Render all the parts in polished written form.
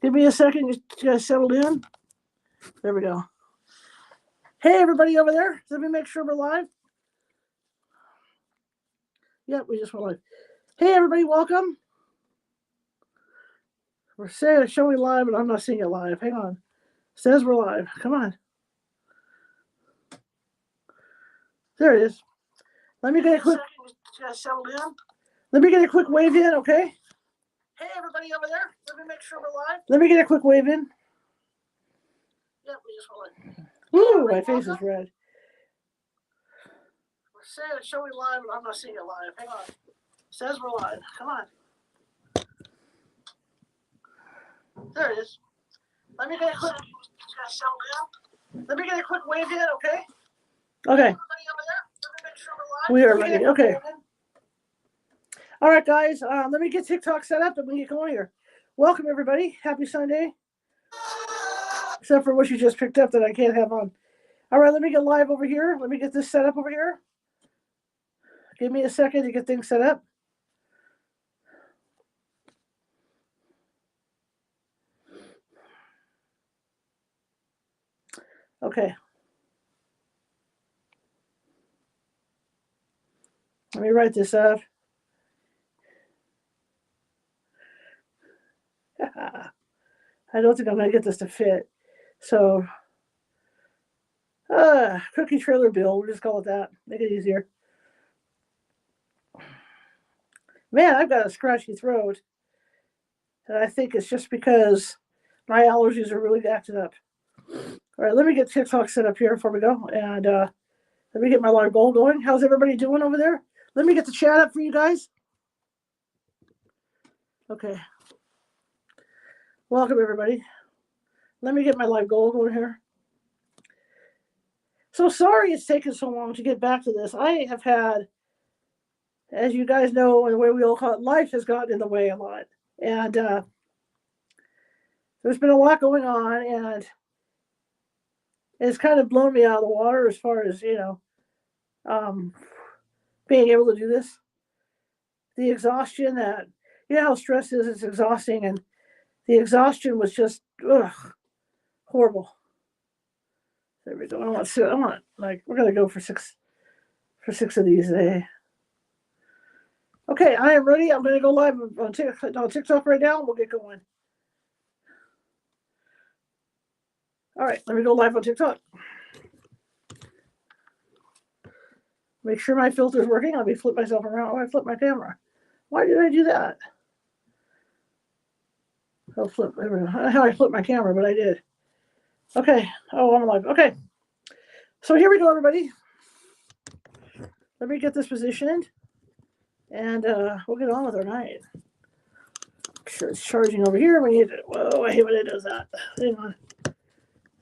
Give me a second. You guys settled in? There we go. Hey, everybody over there. Let me make sure we're live. Yep, we just went live. Hey, everybody. Welcome. We're showing live, but I'm not seeing it live. Hang on. It says we're live. Come on. There it is. Let me get a quick. You guys settled in? Let me get a quick wave in, okay? Hey, everybody over there. Let me make sure we're live. Let me get a quick wave in. Yep, we just went live. Ooh, my face is red. We're showing live, but I'm not seeing it live. Hang on. It says we're live. Come on. There it is. Let me get a quick. Let me get a quick wave in, okay? Okay. We are ready. Okay. All right, guys. Let me get TikTok set up and we get going here. Welcome, everybody. Happy Sunday. Except for what you just picked up that I can't have on. All right, let me get live over here. Let me get this set up over here. Give me a second to get things set up. Okay. Let me write this up. I don't think I'm going to get this to fit. So, cookie trailer bill. We'll just call it that. Make it easier. Man, I've got a scratchy throat. And I think it's just because my allergies are really acting up. All right, let me get TikTok set up here before we go. And let me get my live goal going. How's everybody doing over there? Let me get the chat up for you guys. Okay. Welcome, everybody. Let me get my live goal going here. So sorry it's taken so long to get back to this. I have had, as you guys know, and the way we all call it, life has gotten in the way a lot. And there's been a lot going on, and it's kind of blown me out of the water as far as, being able to do this. The exhaustion that, how stress is, it's exhausting, and the exhaustion was just, horrible. There we go. I want, we're going to go for six of these today. Okay, I am ready. I'm going to go live on TikTok right now, and we'll get going. All right, let me go live on TikTok. Make sure my filter's working. Let me flip myself around. Oh, I flipped my camera. Why did I do that? I'll flip. I don't know how I flipped my camera, but I did. Okay. Oh, I'm live. Okay. So here we go, everybody. Let me get this positioned, and we'll get on with our night. Make sure it's charging over here. We need to. Whoa! I hate when it does that. Hang on.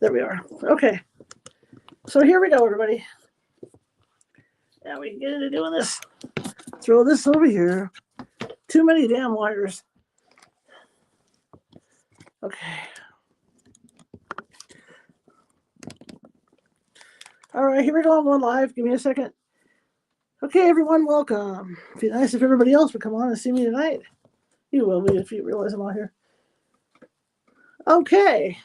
There we are. Okay. So here we go, everybody. Now we can get into doing this. Throw this over here. Too many damn wires. Okay. All right, here we go. I'm on live. Give me a second. Okay, everyone, welcome. It'd be nice if everybody else would come on and see me tonight. You will be if you realize I'm on here. Okay.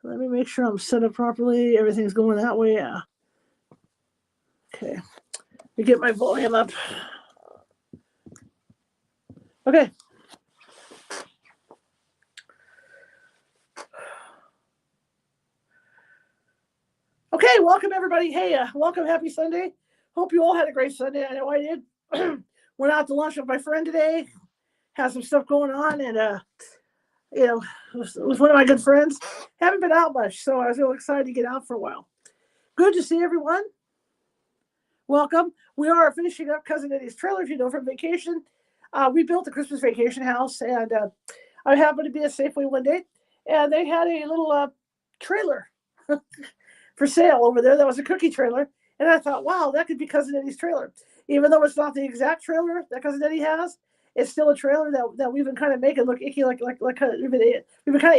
Let me make sure I'm set up properly. Everything's going that way. Yeah. Okay. Let me get my volume up. Okay. Okay, welcome everybody. Hey, welcome. Happy Sunday. Hope you all had a great Sunday. I know I did. Went out to lunch with my friend today. Had some stuff going on, and it was one of my good friends. Haven't been out much, so I was real excited to get out for a while. Good to see everyone. Welcome. We are finishing up Cousin Eddy's trailer, if you know, from vacation. We built a Christmas vacation house, and I happened to be at Safeway one day, and they had a little trailer for sale over there. That was a cookie trailer, and I thought, wow, that could be Cousin Eddy's trailer. Even though it's not the exact trailer that Cousin Eddy has, it's still a trailer that we've been kind of making look icky, like we've been kind of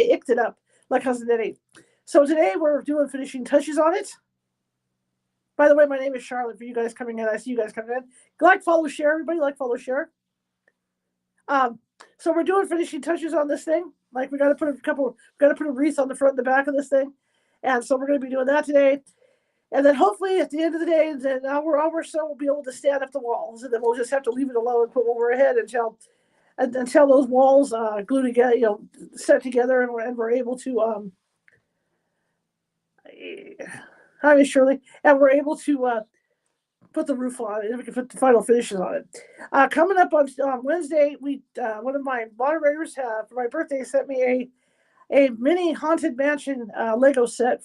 icked it up like Cousin Eddy. So today we're doing finishing touches on it. By the way, my name is Charlotte. For you guys coming in, I see you guys coming in. Like, follow, share, everybody. Like, follow, share. So we're doing finishing touches on this thing. Like we got to put a wreath on the front and the back of this thing, and so we're going to be doing that today. And then hopefully at the end of the day, in an hour or so, we'll be able to stand up the walls, and then we'll just have to leave it alone and put over ahead until those walls glue together, set together, and we're able to hi Shirley, and we're able to put the roof on it, and we can put the final finishes on it. Coming up on Wednesday, one of my moderators for my birthday sent me a mini haunted mansion Lego set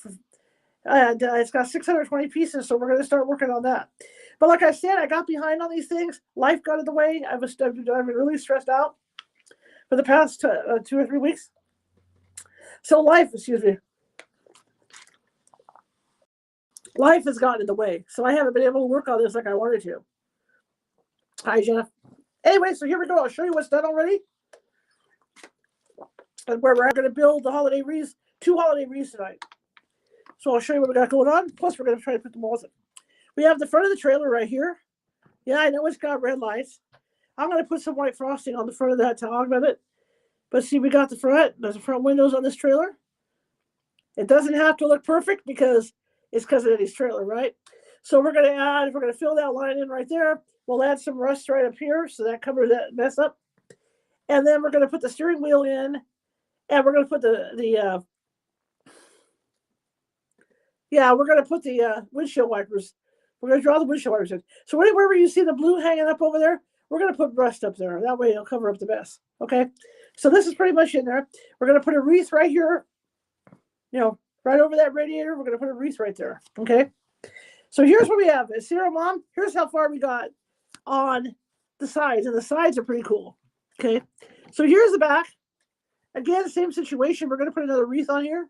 and it's got 620 pieces, so we're going to start working on that. But like I said, I got behind on these things. Life got in the way. I've been really stressed out for the past 2 or 3 weeks. So life has gotten in the way. So I haven't been able to work on this like I wanted to. Hi, Jenna. Anyway, so here we go. I'll show you what's done already. And where we're going to build the holiday wreaths, 2 holiday wreaths tonight. So I'll show you what we got going on. Plus, we're going to try to put the walls in. We have the front of the trailer right here. Yeah, I know it's got red lights. I'm going to put some white frosting on the front of that to augment it. But see, we got the front. There's the front windows on this trailer. It doesn't have to look perfect because it's Cousin Eddy's trailer, right? So we're going to fill that line in right there. We'll add some rust right up here so that covers that mess up. And then we're going to put the steering wheel in, and we're going to put the windshield wipers. We're going to draw the windshield wipers in. So wherever you see the blue hanging up over there, we're going to put rust up there. That way it'll cover up the mess. Okay? So this is pretty much in there. We're going to put a wreath right here, right over that radiator. We're going to put a wreath right there. Okay? So here's what we have. Sarah, Mom, here's how far we got on the sides. And the sides are pretty cool. Okay? So here's the back. Again, same situation. We're going to put another wreath on here.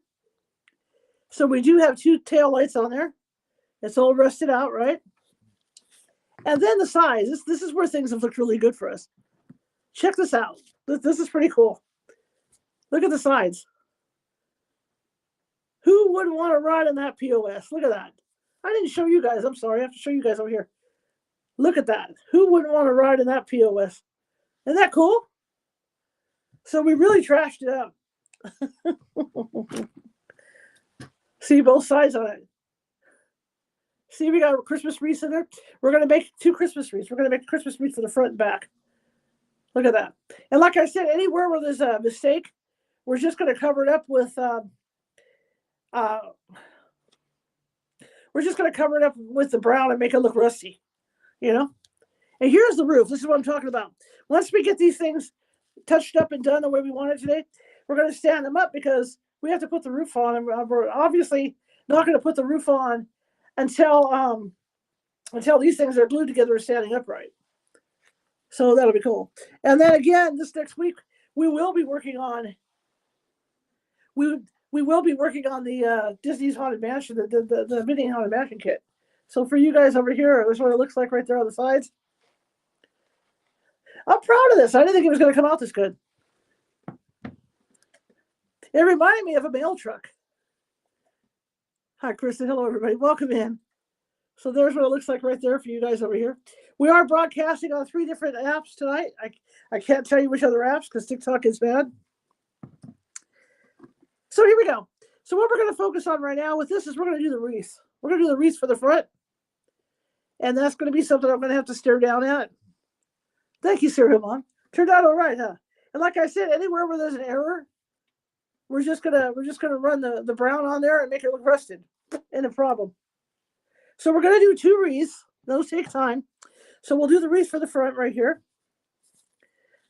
So we do have 2 tail lights on there. It's all rusted out, right? And then the sides. This is where things have looked really good for us. Check this out. This is pretty cool. Look at the sides. Who wouldn't want to ride in that POS? Look at that. I didn't show you guys. I'm sorry. I have to show you guys over here. Look at that. Who wouldn't want to ride in that POS? Isn't that cool? So we really trashed it up. See both sides on it. See, we got a Christmas wreath in there. We're going to make 2 Christmas wreaths. We're going to make a Christmas wreath for the front and back. Look at that. And like I said, anywhere where there's a mistake, we're just going to cover it up with the brown and make it look rusty, And here's the roof. This is what I'm talking about. Once we get these things touched up and done the way we want it today, we're going to stand them up because we have to put the roof on, and we're obviously not going to put the roof on until these things are glued together and standing upright. So that'll be cool. And then again, this next week we will be working on the Disney's Haunted Mansion, the mini Haunted Mansion kit. So for you guys over here, this is what it looks like right there on the sides. I'm proud of this. I didn't think it was going to come out this good. It reminded me of a mail truck. Hi, Kristen. Hello, everybody. Welcome in. So there's what it looks like right there for you guys over here. We are broadcasting on 3 different apps tonight. I can't tell you which other apps because TikTok is bad. So here we go. So what we're going to focus on right now with this is we're going to do the wreath. We're going to do the wreath for the front. And that's going to be something I'm going to have to stare down at. Thank you, Sir Himon. Turned out all right, huh? And like I said, anywhere where there's an error, we're just gonna run the brown on there and make it look rusted. Ain't a problem. So we're gonna do 2 wreaths. Those take time. So we'll do the wreath for the front right here.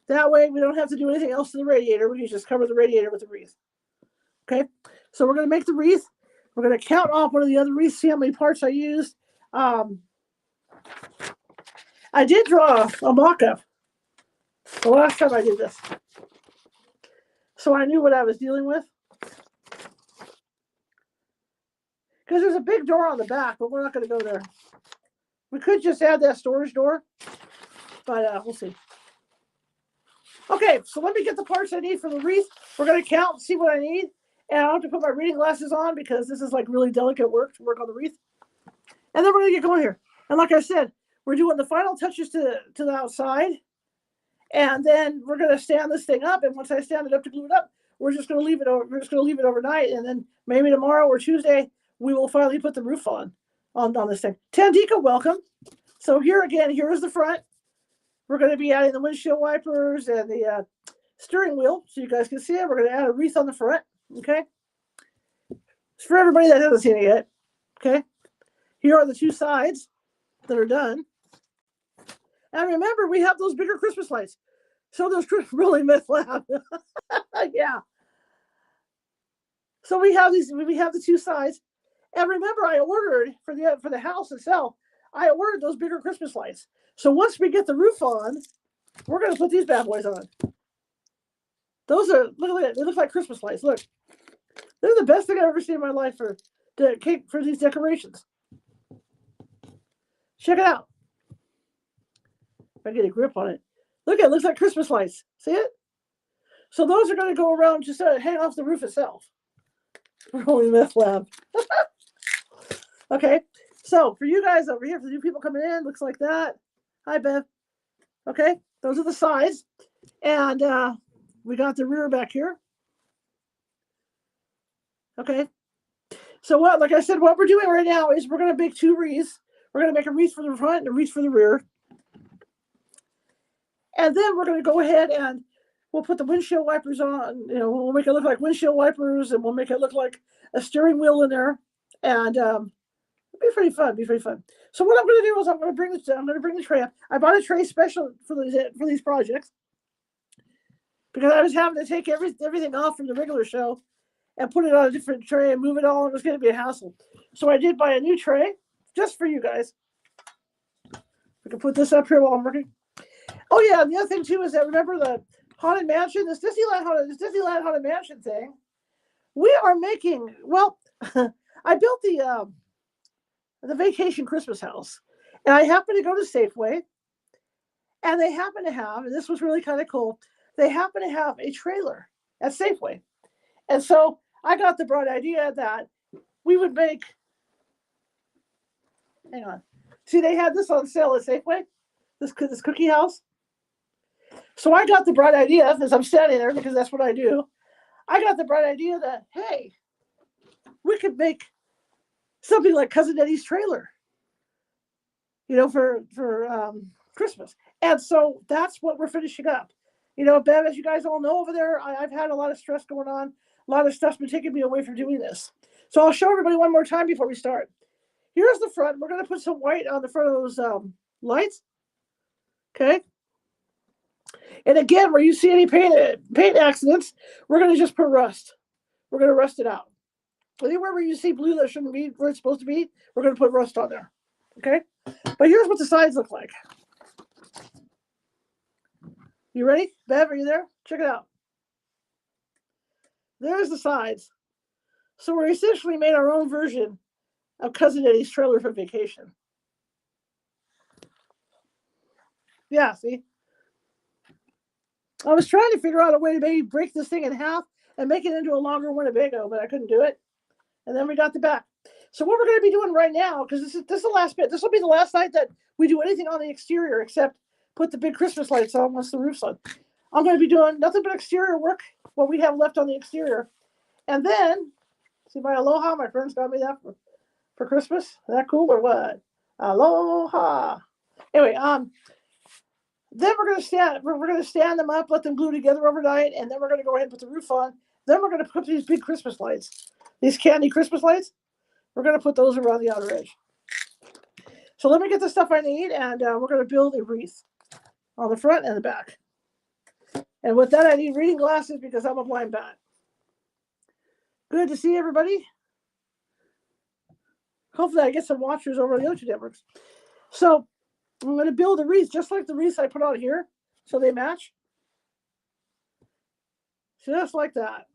That way we don't have to do anything else to the radiator. We can just cover the radiator with the wreath. Okay. So we're gonna make the wreath. We're gonna count off one of the other wreaths, see how many parts I used. I did draw a mock-up the last time I did this. So I knew what I was dealing with. Because there's a big door on the back, but we're not going to go there. We could just add that storage door, but we'll see. Okay, so let me get the parts I need for the wreath. We're going to count and see what I need. And I'll have to put my reading glasses on because this is like really delicate work to work on the wreath. And then we're going to get going here. And like I said, we're doing the final touches to the outside. And then we're going to stand this thing up. And once I stand it up to glue it up, we're just going to leave it over. We're just going to leave it overnight, and then maybe tomorrow or Tuesday we will finally put the roof on this thing. Tandika, welcome. So here again, here is the front. We're going to be adding the windshield wipers and the steering wheel, so you guys can see it. We're going to add a wreath on the front. Okay, it's for everybody that hasn't seen it yet. Okay, here are the two sides that are done. And remember, we have those bigger Christmas lights. So those really myth lab. Yeah. So we have the two sides. And remember, I ordered for the house itself, I ordered those bigger Christmas lights. So once we get the roof on, we're gonna put these bad boys on. Those are, look at it, they look like Christmas lights. Look. They're the best thing I've ever seen in my life for these decorations. Check it out. If I get a grip on it. Look at it, looks like Christmas lights. See it? So those are going to go around just hang off the roof itself. Rolling meth lab. Okay, so for you guys over here, for the new people coming in, looks like that. Hi, Bev. Okay, those are the sides. And we got the rear back here. Okay, so like I said, what we're doing right now is we're going to make two wreaths. We're going to make a wreath for the front and a wreath for the rear. And then we're going to go ahead and we'll put the windshield wipers on. You know, we'll make it look like windshield wipers, and we'll make it look like a steering wheel in there. And it'll be pretty fun. So what I'm going to do is I'm going to bring the tray up. I bought a tray special for these projects because I was having to take everything off from the regular show and put it on a different tray and move it all. It was going to be a hassle. So I did buy a new tray just for you guys. We can put this up here while I'm working. Oh yeah, and the other thing too is that remember the Haunted Mansion, this Disneyland Haunted Mansion thing. We are making, well, I built the vacation Christmas house, and I happened to go to Safeway, and they happen to have, and this was really kind of cool, they happen to have a trailer at Safeway. And so I got the bright idea that we would make, hang on, see, they had this on sale at Safeway, this cookie house. So I got the bright idea, as I'm standing there, because that's what I do. I got the bright idea that, hey, we could make something like Cousin Eddy's trailer, you know, for Christmas. And so that's what we're finishing up. You know, Bev, as you guys all know over there, I've had a lot of stress going on. A lot of stuff's been taking me away from doing this. So I'll show everybody one more time before we start. Here's the front. We're going to put some white on the front of those lights. Okay. And again, where you see any paint accidents, we're going to just put rust. We're going to rust it out. Anywhere where you see blue that shouldn't be where it's supposed to be, we're going to put rust on there. Okay? But here's what the sides look like. You ready? Bev, are you there? Check it out. There's the sides. So we essentially made our own version of Cousin Eddy's trailer for vacation. Yeah, see? I was trying to figure out a way to maybe break this thing in half and make it into a longer Winnebago, but I couldn't do it. And then we got the back. So what we're going to be doing right now, because this is the last bit. This will be the last night that we do anything on the exterior except put the big Christmas lights on once the roof's on. I'm going to be doing nothing but exterior work, what we have left on the exterior. And then, see my Aloha, my friends got me that for Christmas. Is that cool or what? Aloha. Anyway, then we're going to stand them up, let them glue together overnight, and then we're going to go ahead and put the roof on. Then we're going to put these big Christmas lights, these candy Christmas lights. We're going to put those around the outer edge. So let me get the stuff I need, and we're going to build a wreath on the front and the back. And with that, I need reading glasses because I'm a blind bat. Good to see everybody. Hopefully I get some watchers over on the other two networks. So I'm going to build a wreath just like the wreaths I put on here so they match. Just like that.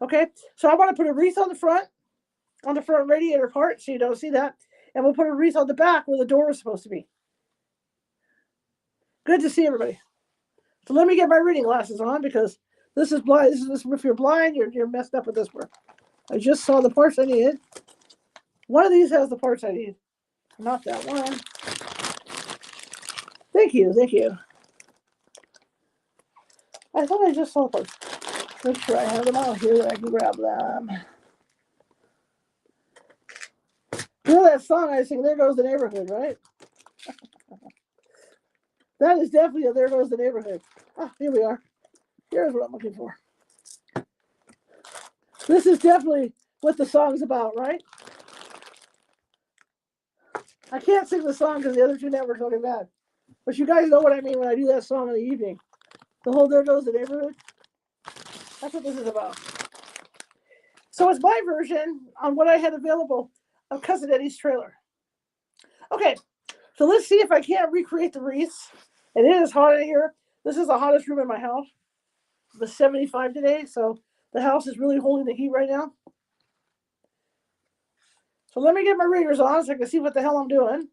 Okay, so I want to put a wreath on the front radiator part so you don't see that. And we'll put a wreath on the back where the door is supposed to be. Good to see everybody. So let me get my reading glasses on because this is blind. If you're blind, you're messed up with this work. I just saw the parts I needed. One of these has the parts I need. Not that one. Thank you. I thought I just saw them. Make sure I have them out here that I can grab them. You know that song I sing, There Goes the Neighborhood, right? That is definitely a There Goes the Neighborhood. Ah, here we are. Here's what I'm looking for. This is definitely what the song's about, right? I can't sing the song because the other two networks are looking bad. But you guys know what I mean when I do that song in the evening. The whole There Goes the Neighborhood. That's what this is about. So it's my version on what I had available of Cousin Eddy's trailer. Okay, so let's see if I can't recreate the wreaths. And it is hot in here. This is the hottest room in my house. It was 75 today, so the house is really holding the heat right now. So let me get my readers on so I can see what the hell I'm doing,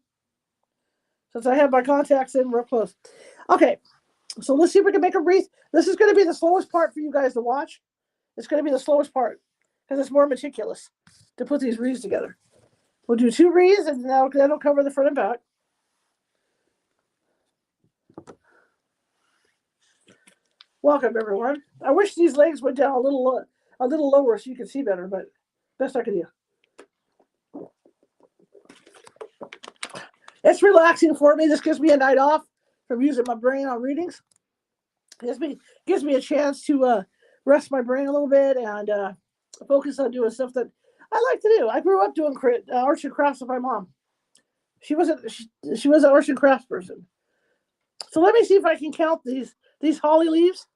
since I have my contacts in real close. Okay, so let's see if we can make a wreath. This is going to be the slowest part for you guys to watch. It's going to be the slowest part because it's more meticulous to put these wreaths together. We'll do 2 wreaths, and that'll cover the front and back. Welcome, everyone. I wish these legs went down a little lower so you could see better, but best I could do. It's relaxing for me. This gives me a night off from using my brain on readings. It gives me a chance to rest my brain a little bit and focus on doing stuff that I like to do. I grew up doing arts and crafts with my mom. She was an arts and crafts person. So let me see if I can count these holly leaves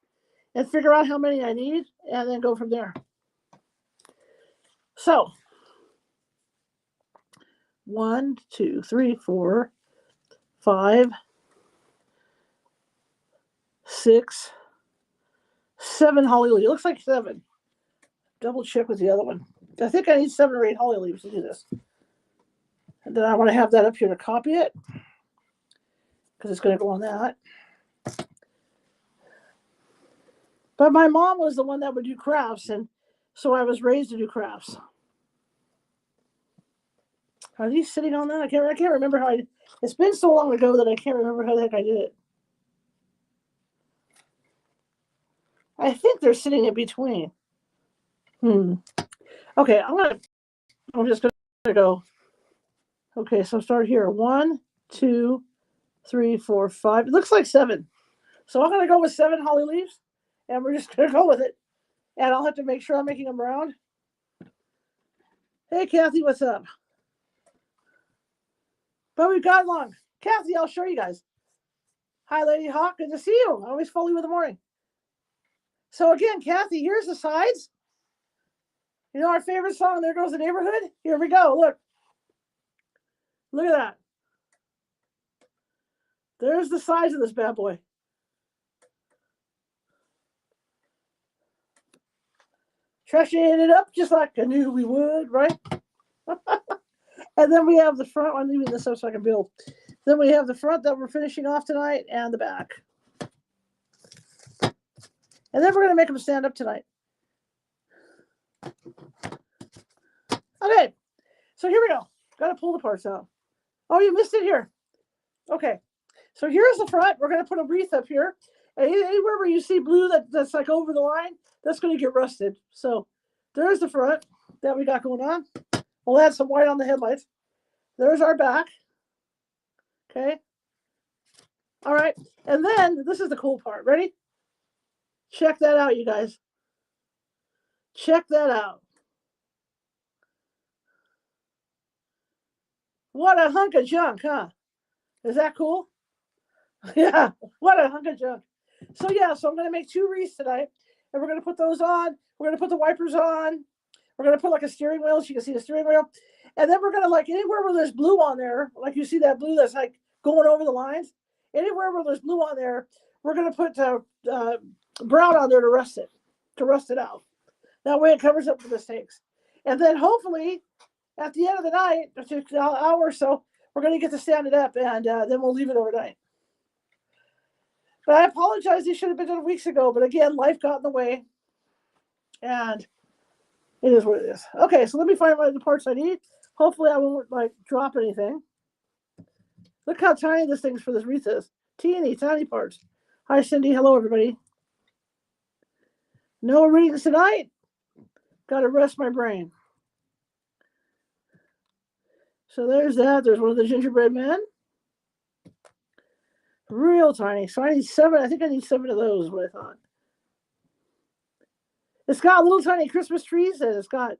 and figure out how many I need and then go from there. So 1, 2, 3, 4, 5, 6, 7 holly leaves. It looks like 7. Double check with the other one. I think I need 7 or 8 holly leaves to do this. And then I want to have that up here to copy it because it's going to go on that. But my mom was the one that would do crafts, and so I was raised to do crafts. Are these sitting on that? I can't remember how it's been so long ago that I can't remember how the heck I did it. I think they're sitting in between. Okay, I'm just gonna go. Okay, so start here. 1, 2, 3, 4, 5. It looks like 7. So I'm gonna go with 7 holly leaves, and we're just gonna go with it. And I'll have to make sure I'm making them round. Hey, Kathy, what's up? But we've got long. Kathy, I'll show you guys. Hi, Lady Hawk. Good to see you. I always follow you in the morning. So again, Kathy, here's the sides. You know our favorite song, There Goes the Neighborhood? Here we go. Look. Look at that. There's the size of this bad boy. Trashing it up just like I knew we would, right? And then we have the front. I'm leaving this up so I can build. Then we have the front that we're finishing off tonight and the back. And then we're going to make them stand up tonight. Okay, so here we go. Got to pull the parts out. Oh, you missed it here. Okay, so here's the front. We're going to put a wreath up here. And anywhere where you see blue that's like over the line, that's going to get rusted. So there's the front that we got going on. We'll add some white on the headlights. There's our back. Okay. All right. And then this is the cool part. Ready? Check that out, you guys. Check that out. What a hunk of junk, huh? Is that cool? Yeah, what a hunk of junk. So yeah, so I'm going to make 2 wreaths tonight, and we're going to put those on. We're going to put the wipers on. We're going to put like a steering wheel so you can see the steering wheel. And then we're going to, like, anywhere where there's blue on there, like you see that blue that's like going over the lines, anywhere where there's blue on there, we're going to put brown on there to rust it out. That way it covers up the mistakes. And then hopefully at the end of the night, an hour or so, we're going to get to stand it up, and then we'll leave it overnight. But I apologize. These should have been done weeks ago. But again, life got in the way. And it is what it is. Okay, so let me find the parts I need. Hopefully I won't drop anything. Look how tiny this thing's for this wreath is. Teeny, tiny parts. Hi, Cindy. Hello, everybody. No readings tonight. Got to rest my brain. So there's that. There's one of the gingerbread men. Real tiny. So I need 7. I think I need 7 of those, what I thought. It's got little tiny Christmas trees, and it's got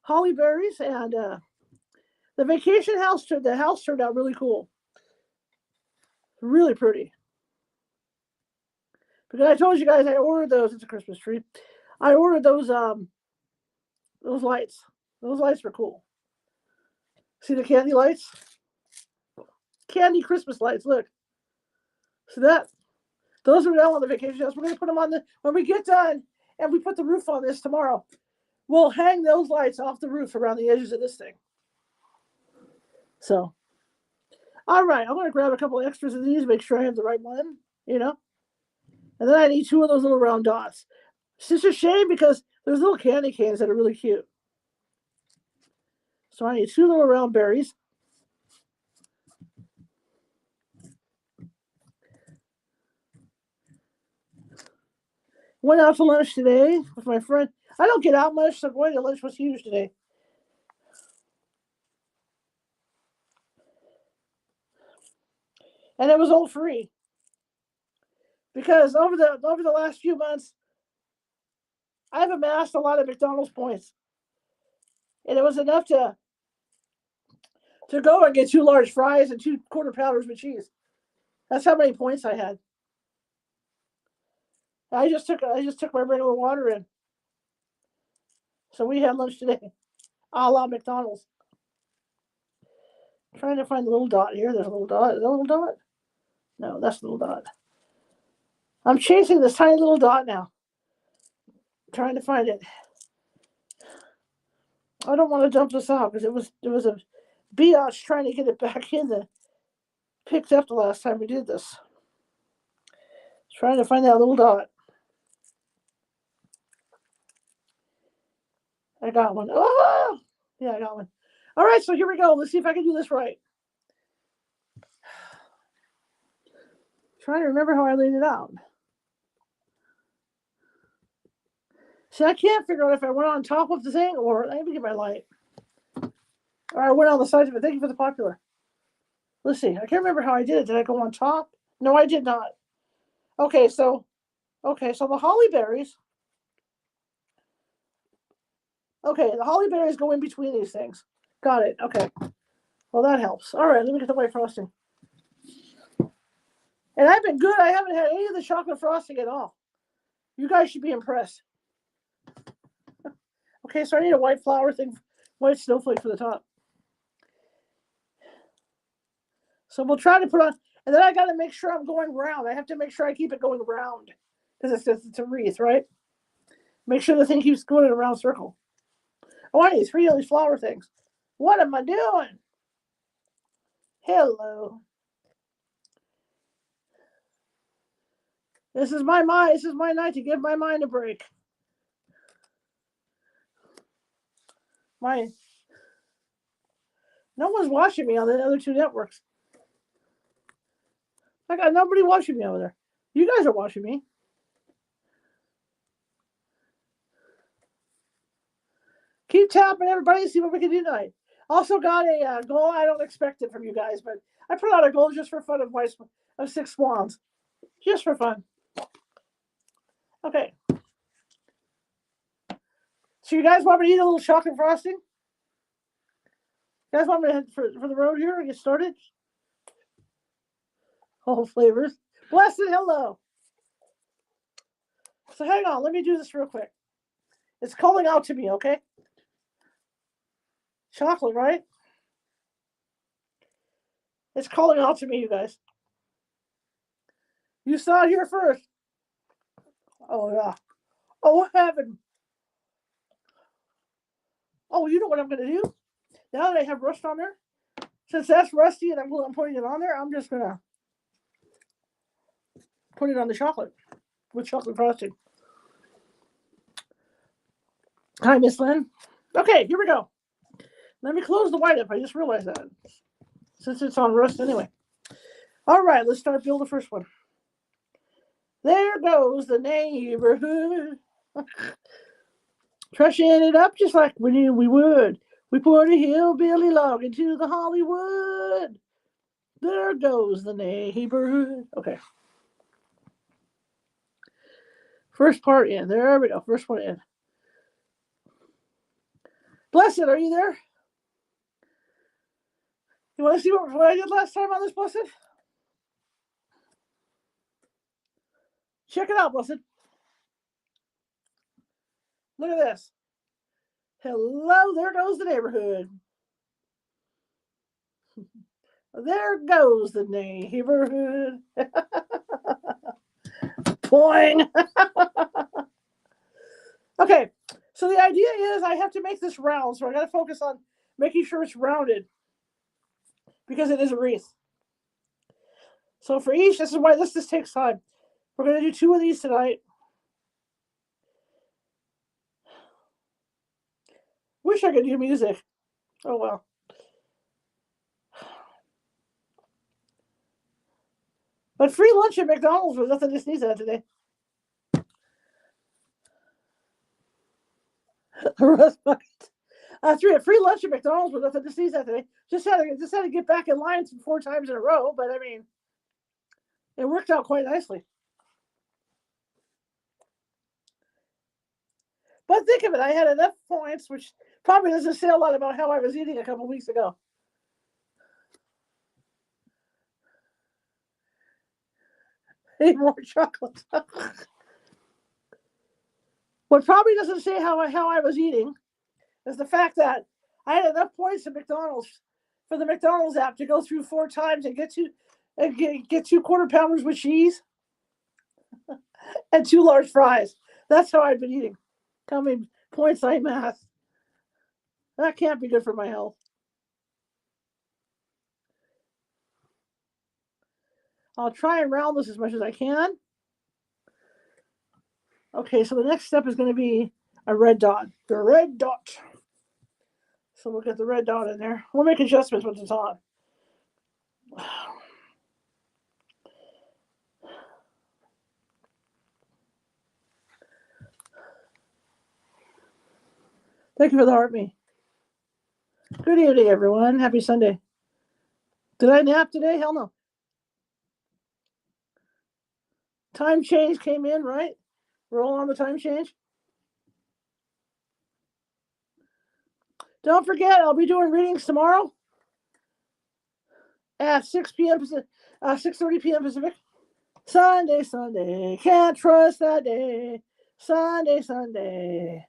holly berries, and the vacation house, the house turned out really cool. Really pretty. Because I told you guys I ordered those. It's a Christmas tree. I ordered those lights. Those lights were cool. See the candy lights? Candy Christmas lights. Look. See that? Those are now on the vacation house. We're going to put them on when we get done and we put the roof on this tomorrow. We'll hang those lights off the roof around the edges of this thing. So, all right. I'm going to grab a couple extras of these, make sure I have the right one, And then I need 2 of those little round dots. It's just a shame because there's little candy canes that are really cute. So I need 2 little round berries. Went out to lunch today with my friend. I don't get out much, so going to lunch was huge today. And it was all free. Because over the last few months, I've amassed a lot of McDonald's points. And it was enough to go and get 2 large fries and 2 quarter pounders with cheese. That's how many points I had. I just took my regular water in. So we had lunch today, a la McDonald's. I'm trying to find the little dot here. There's a little dot. Is that a little dot? No, that's a little dot. I'm chasing this tiny little dot now. I'm trying to find it. I don't want to dump this out because it was a biatch trying to get it back in that picked up the last time we did this. Trying to find that little dot. I got one. Oh! Yeah, I got one. All right, so here we go. Let's see if I can do this right. Trying to remember how I laid it out. See, I can't figure out if I went on top of the thing or let me get my light. Or I went on the sides of it. Thank you for the popular. Let's see. I can't remember how I did it. Did I go on top? No, I did not. Okay, so the holly berries. Okay, the holly berries go in between these things. Got it. Okay. Well, that helps. All right, let me get the white frosting. And I've been good. I haven't had any of the chocolate frosting at all. You guys should be impressed. Okay, so I need a white flour thing, white snowflake for the top. So we'll try to put on, and then I got to make sure I'm going round. I have to make sure I keep it going round because it's a wreath, right? Make sure the thing keeps going in a round circle. Oh, I need 3 of these flour things. What am I doing? Hello. This is my night to give my mind a break. No one's watching me on the other 2 networks. I got nobody watching me over there. You guys are watching me. Keep tapping, everybody. See what we can do tonight. Also got a goal. I don't expect it from you guys, but I put out a goal just for fun of 6 swans, just for fun. Okay. So you guys want me to eat a little chocolate frosting? You guys want me to head for the road here and get started? All flavors. Blessed hello. So hang on. Let me do this real quick. It's calling out to me, okay? Chocolate, right? It's calling out to me, you guys. You saw it here first. Oh, yeah. Oh, heaven. Oh, you know what I'm going to do? Now that I have rust on there, since that's rusty and I'm putting it on there, I'm just going to put it on the chocolate with chocolate frosting. Hi, Miss Lynn. Okay, here we go. Let me close the white up. I just realized that. Since it's on rust anyway. All right, let's start building the first one. There goes the neighborhood. Trashing it up just like we knew we would. We poured a hillbilly log into the Hollywood. There goes the neighborhood. Okay. First part in. There we go. First one in. Blessed, are you there? You want to see what I did last time on this, Blessed? Check it out, Blessed. Look at this. Hello, there goes the neighborhood. There goes the neighborhood. Boing. Okay, so the idea is I have to make this round, so I got to focus on making sure it's rounded because it is a wreath. So for each, this is why this takes time. We're going to do 2 of these tonight. Wish I could do music. Oh, well. But free lunch at McDonald's was nothing to sneeze at today. Rust bucket. Free lunch at McDonald's was nothing to sneeze at today. Just had to get back in line 4 times in a row, but I mean, it worked out quite nicely. But think of it, I had enough points, which probably doesn't say a lot about how I was eating a couple weeks ago. Ate more chocolate. What probably doesn't say how I was eating is the fact that I had enough points at McDonald's for the McDonald's app to go through 4 times and get 2 quarter pounders with cheese and 2 large fries. That's how I've been eating. How many points I amassed. That can't be good for my health. I'll try and round this as much as I can. Okay, so the next step is going to be a red dot. The red dot. So we'll get the red dot in there. We'll make adjustments once it's on. Thank you for the heart me. Good evening, everyone. Happy Sunday. Did I nap today? Hell no. Time change came in, right? We're all on the time change. Don't forget, I'll be doing readings tomorrow at 6 p.m. 6:30 p.m. Pacific. Sunday, can't trust that day. Sunday.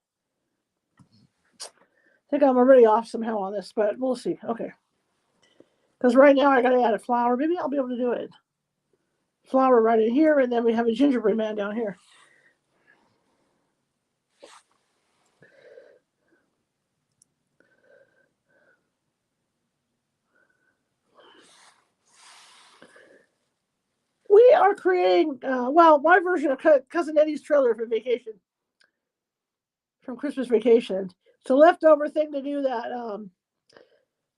I think I'm already off somehow on this, but we'll see. Okay. Because right now I got to add a flower. Maybe I'll be able to do it. Flower right in here, and then we have a gingerbread man down here. We are creating, my version of Cousin Eddy's trailer for vacation, from Christmas Vacation. It's a leftover thing to do that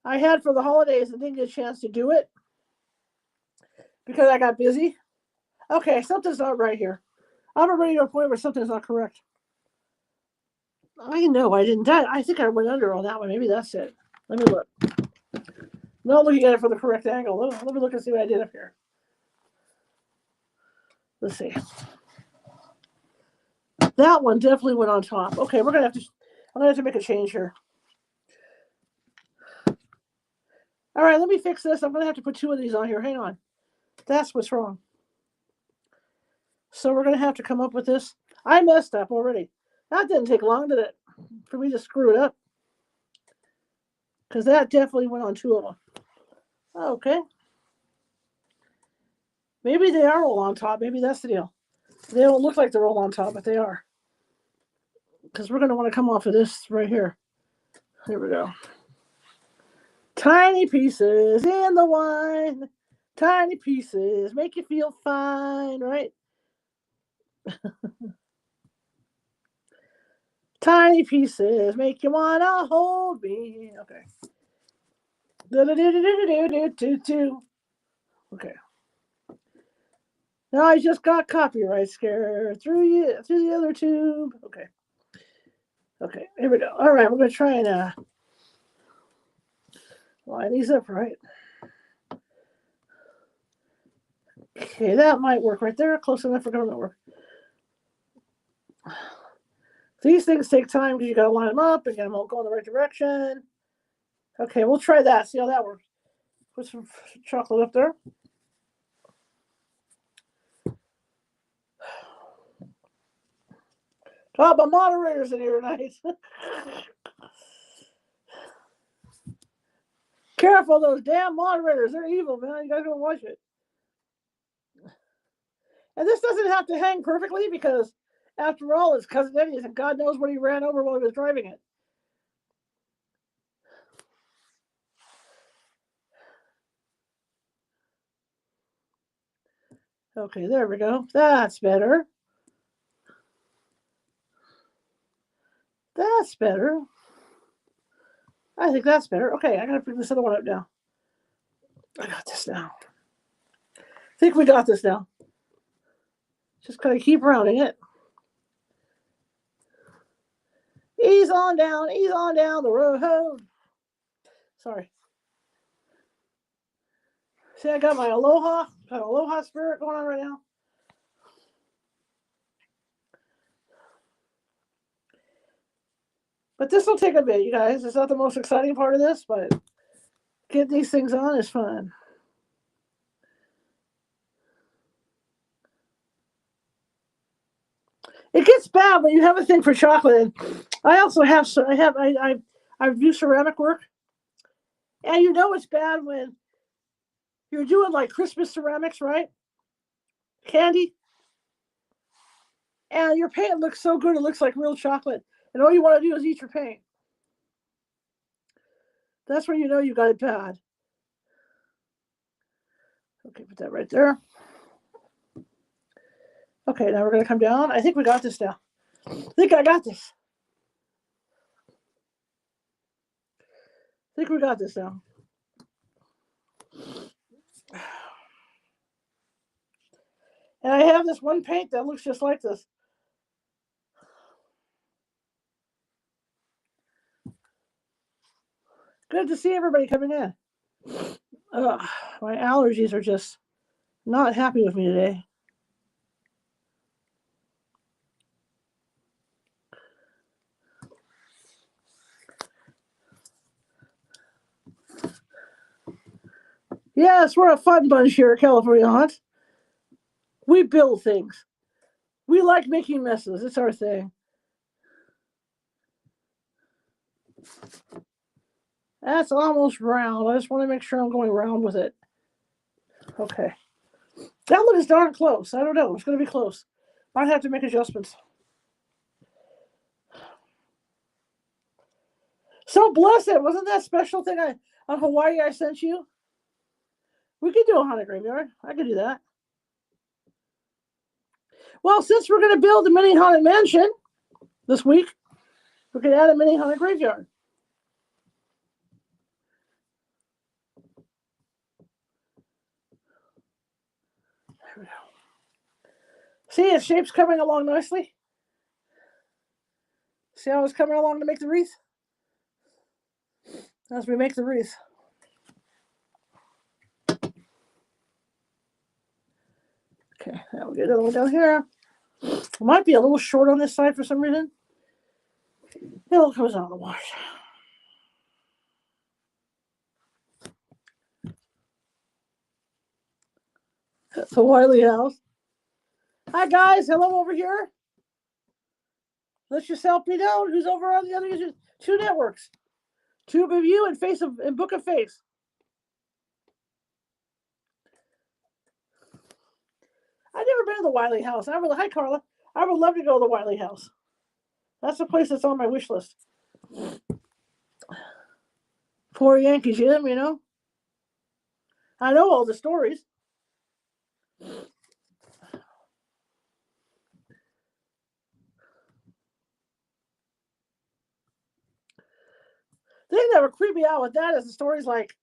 I had for the holidays and didn't get a chance to do it because I got busy. Okay, something's not right here. I'm already to a point where something's not correct. I know I didn't. I think I went under on that one. Maybe that's it. Let me look. Not looking at it from the correct angle. Let me look and see what I did up here. Let's see. That one definitely went on top. Okay, I'm gonna have to make a change here. All right, let me fix this. I'm gonna have to put 2 of these on here. Hang on. That's what's wrong. So we're gonna have to come up with this. I messed up already. That didn't take long, did it? For me to screw it up. Because that definitely went on 2 of them. Okay. Maybe they are all on top. Maybe that's the deal. They don't look like they're all on top, but they are. Because we're going to want to come off of this right here. Here we go. Tiny pieces in the wine. Tiny pieces make you feel fine, right? Tiny pieces make you want to hold me. Okay. Okay. Now I just got copyright scare through the other tube. Okay. Okay, here we go. All right, we're going to try and line these up right. Okay, that might work right there. Close enough for government work. These things take time because you got to line them up and get them all going the right direction. Okay, we'll try that. See how that works. Put some chocolate up there. Oh, my moderators in here tonight. Careful, those damn moderators. They're evil, man. You gotta go watch it. And this doesn't have to hang perfectly because, after all, it's Cousin Eddy's, and God knows what he ran over while he was driving it. Okay, there we go. That's better. That's better. I think that's better. Okay, I gotta bring this other one up now. I got this now. I think we got this now. Just gotta keep rounding it. Ease on down the road. Sorry. See, I got my aloha spirit going on right now. But this will take a bit, you guys. It's not the most exciting part of this, but getting these things on is fun. It gets bad when you have a thing for chocolate. I also have I do ceramic work, and you know it's bad when you're doing like Christmas ceramics, right? Candy, and your paint looks so good, it looks like real chocolate, and all you want to do is eat your paint. That's when you know you got it bad. Okay, put that right there. Okay, now we're going to come down. I think we got this now. I think I got this. I think we got this now. And I have this one paint that looks just like this. Good to see everybody coming in. My allergies are just not happy with me today. Yes, we're a fun bunch here at California Hot. We build things. We like making messes. It's our thing. That's almost round. I just want to make sure I'm going round with it. Okay. That looks darn close. I don't know. It's going to be close. Might have to make adjustments. So blessed. Wasn't that special thing on Hawaii I sent you? We could do a haunted graveyard. I could do that. Well, since we're going to build a mini haunted mansion this week, we could add a mini haunted graveyard. There we go. See, its shape's coming along nicely. See how it's coming along to make the wreath? As we make the wreath. Okay, now we'll get another one down here. It might be a little short on this side for some reason. It all comes out of the wash. That's the Wiley house. Hi guys, hello over here. Let yourself be known. Who's over on the other two networks? Tube of You and Book of Face. I've never been to the Wiley house. Hi Carla. I would love to go to the Wiley house. That's a place that's on my wish list. Poor Yankee Jim, you know. I know all the stories. The thing that would creep me out with that is the stories like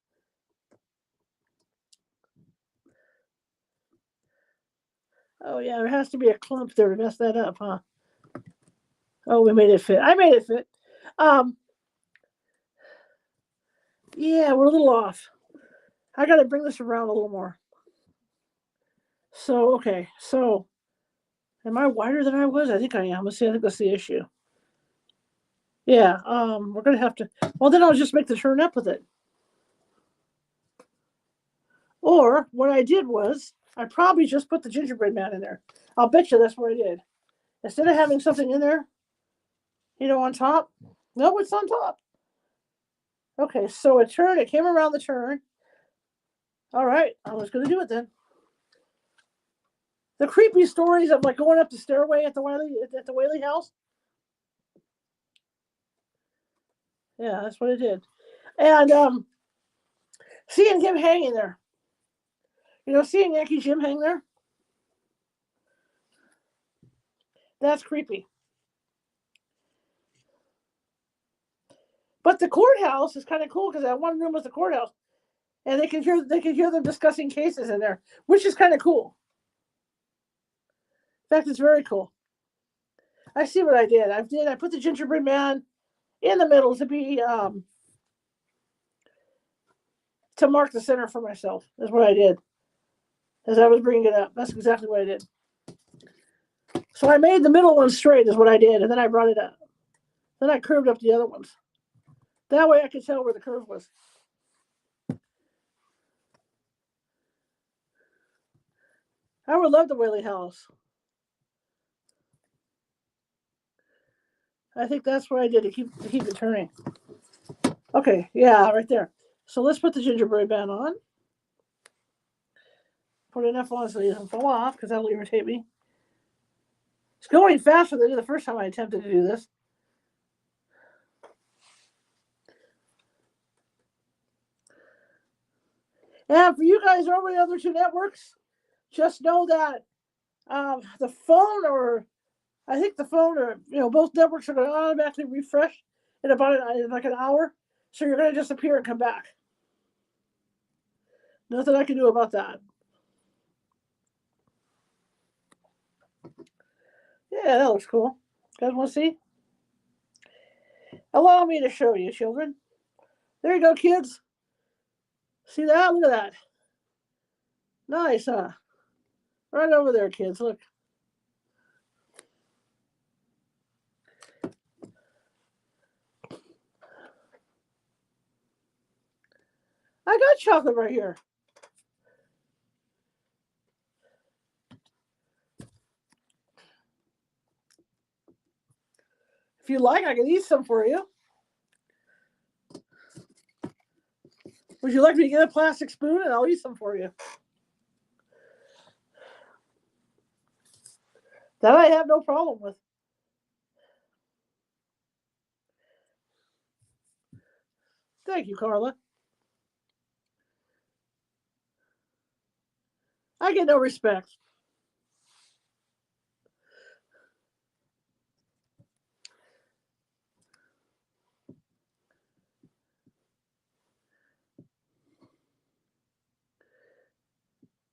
Oh yeah, there has to be a clump there to mess that up, huh? Oh, we made it fit. I made it fit. Um, yeah, we're a little off. I got to bring this around a little more. So okay, so am I wider than I was? I think I am. Let's see. I think that's the issue. Yeah. We're gonna have to. Well, then I'll just make the turn up with it. Or what I did was I probably just put the gingerbread man in there. I'll bet you that's what I did. Instead of having something in there, on top. No, it's on top. Okay, so it turned. It came around the turn. All right, I was gonna do it then. The creepy stories of like going up the stairway at the Whaley house. Yeah, that's what it did. And seeing him hanging there. Seeing Yankee Jim hang there. That's creepy. But the courthouse is kind of cool because that one room was the courthouse, and they can hear them discussing cases in there, which is kind of cool. In fact, it's very cool. I see what I did. I put the gingerbread man in the middle to mark the center for myself. That's what I did as I was bringing it up. That's exactly what I did. So I made the middle one straight is what I did, and then I brought it up. Then I curved up the other ones. That way I could tell where the curve was. I would love the Whaley house. I think that's what I did to keep it turning. Okay, yeah, right there. So let's put the gingerbread man on. Put enough on so it doesn't fall off because that'll irritate me. It's going faster than the first time I attempted to do this. And for you guys over the other two networks, just know that the phone or both networks are going to automatically refresh in about like an hour. So you're going to disappear and come back. Nothing I can do about that. Yeah, that looks cool. You guys want to see? Allow me to show you, children. There you go, kids. See that? Look at that. Nice, huh? Right over there, kids. Look. I got chocolate right here. If you like, I can eat some for you. Would you like me to get a plastic spoon and I'll eat some for you? That I have no problem with. Thank you, Carla. I get no respect.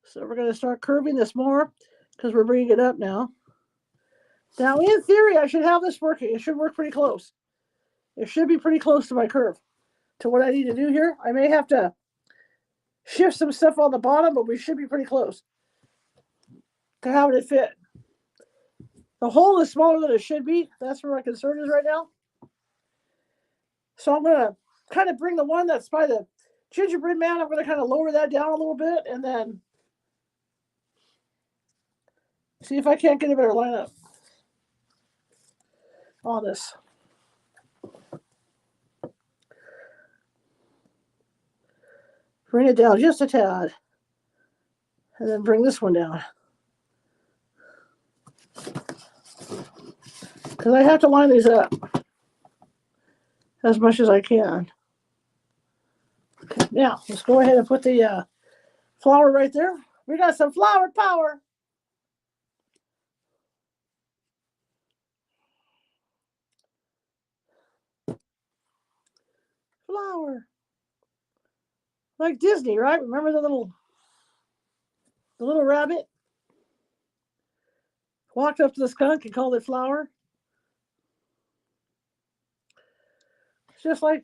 So we're going to start curving this more because we're bringing it up now. Now, in theory, I should have this working. It should work pretty close. It should be pretty close to my curve. To what I need to do here, I may have to shift some stuff on the bottom, but we should be pretty close to having it fit. The hole is smaller than it should be. That's where my concern is right now. So I'm going to kind of bring the one that's by the gingerbread man, I'm going to kind of lower that down a little bit and then see if I can't get a better lineup on this. Bring it down just a tad. And then bring this one down. Because I have to line these up as much as I can. Okay, now, let's go ahead and put the flour right there. We got some flour power. Flour. Like Disney, right? Remember the little rabbit? Walked up to the skunk and called it flour. Just like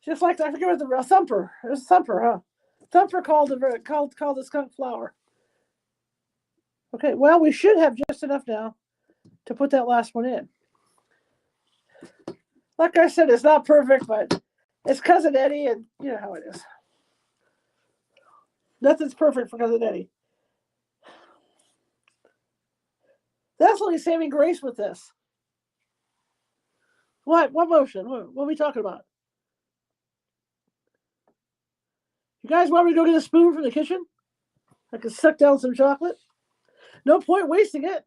I forget what the Thumper. It was Thumper, huh? Thumper called the skunk flour. Okay, well, we should have just enough now to put that last one in. Like I said, it's not perfect, but it's Cousin Eddy, and you know how it is. Nothing's perfect for Cousin Eddy. That's only saving grace with this. What motion? What are we talking about? You guys want me to go get a spoon from the kitchen? I can suck down some chocolate. No point wasting it.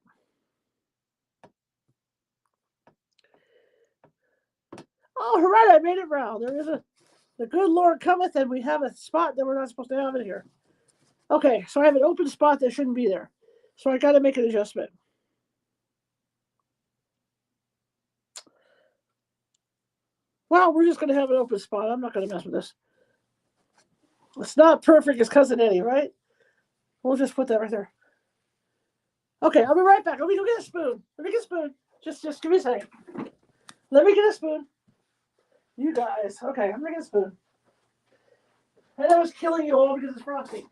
Oh, right, I made it round. There is the good Lord cometh, and we have a spot that we're not supposed to have in here. Okay, so I have an open spot that shouldn't be there. So I got to make an adjustment. Well, we're just going to have an open spot. I'm not going to mess with this. It's not perfect as Cousin Eddy, right? We'll just put that right there. Okay, I'll be right back. Let me go get a spoon. Let me get a spoon. Just give me a second. Let me get a spoon. You guys. Okay, I'm going to get a spoon. And I was killing you all because it's frosty.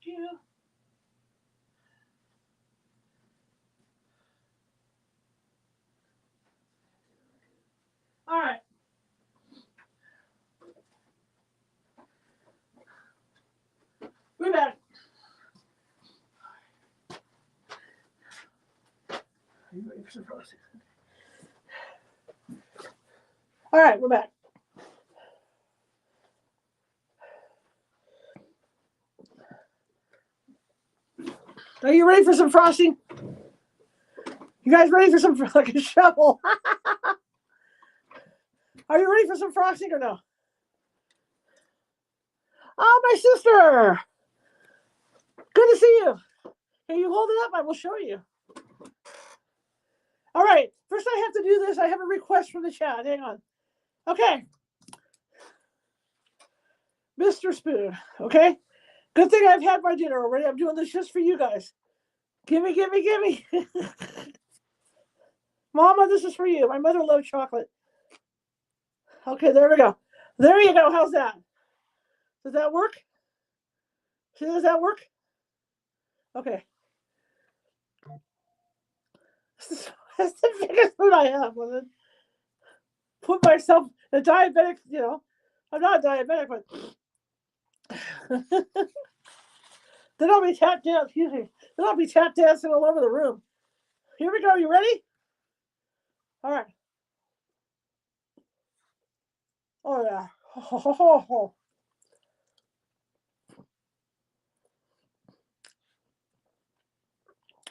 Thank you. All right. We're back. Are you ready for some frosting? All right, we're back. Are you ready for some frosting? You guys ready for some like a shovel? Are you ready for some frosting or no? Oh, my sister! Good to see you. Can you hold it up? I will show you. All right. First, I have to do this. I have a request from the chat. Hang on. Okay. Mr. Spoon. Okay. Good thing I've had my dinner already. I'm doing this just for you guys. Gimme. Mama, this is for you. My mother loved chocolate. Okay, there we go. There you go. How's that? Does that work? See, does that work? Okay. That's the biggest food I have. Put myself a diabetic, I'm not diabetic, but then I'll be tap dancing. Excuse me. Then I'll be tap dancing all over the room. Here we go. You ready? All right. Oh yeah.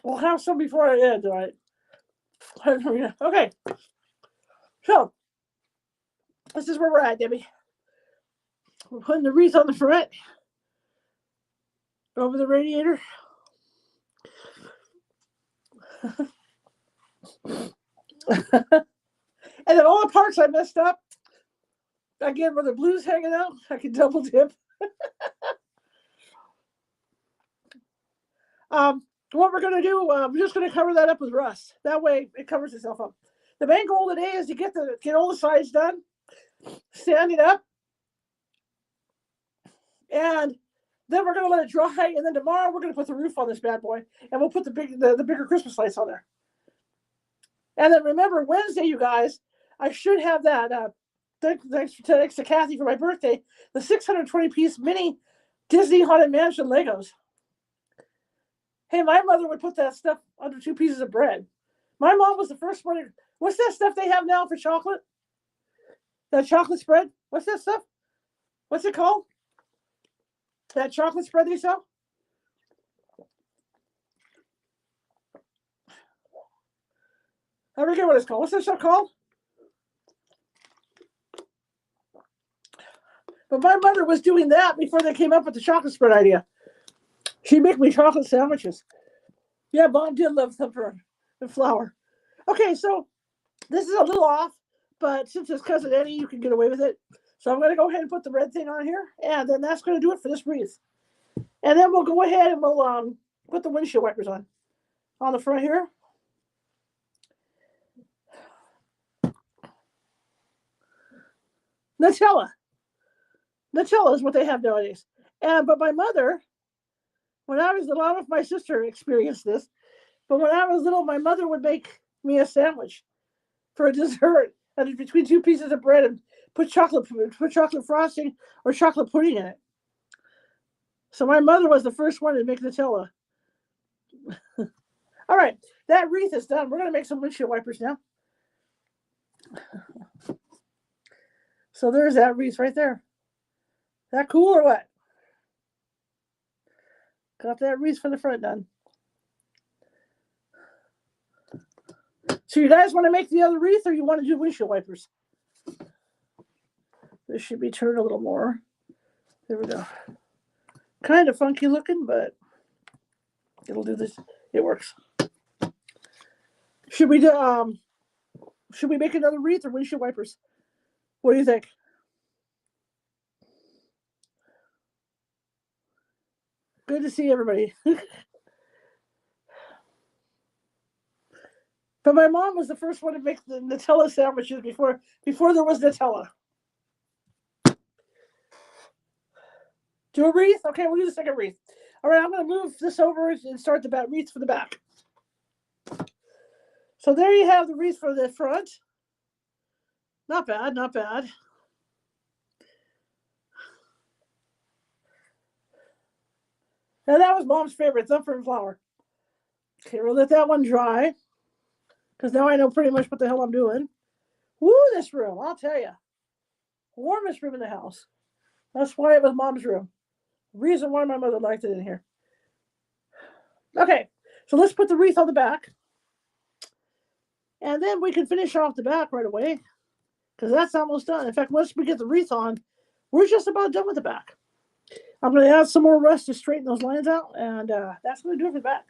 We'll have some before I end, all right? Okay. So this is where we're at, Debbie. We're putting the wreath on the front over the radiator. And then all the parts I messed up, again, where the blue's hanging out, I can double dip. What we're going to do, we're just going to cover that up with rust. That way it covers itself up. The main goal today is to get all the sides done, stand it up, and then we're going to let it dry. And then tomorrow we're going to put the roof on this bad boy, and we'll put the bigger Christmas lights on there. And then remember, Wednesday, you guys, I should have that. Thanks to Kathy for my birthday, the 620-piece mini Disney Haunted Mansion Legos. Hey, my mother would put that stuff under 2 pieces of bread. My mom was the first one. What's that stuff they have now for chocolate? That chocolate spread? What's that stuff? What's it called? That chocolate spread they sell? I forget what it's called. What's that stuff called? But my mother was doing that before they came up with the chocolate spread idea. She'd make me chocolate sandwiches. Yeah, Mom did love thumper and flour. Okay, so this is a little off, but since it's Cousin Eddy, you can get away with it. So I'm going to go ahead and put the red thing on here, and then that's going to do it for this wreath. And then we'll go ahead and we'll put the windshield wipers on the front here. Nutella is what they have nowadays. But my mother, when I was little, I don't know if my sister experienced this, but when I was little, my mother would make me a sandwich for a dessert, and between two pieces of bread, and put chocolate frosting or chocolate pudding in it. So my mother was the first one to make Nutella. All right, that wreath is done. We're going to make some windshield wipers now. So there's that wreath right there. Is that cool or what? Got that wreath for the front done. So you guys want to make the other wreath, or you want to do windshield wipers? This should be turned a little more. There we go. Kind of funky looking, but it'll do this. It works. Should we make another wreath or windshield wipers? What do you think? Good to see everybody. But my mom was the first one to make the Nutella sandwiches before there was Nutella. Do a wreath? Okay, we'll do the second wreath. All right, I'm going to move this over and start the wreath for the back. So there you have the wreath for the front. Not bad, not bad. Now that was Mom's favorite, thumper and flour. Okay, we'll let that one dry, because now I know pretty much what the hell I'm doing. Woo, this room, I'll tell you. Warmest room in the house. That's why it was Mom's room. Reason why my mother liked it in here. Okay, so let's put the wreath on the back. And then we can finish off the back right away, because that's almost done. In fact, once we get the wreath on, we're just about done with the back. I'm going to add some more rust to straighten those lines out, and that's going to do it for the back.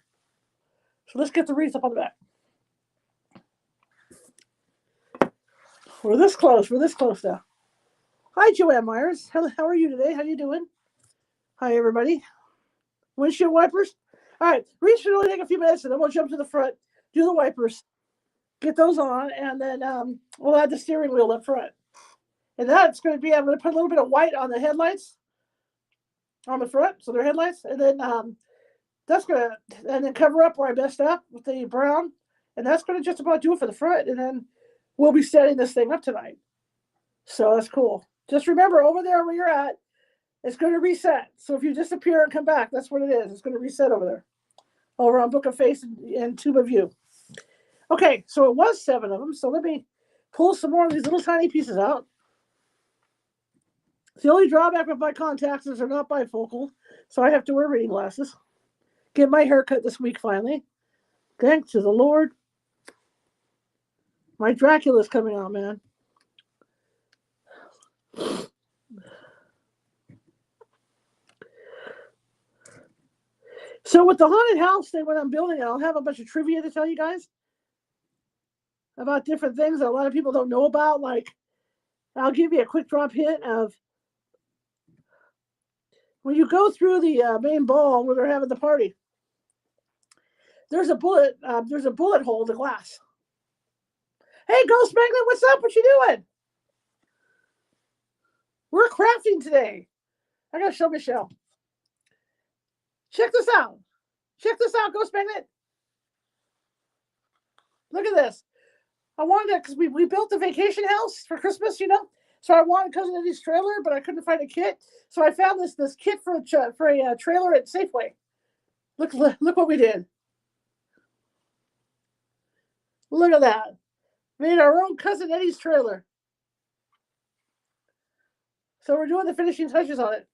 So let's get the wreath up on the back. We're this close now. Hi, Joanne Myers. How are you today? How you doing? Hi, everybody. Windshield wipers. All right, wreath should only take a few minutes, and then we'll jump to the front, do the wipers, get those on, and then we'll add the steering wheel up front. And that's going to be, I'm going to put a little bit of white on the headlights on the front, so they're headlights, and then that's going to, and then cover up where I messed up with the brown, and that's going to just about do it for the front, and then we'll be setting this thing up tonight. So that's cool. Just remember, over there where you're at, it's going to reset. So if you disappear and come back, that's what it is. It's going to reset over there, over on Book of Face and Tube of View. Okay, so it was 7 of them. So let me pull some more of these little tiny pieces out. The only drawback with my contacts is they're not bifocal, so I have to wear reading glasses. Get my hair cut this week finally. Thanks to the Lord. My Dracula's coming out, man. So with the haunted house thing, when I'm building it, I'll have a bunch of trivia to tell you guys about different things that a lot of people don't know about. Like, I'll give you a quick drop hint of when you go through the main ball where they're having the party, there's a bullet hole in the glass. Hey, Ghost Magnet, what's up? What you doing? We're crafting today. I gotta show Michelle. Check this out. Check this out, Ghost Magnet. Look at this. I wanted it because we built the vacation house for Christmas, you know. So I wanted Cousin Eddy's trailer, but I couldn't find a kit. So I found this kit for a trailer at Safeway. Look what we did. Look at that. Made our own Cousin Eddy's trailer. So we're doing the finishing touches on it.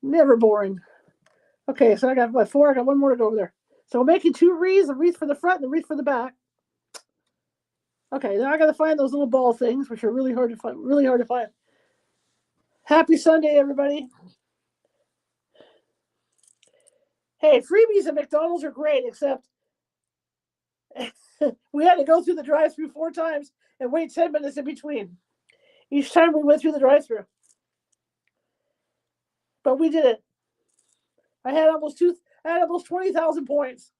Never boring. Okay, so I got what, 4? I got one more to go over there. So we're making 2 wreaths, a wreath for the front and a wreath for the back. Okay, now I got to find those little ball things, which are really hard to find. Really hard to find. Happy Sunday, everybody. Hey, freebies at McDonald's are great, except we had to go through the drive-thru 4 times and wait 10 minutes in between. Each time we went through the drive-thru. But we did it. I had almost 20,000 points.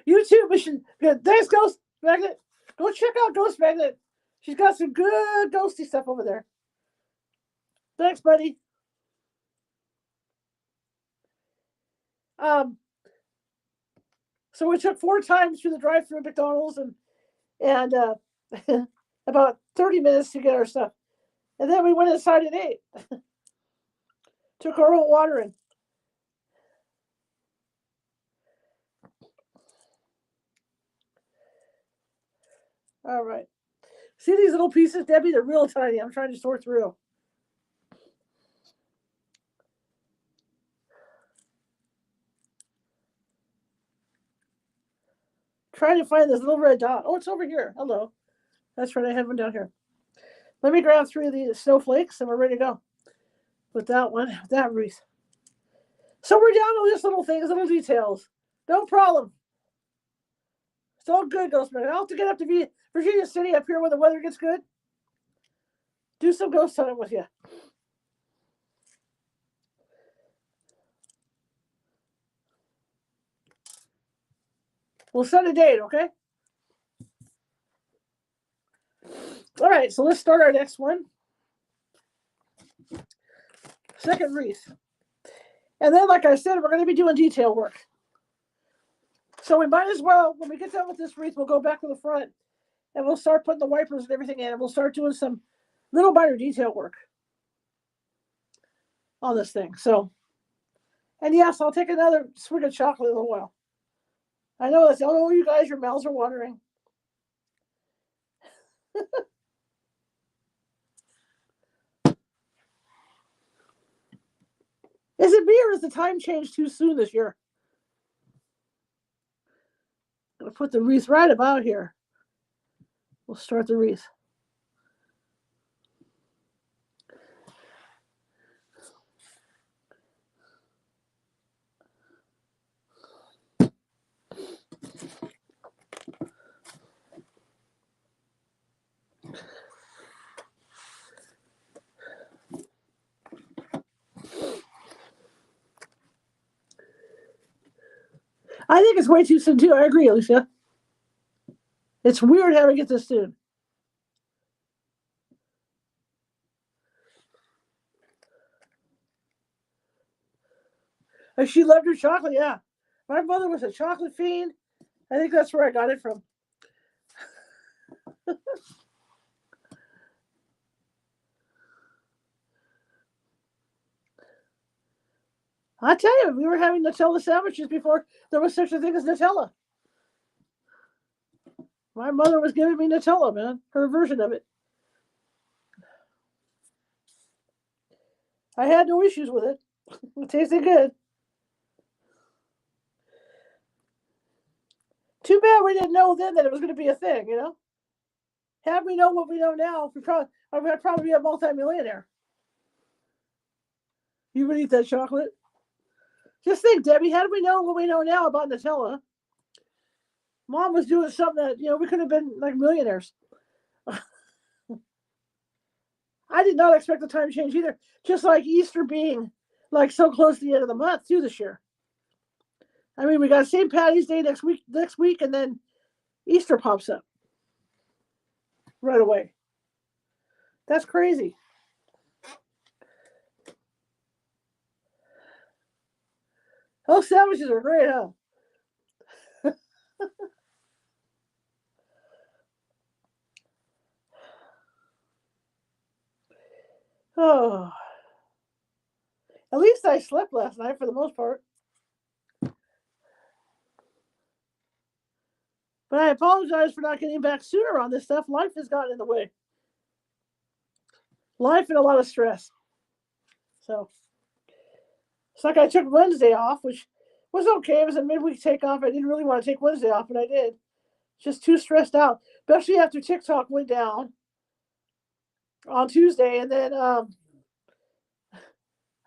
You too, Mission. Good. Thanks, Ghost Magnet. Go check out Ghost Magnet. She's got some good ghosty stuff over there. Thanks, buddy. So we took 4 times through the drive-thru at McDonald's and about 30 minutes to get our stuff. And then we went inside and ate. Took our own water in. All right. See these little pieces, Debbie? They're real tiny. I'm trying to sort through. Trying to find this little red dot. Oh, it's over here. Hello. That's right. I had one down here. Let me grab 3 of these snowflakes and we're ready to go with that one, that wreath. So we're down to these little things, little details. No problem. It's all good, Ghostman. I'll have to get up to Virginia City up here when the weather gets good. Do some ghost hunting with you. We'll set a date, okay? All right, so let's start our next one. Second wreath. And then, like I said, we're going to be doing detail work. So we might as well, when we get done with this wreath, we'll go back to the front and we'll start putting the wipers and everything in, and we'll start doing some little minor detail work on this thing. So, and yes, I'll take another swig of chocolate in a little while. I know that's, oh, you guys, your mouths are watering. Is it me or is the time changed too soon this year? I'm going to put the wreath right about here. We'll start the wreath. I think it's way too soon too. I agree, Alicia. It's weird having it this soon. And she loved her chocolate, yeah. My mother was a chocolate fiend. I think that's where I got it from. I tell you, we were having Nutella sandwiches before there was such a thing as Nutella. My mother was giving me Nutella, man, her version of it. I had no issues with it. It tasted good. Too bad we didn't know then that it was going to be a thing, you know? Had we known what we know now, I'd probably be a multimillionaire. You would eat that chocolate? Just think, Debbie, had we known what we know now about Nutella, Mom was doing something that, we could have been like millionaires. I did not expect the time change either. Just like Easter being like so close to the end of the month too this year. I mean, we got St. Patty's Day next week, and then Easter pops up right away. That's crazy. Those sandwiches are great, huh? Oh, at least I slept last night for the most part. But I apologize for not getting back sooner on this stuff. Life has gotten in the way. Life and a lot of stress. So it's like I took Wednesday off, which was okay. It was a midweek takeoff. I didn't really want to take Wednesday off, but I did. Just too stressed out, especially after TikTok went down on Tuesday, and then a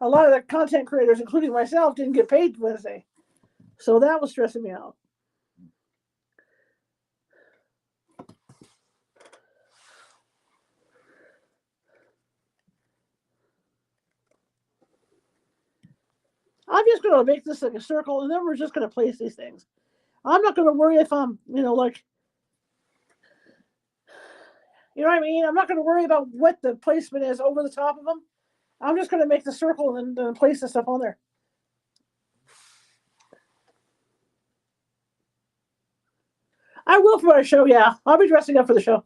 lot of the content creators, including myself, didn't get paid Wednesday. So that was stressing me out. I'm just going to make this like a circle, and then we're just going to place these things. I'm not going to worry if I'm, like, you know what I mean? I'm not going to worry about what the placement is over the top of them. I'm just going to make the circle and then place the stuff on there. I will for my show, yeah. I'll be dressing up for the show.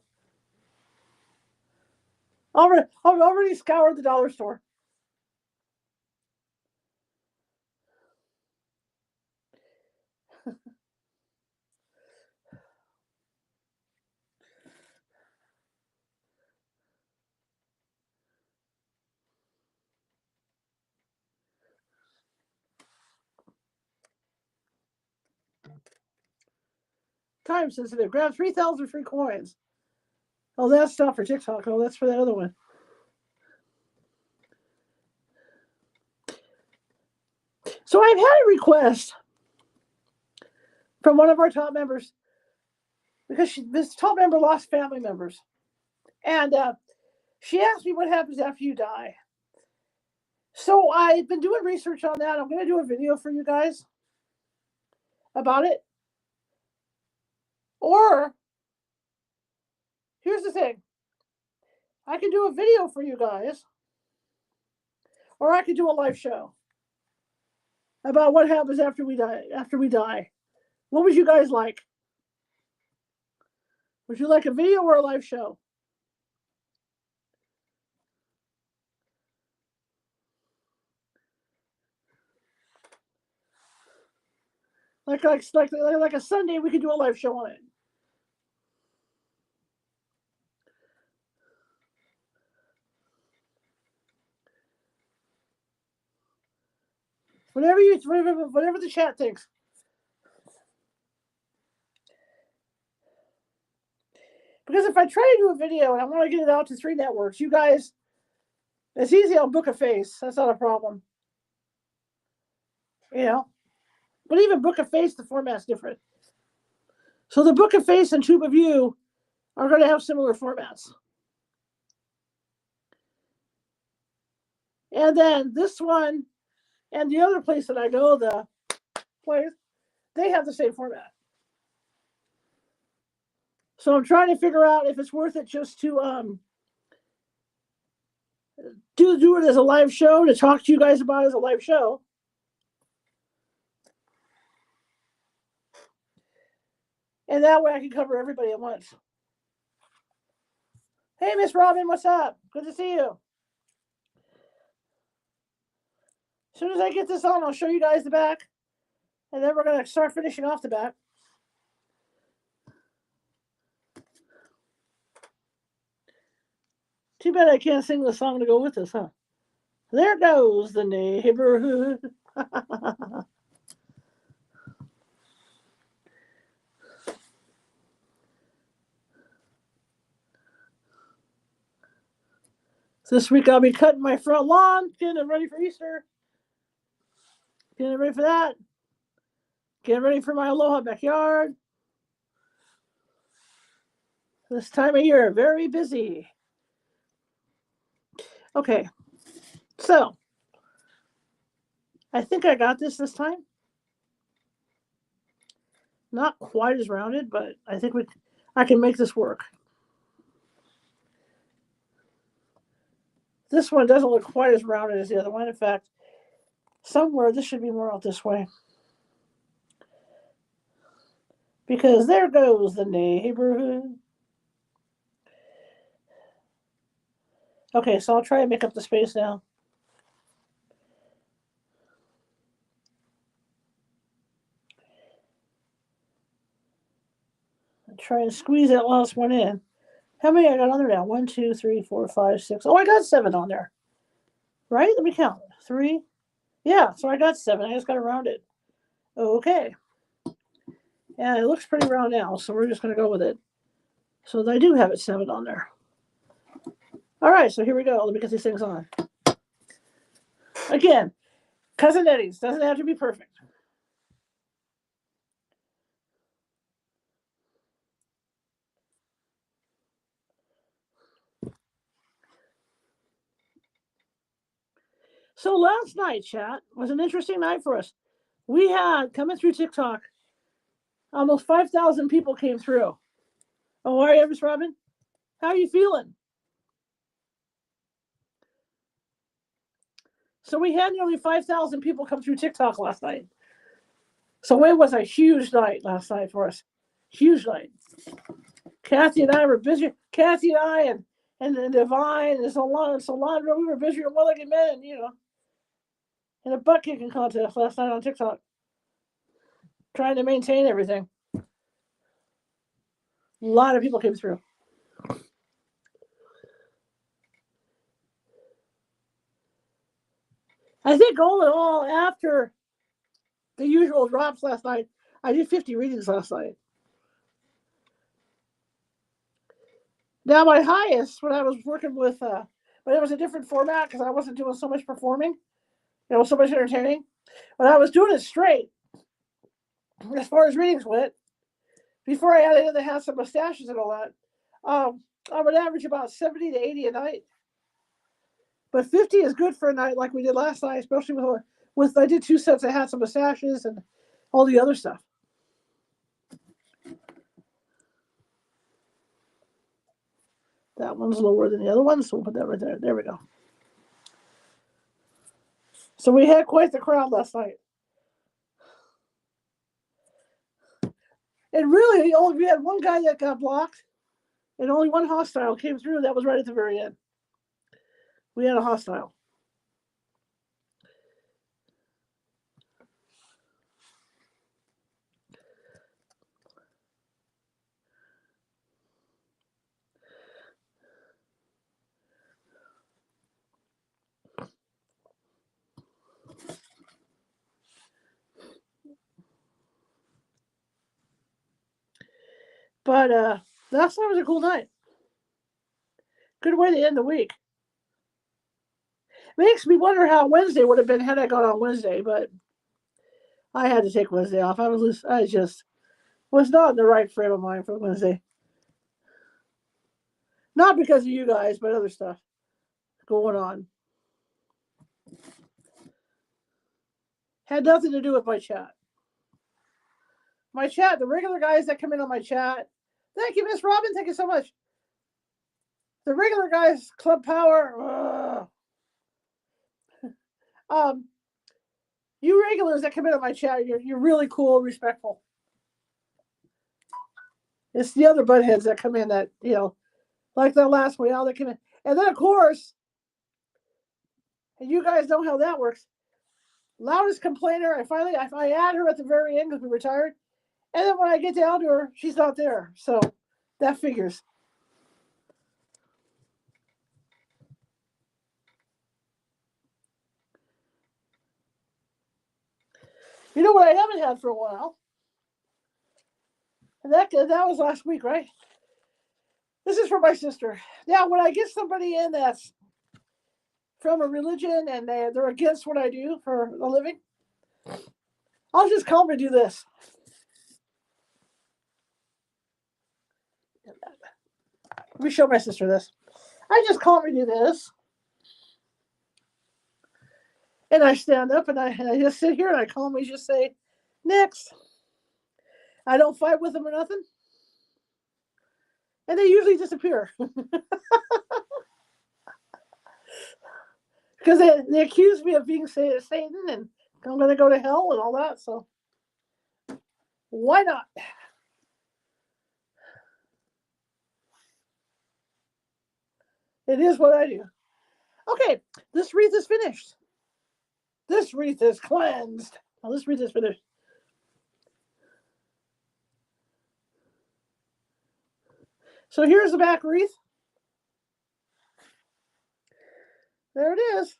I've already scoured the dollar store. Time sensitive. Grab 3,000 free coins. Oh, that's not for TikTok. Oh, that's for that other one. So I've had a request from one of our top members because this top member lost family members. And she asked me what happens after you die. So I've been doing research on that. I'm going to do a video for you guys about it. Or, here's the thing. I can do a video for you guys. Or I could do a live show about what happens after we die. What would you guys like? Would you like a video or a live show? Like a Sunday, we could do a live show on it. Whatever the chat thinks. Because if I try to do a video and I want to get it out to 3 networks, you guys, it's easy. I'll book a face. That's not a problem. But even book a face, the format's different. So the book a face and Tube of You are going to have similar formats. And then this one and the other place that I go, the place, they have the same format. So I'm trying to figure out if it's worth it just to do it as a live show, to talk to you guys about it as a live show. And that way I can cover everybody at once. Hey, Miss Robin, what's up? Good to see you. As soon as I get this on, I'll show you guys the back. And then we're going to start finishing off the back. Too bad I can't sing the song to go with this, huh? There goes the neighborhood. This week I'll be cutting my front lawn, getting it ready for Easter. Getting it ready for that. Getting ready for my Aloha backyard. This time of year, very busy. Okay, so I think I got this time. Not quite as rounded, but I think I can make this work. This one doesn't look quite as rounded as the other one. In fact, somewhere this should be more out this way. Because there goes the neighborhood. Okay, so I'll try and make up the space now. I'll try and squeeze that last one in. How many I got on there now? 1, 2, 3, 4, 5, 6. Oh, I got 7 on there. Right? Let me count. 3. Yeah, so I got 7. I just got to round it. Okay. And it looks pretty round now, so we're just going to go with it. So I do have it 7 on there. All right, so here we go. Let me get these things on. Again, Cousin Eddy's. Doesn't have to be perfect. So last night, chat, was an interesting night for us. We had, coming through TikTok, almost 5,000 people came through. Oh, are you, Miss Robin? How are you feeling? So we had nearly 5,000 people come through TikTok last night. So it was a huge night last night for us. Huge night. Kathy and I were busy. Kathy and I and Divine and Solandra, we were busy with one-legged men, in a butt kicking contest last night on TikTok, trying to maintain everything. A lot of people came through. I think all in all, after the usual drops last night, I did 50 readings last night. Now my highest, when I was working with, but it was a different format because I wasn't doing so much performing, so much entertaining. But I was doing it straight as far as readings went. Before I added in the hats and mustaches and all that, I would average about 70 to 80 a night. But 50 is good for a night like we did last night, especially with I did 2 sets of hats and mustaches and all the other stuff. That one's lower than the other one, so we'll put that right there. There we go. So we had quite the crowd last night. And really, we had one guy that got blocked, and only one hostile came through. That was right at the very end. We had a hostile. But last night was a cool night. Good way to end the week. Makes me wonder how Wednesday would have been had I gone on Wednesday, but I had to take Wednesday off. I just was not in the right frame of mind for Wednesday. Not because of you guys, but other stuff going on. Had nothing to do with my chat. My chat, the regular guys that come in on my chat. Thank you, Miss Robin. Thank you so much. The regular guys, Club Power. You regulars that come in on my chat, you're really cool, respectful. It's the other buttheads that come in that, like that last one, that come in. And then, of course, and you guys know how that works. Loudest complainer, I add her at the very end because we retired. And then when I get down to her, she's not there. So that figures. You know what I haven't had for a while? And that was last week, right? This is for my sister. Now, when I get somebody in that's from a religion and they're against what I do for a living, I'll just call them and do this. Let me show my sister this. I just call them and do this. And I stand up and I just sit here and I calmly just say, next. I don't fight with them or nothing. And they usually disappear. Because they accuse me of being Satan and I'm going to go to hell and all that. So why not? It is what I do. Okay, this wreath is finished. This wreath is cleansed. Now this wreath is finished. So here's the back wreath. There it is.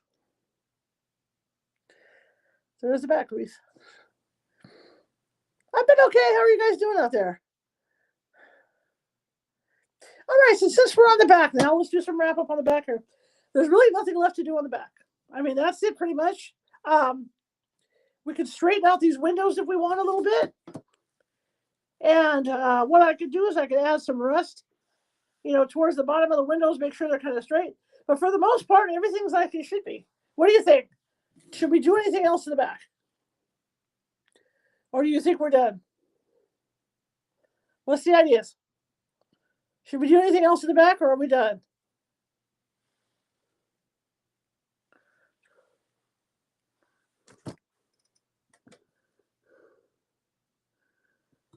There's the back wreath. Doing okay. How are you guys doing out there? All right, so since we're on the back now, let's do some wrap up on the back here. There's really nothing left to do on the back. I mean, that's it pretty much. We could straighten out these windows if we want a little bit. And what I could do is I could add some rust, towards the bottom of the windows, make sure they're kind of straight. But for the most part, everything's like it should be. What do you think? Should we do anything else in the back? Or do you think we're done? What's the ideas? Should we do anything else in the back, or are we done?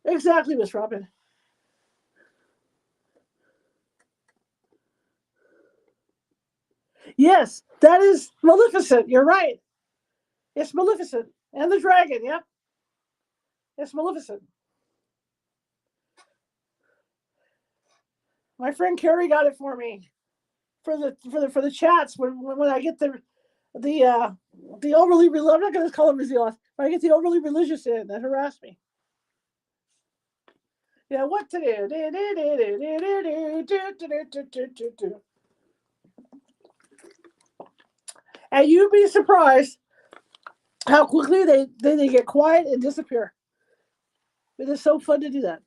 Exactly, Miss Robin. Yes, that is Maleficent. You're right. It's Maleficent. And the dragon, yep. It's Maleficent. My friend Carrie got it for me for the chats when I get the overly I'm not going to call them zealous, but I get the overly religious in that harass me. Yeah, what to do? And you'd be surprised how quickly they get quiet and disappear. It is so fun to do that.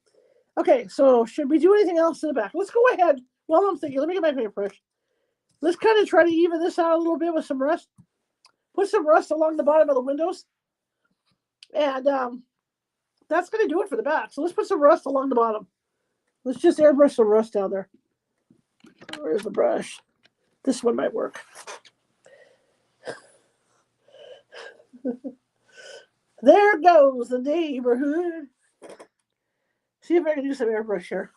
Okay, so should we do anything else in the back? Let's go ahead. While I'm thinking, let me get my paintbrush. Let's kind of try to even this out a little bit with some rust. Put some rust along the bottom of the windows. And that's going to do it for the back. So let's put some rust along the bottom. Let's just airbrush some rust down there. Where's the brush? This one might work. There goes the neighborhood. See if I can do some airbrush here.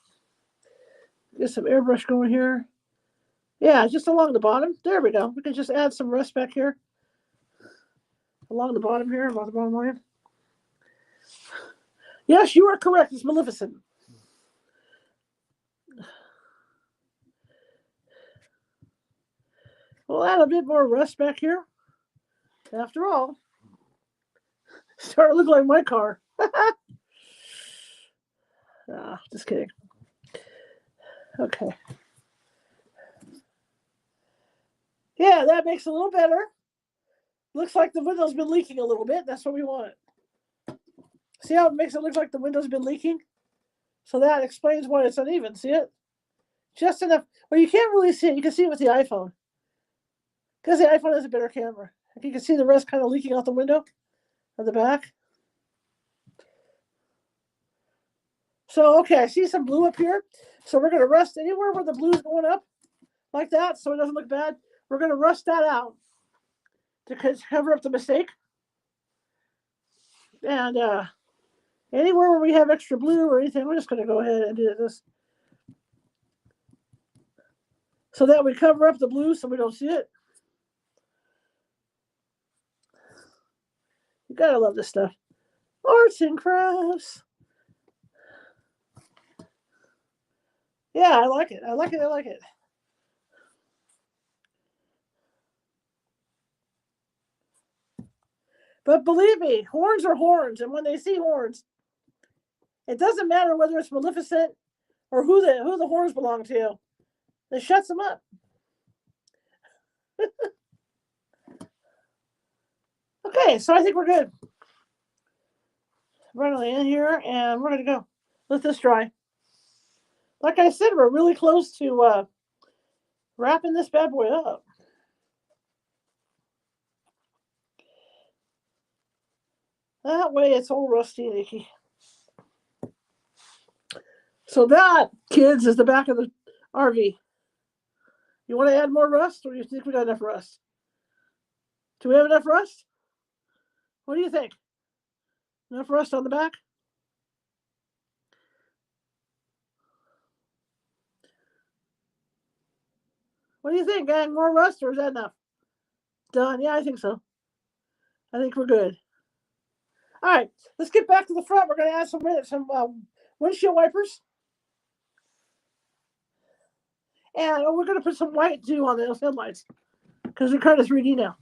Get some airbrush going here. Yeah, just along the bottom. There we go. We can just add some rust back here. Along the bottom here, along the bottom line. Yes, you are correct. It's Maleficent. We'll add a bit more rust back here. After all, start to look like my car. Just kidding. Okay. Yeah, that makes it a little better. Looks like the window's been leaking a little bit. That's what we want. See how it makes it look like the window's been leaking? So that explains why it's uneven. See it? Just enough. Well, you can't really see it. You can see it with the iPhone. Because the iPhone has a better camera. If you can see the rest kind of leaking out the window at the back. So, okay, I see some blue up here. So we're going to rust anywhere where the blue's going up like that so it doesn't look bad. We're going to rust that out to cover up the mistake. And anywhere where we have extra blue or anything, we're just going to go ahead and do this. So that we cover up the blue so we don't see it. You got to love this stuff. Arts and crafts. Yeah, I like it. I like it. I like it. But believe me, horns are horns. And when they see horns, it doesn't matter whether it's Maleficent or who the horns belong to. It shuts them up. Okay, so I think we're good. Running in here, and we're going to go. Let this dry. Like I said, we're really close to wrapping this bad boy up. That way it's all rusty and icky. So that, kids, is the back of the RV. You want to add more rust, or do you think we got enough rust? Do we have enough rust? What do you think? Enough rust on the back? What do you think, gang? More rust, or is that enough? Done. Yeah, I think so. I think we're good. All right, let's get back to the front. We're going to add some windshield wipers. And we're going to put some white, too, on those headlights because they're kind of 3D now.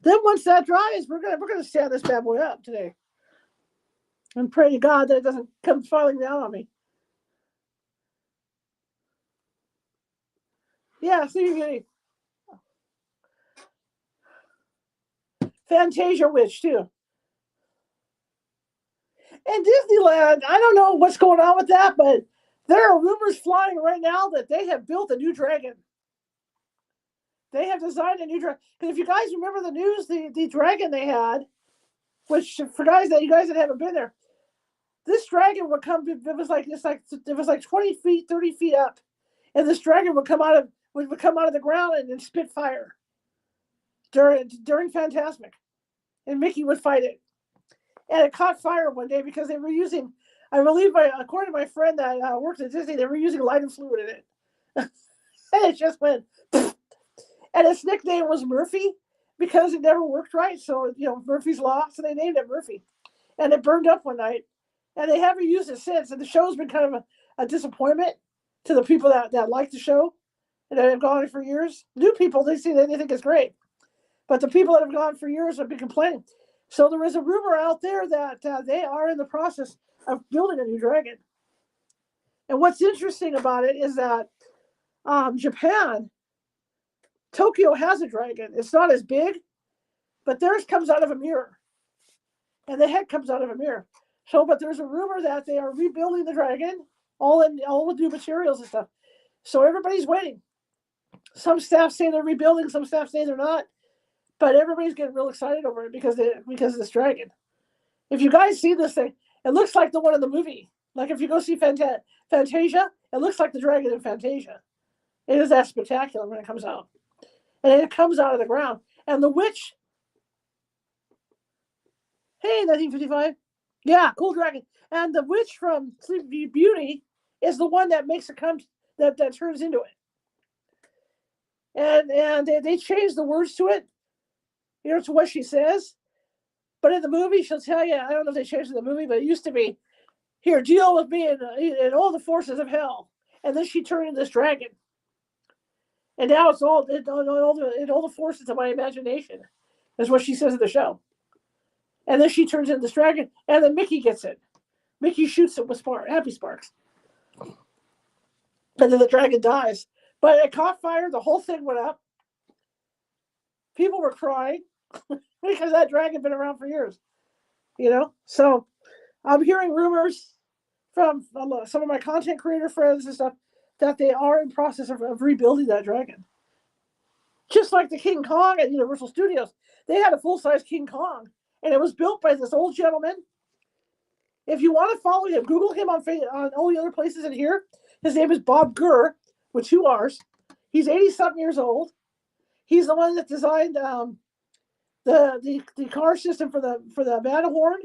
Then once that dries, we're going to sand this bad boy up today. and pray to God that it doesn't come falling down on me. Yeah, Sleeping Beauty. Fantasia Witch, too. And Disneyland, I don't know what's going on with that, but there are rumors flying right now that they have built a new dragon. They have designed a new dragon. Because if you guys remember the news, the dragon they had, which for you guys that haven't been there, this dragon would come. It was like 20 feet, 30 feet up, and this dragon would come out of the ground and spit fire during Fantasmic, and Mickey would fight it. And it caught fire one day because they were using, I believe, according to my friend that worked at Disney, they were using lighter fluid in it. And it just went, and its nickname was Murphy because it never worked right. So, Murphy's Law. So they named it Murphy. And it burned up one night. And they haven't used it since. And the show's been kind of a disappointment to the people that like the show and that have gone for years. New people, they think it's great. But the people that have gone for years have been complaining. So there is a rumor out there that they are in the process of building a new dragon. And what's interesting about it is that Japan, Tokyo has a dragon. It's not as big, but theirs comes out of a mirror. And the head comes out of a mirror. So, but there's a rumor that they are rebuilding the dragon, all with new materials and stuff. So everybody's waiting. Some staff say they're rebuilding, some staff say they're not. But everybody's getting real excited over it because of this dragon. If you guys see this thing, it looks like the one in the movie. Like if you go see Fantasia, it looks like the dragon in Fantasia. It is that spectacular when it comes out. And it comes out of the ground. And the witch, hey, 1955. Yeah, cool dragon. And the witch from Sleeping Beauty is the one that makes it come, that turns into it. And they changed the words to it, to what she says. But in the movie, she'll tell you, I don't know if they changed it in the movie, but it used to be, here, deal with me and all the forces of hell. And then she turned into this dragon. And now it's all the forces of my imagination, is what she says in the show. And then she turns into this dragon, and then Mickey gets it. Mickey shoots it with happy sparks. And then the dragon dies. But it caught fire, the whole thing went up. People were crying because that dragon had been around for years. So I'm hearing rumors from some of my content creator friends and stuff that they are in process of rebuilding that dragon. Just like the King Kong at Universal Studios. They had a full-size King Kong, and it was built by this old gentleman. If you want to follow him, Google him on all the other places in here. His name is Bob Gurr, with 2 R's. He's 80-something years old. He's the one that designed the car system for the Matterhorn.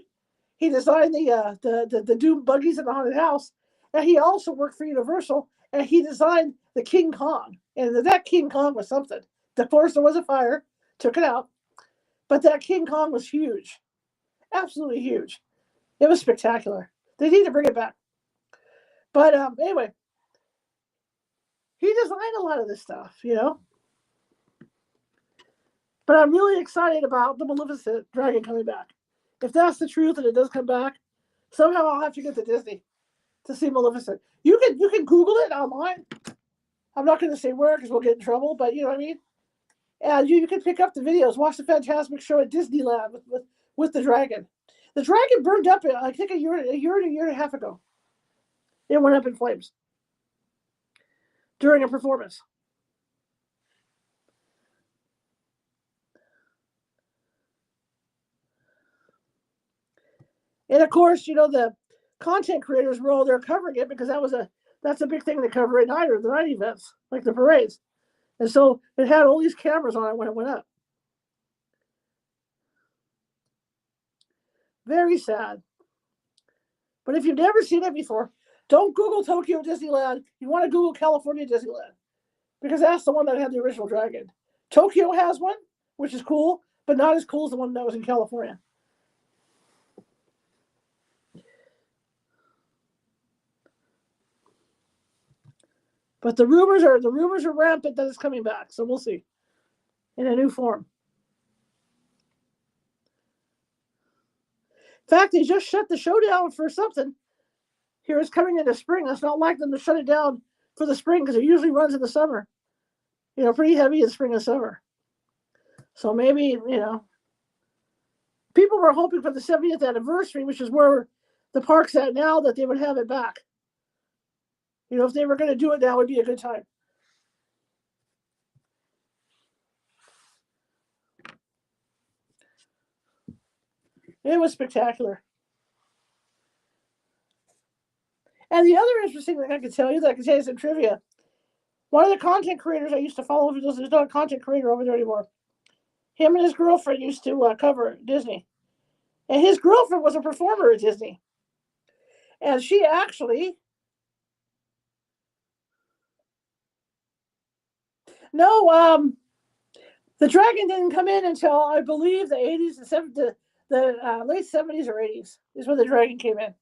He designed the Doom buggies in the haunted house, and he also worked for Universal. And he designed the King Kong, and that King Kong was something. Of course, there was a fire, took it out, but that King Kong was huge, absolutely huge. It was spectacular. They need to bring it back. But anyway, he designed a lot of this stuff, But I'm really excited about the Maleficent dragon coming back. If that's the truth and it does come back, somehow I'll have to get to Disney to see Maleficent. You can Google it online. I'm not going to say where because we'll get in trouble, but you know what I mean? And you can pick up the videos, watch the Fantasmic show at Disneyland with the dragon. The dragon burned up, I think, a year and a half ago. It went up in flames during a performance. And of course, the content creators were all there covering it because that's a big thing to cover at night, or the night events, like the parades. And so it had all these cameras on it when it went up. Very sad. But if you've never seen it before, don't Google Tokyo Disneyland. You want to Google California Disneyland, because that's the one that had the original dragon. Tokyo has one, which is cool, but not as cool as the one that was in California. But the rumors are rampant that it's coming back, so we'll see. In a new form. In fact, they just shut the show down for something. Here it's coming into spring. It's not like them to shut it down for the spring because it usually runs in the summer. Pretty heavy in spring and summer. So maybe, people were hoping for the 70th anniversary, which is where the park's at now, that they would have it back. If they were going to do it now, it would be a good time. It was spectacular. And the other interesting thing I can tell you, that I can say some trivia. One of the content creators I used to follow, there's not a content creator over there anymore. Him and his girlfriend used to cover Disney. And his girlfriend was a performer at Disney. And she actually... No, the dragon didn't come in until, I believe, the 80s, the late 70s or 80s is when the dragon came in.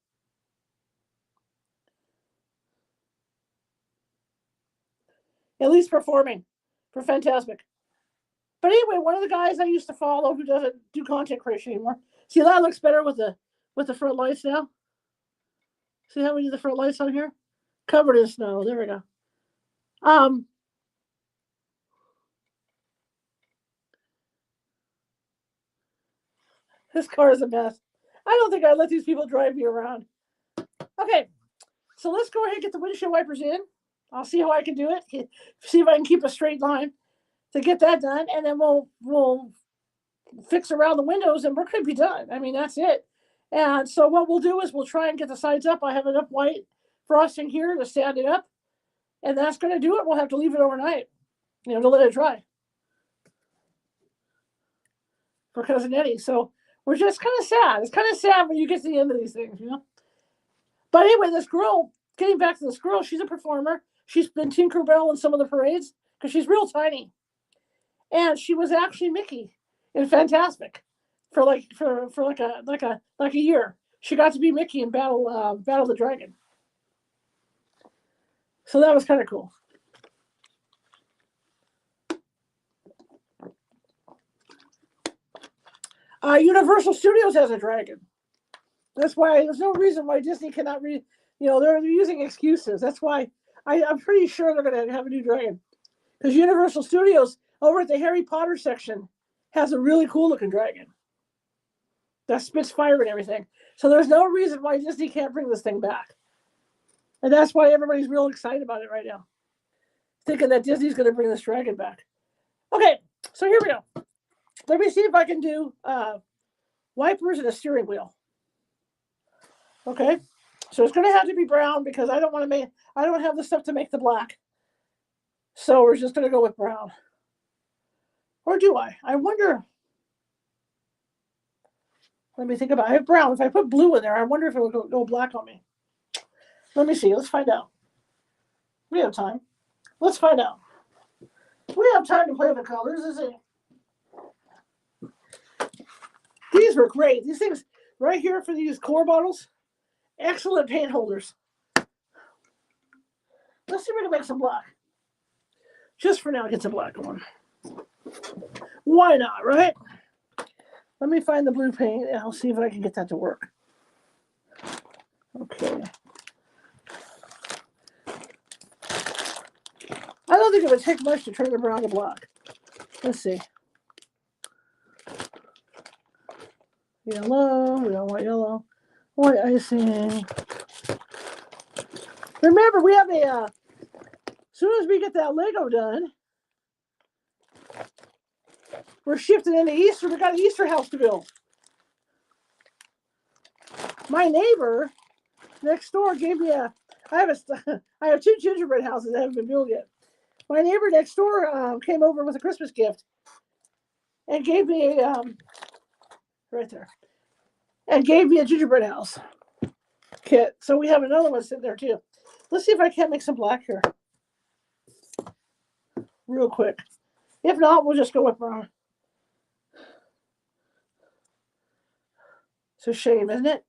At least performing for Fantasmic. But anyway, one of the guys I used to follow who doesn't do content creation anymore. See, that looks better with the front lights now. See how we do the front lights on here? Covered in snow. There we go. This car is a mess. I don't think I'd let these people drive me around. Okay, so let's go ahead and get the windshield wipers in. I'll see how I can do it. See if I can keep a straight line to get that done, and then we'll fix around the windows, and we're going to be done. I mean, that's it. And so what we'll do is we'll try and get the sides up. I have enough white frosting here to stand it up, and that's going to do it. We'll have to leave it overnight, to let it dry for Cousin Eddy. So we're just kind of sad. It's kind of sad when you get to the end of these things, But anyway, this girl, getting back to this girl, she's a performer. She's been Tinkerbell in some of the parades because she's real tiny. And she was actually Mickey in Fantasmic for like a year. She got to be Mickey in Battle of the Dragon. So that was kind of cool. Universal Studios has a dragon. That's why there's no reason why Disney cannot they're using excuses. That's why I'm pretty sure they're going to have a new dragon. Because Universal Studios, over at the Harry Potter section, has a really cool looking dragon that spits fire and everything. So there's no reason why Disney can't bring this thing back. And that's why everybody's real excited about it right now. Thinking that Disney's going to bring this dragon back. Okay, so here we go. Let me see if I can do wipers and a steering wheel. Okay, so it's going to have to be brown because I don't have the stuff to make the black. So we're just going to go with brown. Or do I? I wonder. Let me think about it. I have brown. If I put blue in there, I wonder if it will go black on me. Let me see. Let's find out. We have time. Let's find out. We have time to play with the colors, isn't it? These were great. These things right here for these core bottles. Excellent paint holders. Let's see if we can make some black. Just for now, get some black on. Why not, right? Let me find the blue paint and I'll see if I can get that to work. Okay. I don't think it would take much to turn the brown to black. Let's see. Yellow. We don't want yellow. White icing. Remember, we have as soon as we get that Lego done, we're shifting into Easter. We got an Easter house to build. My neighbor next door gave me I have two gingerbread houses that haven't been built yet. My neighbor next door came over with a Christmas gift and gave me right there, and gave me a gingerbread house kit. So we have another one sitting there too. Let's see if I can't make some black here real quick. If not, we'll just go with brown. It's a shame, isn't it?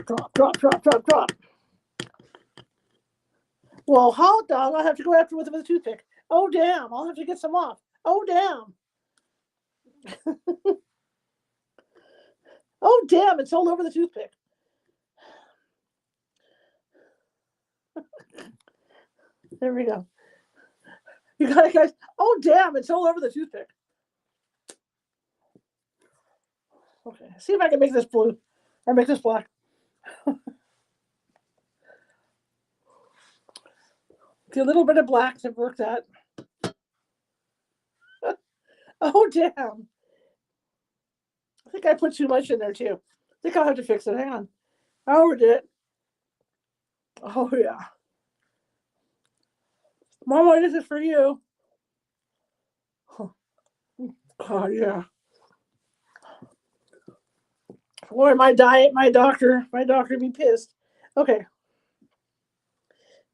Drop, drop, drop, drop, drop. Well, hot dog, I'll have to go after with a toothpick. Oh, damn. I'll have to get some off. Oh, damn. Oh, damn, it's all over the toothpick. There we go. You got it, guys. Oh, damn, it's all over the toothpick. Okay, see if I can make this blue or make this black. Okay, a little bit of black to work that. Oh, damn. I think I put too much in there, too. I think I'll have to fix it. Hang on. I overdid it. Oh, yeah. Mama, this is for you. Oh, yeah. Boy, my diet, my doctor be pissed. Okay.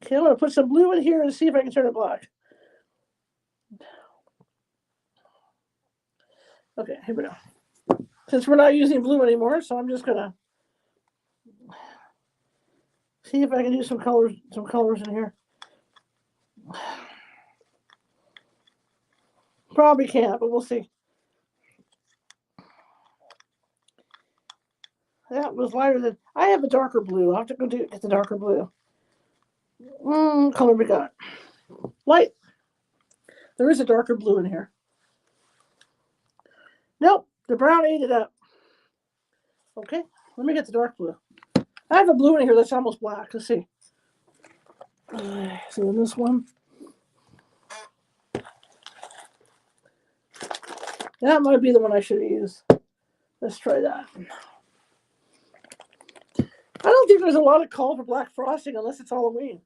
Okay, I'm going to put some blue in here and see if I can turn it black. Okay, here we go. Since we're not using blue anymore, so I'm just going to see if I can do some colors in here. Probably can't, but we'll see. That was lighter than I have a darker blue. I'll have to go get the darker blue. Color we got. Light. There is a darker blue in here. Nope, the brown ate it up. Okay, let me get the dark blue. I have a blue in here that's almost black. Let's see. So in this one. That might be the one I should have used. Let's try that. I don't think there's a lot of call for black frosting unless it's Halloween.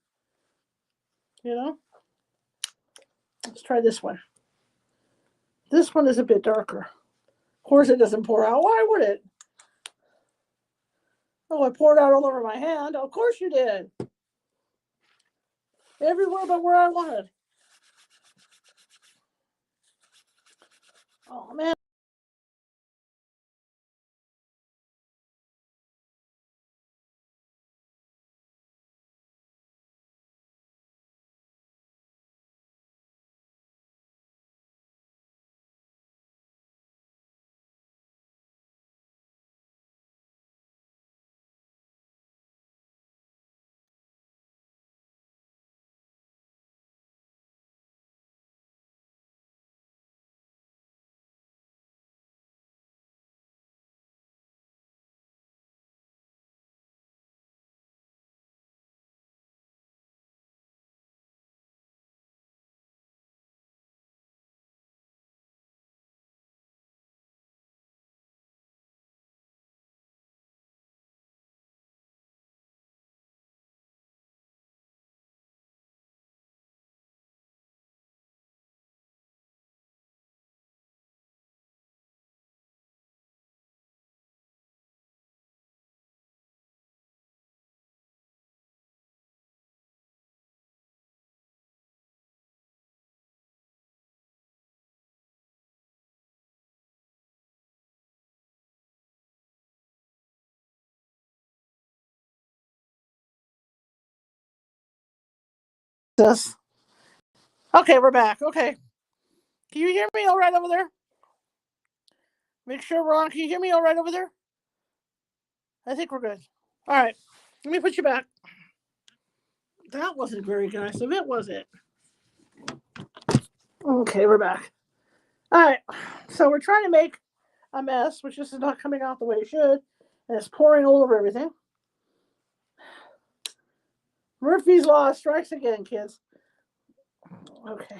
You know? Let's try this one. This one is a bit darker. Of course it doesn't pour out. Why would it? Oh, I poured out all over my hand. Of course you did. Everywhere but where I wanted. Oh, man. This. Okay, we're back. Okay. Can you hear me all right over there? Make sure we're on. Can you hear me all right over there? I think we're good. All right. Let me put you back. That wasn't very nice of it, was it? Okay, we're back. All right. So we're trying to make a mess, which is not coming out the way it should. And it's pouring all over everything. Murphy's Law strikes again, kids. Okay.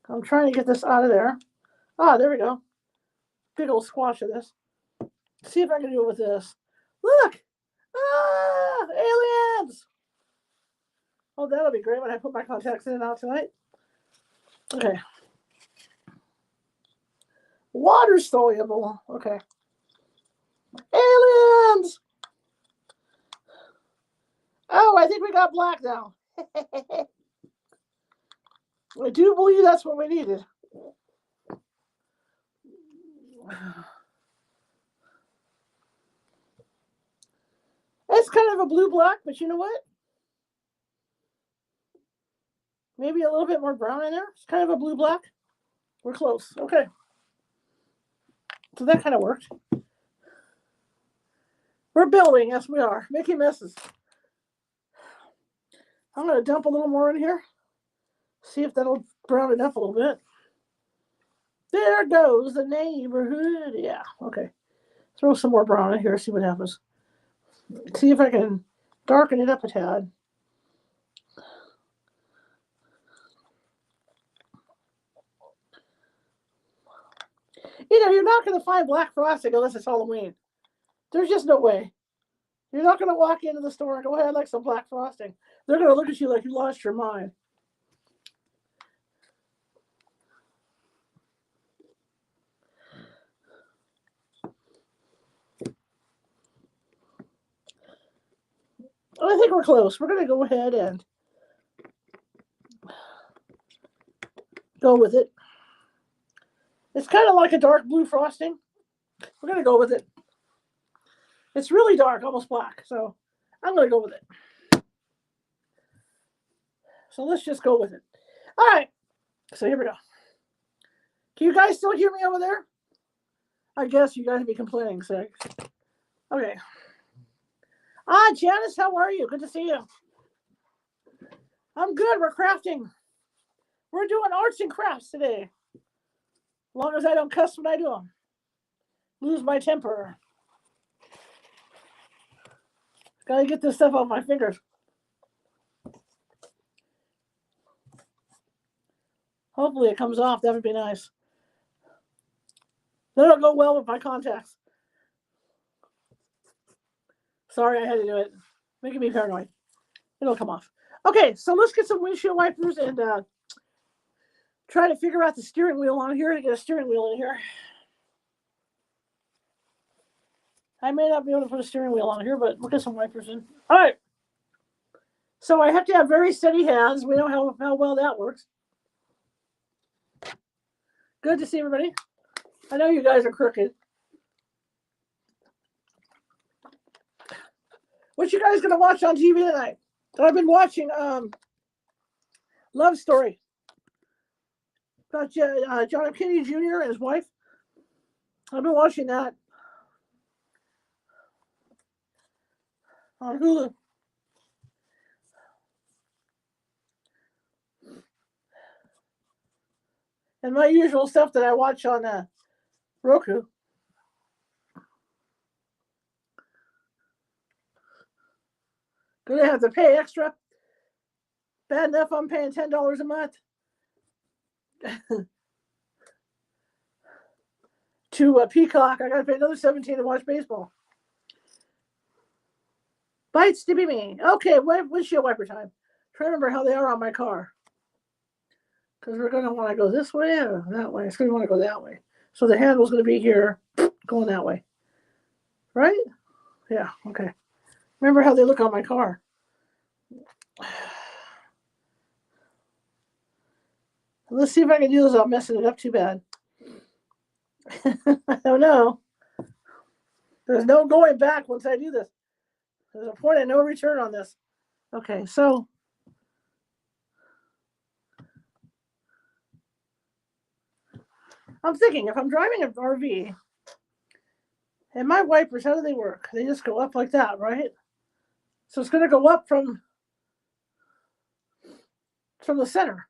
I'm trying to get this out of there. Ah, there we go. Big old squash of this. See if I can do it with this. Look! Ah! Aliens! Oh, that'll be great when I put my contacts in and out tonight. Okay. Water soluble. Okay. Aliens! Oh, I think we got black now. I do believe that's what we needed. It's kind of a blue-black, but you know what? Maybe a little bit more brown in there. It's kind of a blue-black. We're close. Okay. So that kind of worked. We're building, yes we are, making messes. I'm going to dump a little more in here. See if that'll brown it up a little bit. There goes the neighborhood. Yeah, okay. Throw some more brown in here, see what happens. See if I can darken it up a tad. You know, you're not going to find black frosting unless it's Halloween. There's just no way. You're not going to walk into the store and go, hey, I'd like some black frosting. They're going to look at you like you lost your mind. I think we're close. We're going to go ahead and go with it. It's kind of like a dark blue frosting. We're going to go with it. It's really dark, almost black. So I'm going to go with it. So let's just go with it. All right. So here we go. Can you guys still hear me over there? I guess you guys would be complaining. So. Okay. Janice, how are you? Good to see you. I'm good. We're crafting. We're doing arts and crafts today. As long as I don't cuss when I do them. Lose my temper. Gotta get this stuff off my fingers. Hopefully it comes off. That would be nice. That'll go well with my contacts. Sorry I had to do it. Making me paranoid. It'll come off. Okay, so let's get some windshield wipers and try to figure out the steering wheel on here to get a steering wheel in here. I may not be able to put a steering wheel on here, but we'll get some wipers in. All right. So I have to have very steady hands. We know how well that works. Good to see everybody. I know you guys are crooked. What you guys gonna watch on TV tonight? I've been watching Love Story about John F. Kennedy Jr. and his wife. I've been watching that on Hulu. And my usual stuff that I watch on Roku. Do they have to pay extra? Bad enough I'm paying $10 a month to Peacock. I got to pay another $17 to watch baseball. Bites to be me. Okay, windshield wiper time. Try to remember how they are on my car. Because we're going to want to go this way or that way. It's going to want to go that way. So the handle's going to be here, going that way. Right? Yeah, okay. Remember how they look on my car. Let's see if I can do this without messing it up too bad. I don't know. There's no going back once I do this. There's a point of no return on this. Okay, so I'm thinking if I'm driving an RV and my wipers, how do they work? They just go up like that, right? So it's going to go up from the center,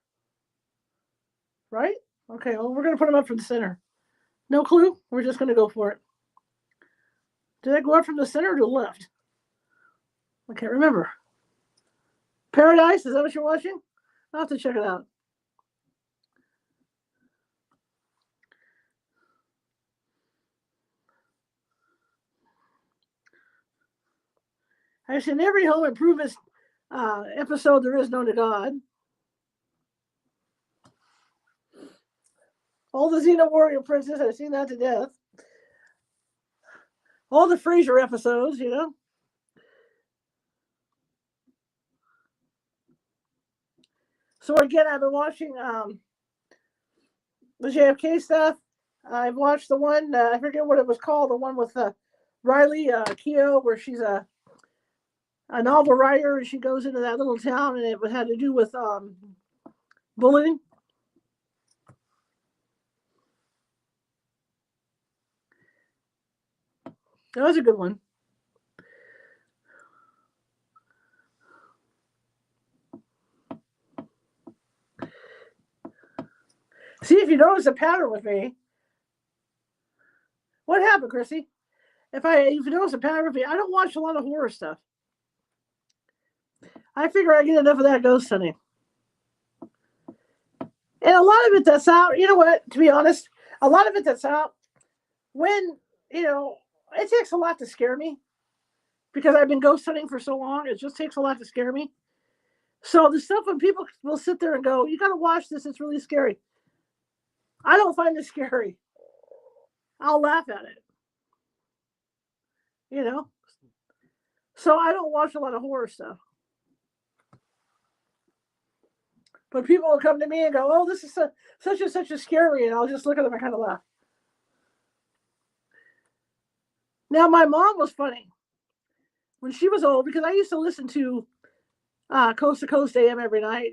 right? Okay, well, we're going to put them up from the center. No clue. We're just going to go for it. Did I go up from the center or to the left? I can't remember. Paradise, is that what you're watching? I'll have to check it out. Actually, in every home improvement episode, there is known to God. All the Xena Warrior Princess, I've seen that to death. All the Frasier episodes, you know. So again, I've been watching the JFK stuff. I've watched the one, I forget what it was called, the one with Riley Keough, where she's a novel writer and she goes into that little town and it had to do with bullying. That was a good one. See if you notice a pattern with me. What happened, Chrissy? If you notice a pattern with me, I don't watch a lot of horror stuff. I figure I get enough of that ghost hunting. And a lot of it that's out, you know what, to be honest, a lot of it that's out, when, it takes a lot to scare me because I've been ghost hunting for so long. It just takes a lot to scare me. So the stuff when people will sit there and go, you got to watch this, it's really scary. I don't find it scary. I'll laugh at it. So I don't watch a lot of horror stuff. But people will come to me and go, oh, this is such and such a scary, and I'll just look at them and kind of laugh. Now, my mom was funny when she was old because I used to listen to Coast to Coast AM every night,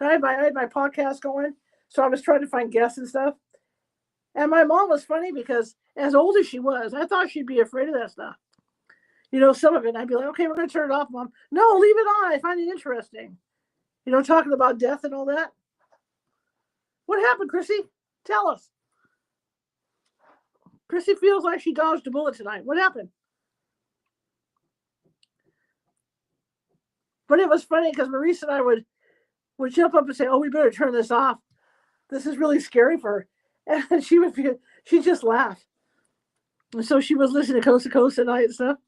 I had my podcast going, so I was trying to find guests and stuff. And my mom was funny because as old as she was, I thought she'd be afraid of that stuff. Some of it, I'd be like, okay, we're going to turn it off, Mom. No, leave it on. I find it interesting. Talking about death and all that. What happened, Chrissy? Tell us. Chrissy feels like she dodged a bullet tonight. What happened? But it was funny because Maurice and I would jump up and say, oh, we better turn this off. This is really scary for her. And she'd just laugh. And so she was listening to Coast at night and stuff.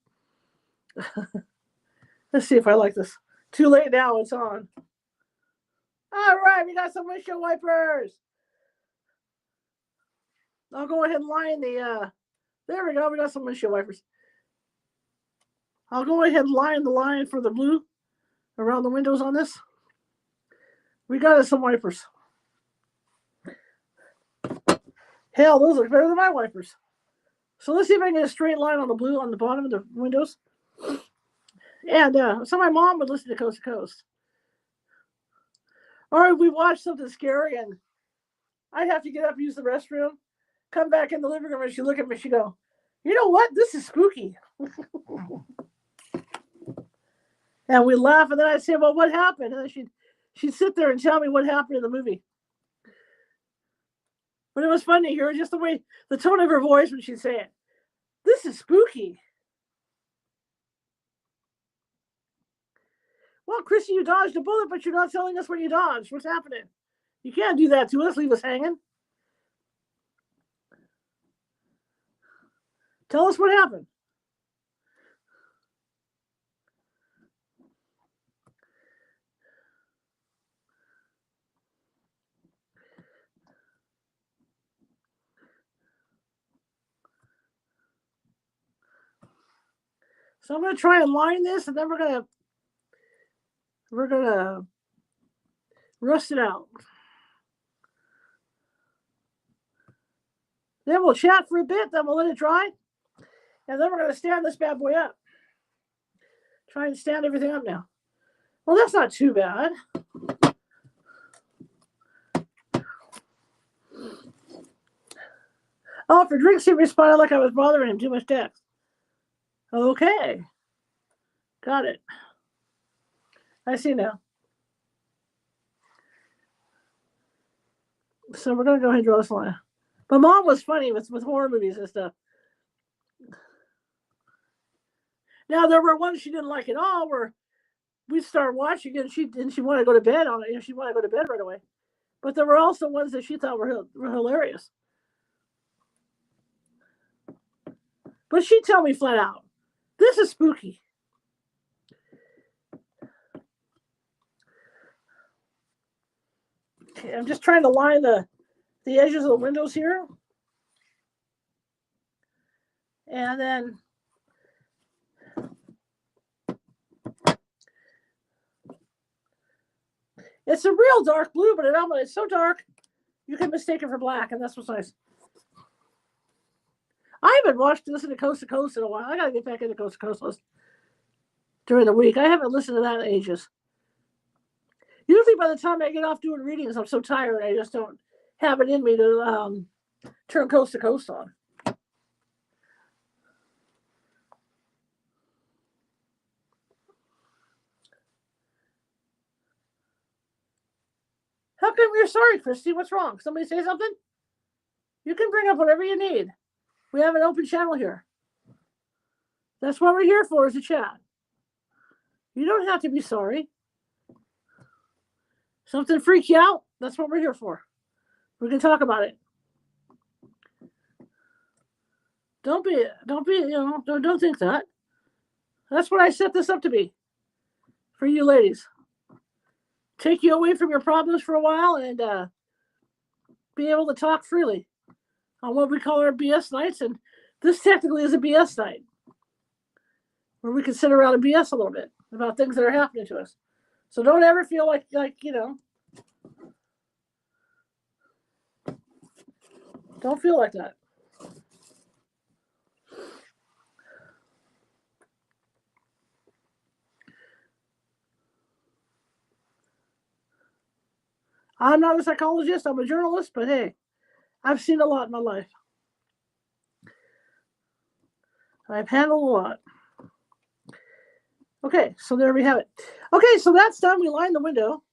Let's see if I like this. Too late now, it's on. All right, we got some windshield wipers. I'll go ahead and line there we go, we got some windshield wipers. I'll go ahead and line the line for the blue around the windows on this. We got us some wipers. Hell, those look better than my wipers. So let's see if I can get a straight line on the blue on the bottom of the windows. And so my mom would listen to Coast. Or if we watched something scary and I'd have to get up, use the restroom, come back in the living room, and she'd look at me, she'd go, you know what? This is spooky. And we'd laugh, and then I'd say, well, what happened? And then she'd sit there and tell me what happened in the movie. But it was fun to hear just the tone of her voice when she'd say it. This is spooky. Well, Chrissy, you dodged a bullet, but you're not telling us what you dodged. What's happening? You can't do that to us. Leave us hanging. Tell us what happened. So I'm going to try and line this, and then we're going to rust it out. Then we'll chat for a bit, then we'll let it dry. And then we're going to stand this bad boy up. Try and stand everything up now. Well, that's not too bad. Oh, for drinks, he responded like I was bothering him. Too much text. Okay. Got it. I see now. So we're going to go ahead and draw this line. But Mom was funny with horror movies and stuff. Now, there were ones she didn't like at all where we'd start watching it and she wanted to go to bed on it. She wanted to go to bed right away. But there were also ones that she thought were hilarious. But she'd tell me flat out, this is spooky. Okay, I'm just trying to line the edges of the windows here. And then it's a real dark blue, but it's so dark you can mistake it for black, and that's what's nice. I haven't listened to Coast in a while. I got to get back into Coast during the week. I haven't listened to that in ages. Usually by the time I get off doing readings, I'm so tired I just don't have it in me to turn Coast on. come you're sorry, Christy? What's wrong? Somebody say something? You can bring up whatever you need. We have an open channel here. That's what we're here for, is a chat. You don't have to be sorry. Something freaked you out? That's what we're here for. We can talk about it. Don't think that. That's what I set this up to be. For you ladies. Take you away from your problems for a while and be able to talk freely on what we call our BS nights. And this technically is a BS night, where we can sit around and BS a little bit about things that are happening to us. So don't ever feel like don't feel like that. I'm not a psychologist, I'm a journalist, but hey, I've seen a lot in my life. I've handled a lot. Okay, so there we have it. Okay, so that's done. We lined the window.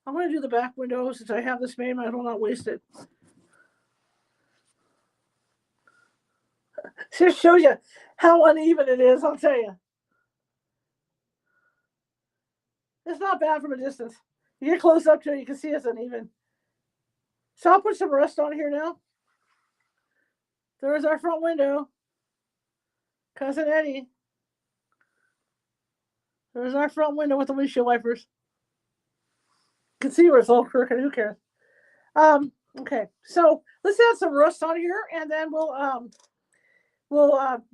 I'm going to do the back window since I have this made. Might as well not waste it. Just shows you how uneven it is, I'll tell you. It's not bad from a distance. You get close up to it, you can see it's uneven. So I'll put some rust on here now. There's our front window. Cousin Eddy. There's our front window with the windshield wipers. You can see where it's all crooked. Who cares? Okay, so let's add some rust on here, and then we'll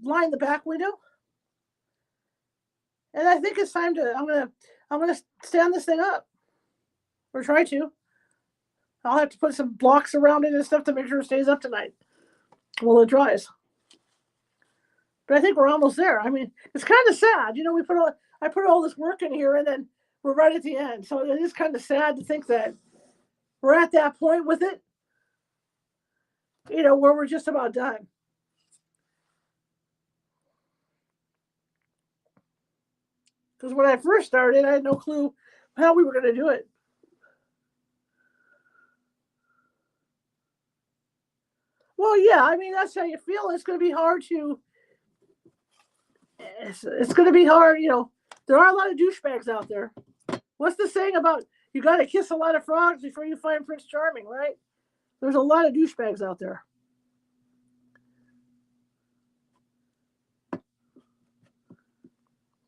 line the back window. And I think it's time to. I'm gonna stand this thing up, or try to. I'll have to put some blocks around it and stuff to make sure it stays up tonight while it dries. But I think we're almost there. I mean, it's kind of sad, you know. I put all this work in here, and then we're right at the end. So it is kind of sad to think that we're at that point with it, you know, where we're just about done. Because when I first started, I had no clue how we were going to do it. Well, yeah, I mean, that's how you feel. It's going to be hard to. It's going to be hard, you know. There are a lot of douchebags out there. What's the saying about you got to kiss a lot of frogs before you find Prince Charming, right? There's a lot of douchebags out there.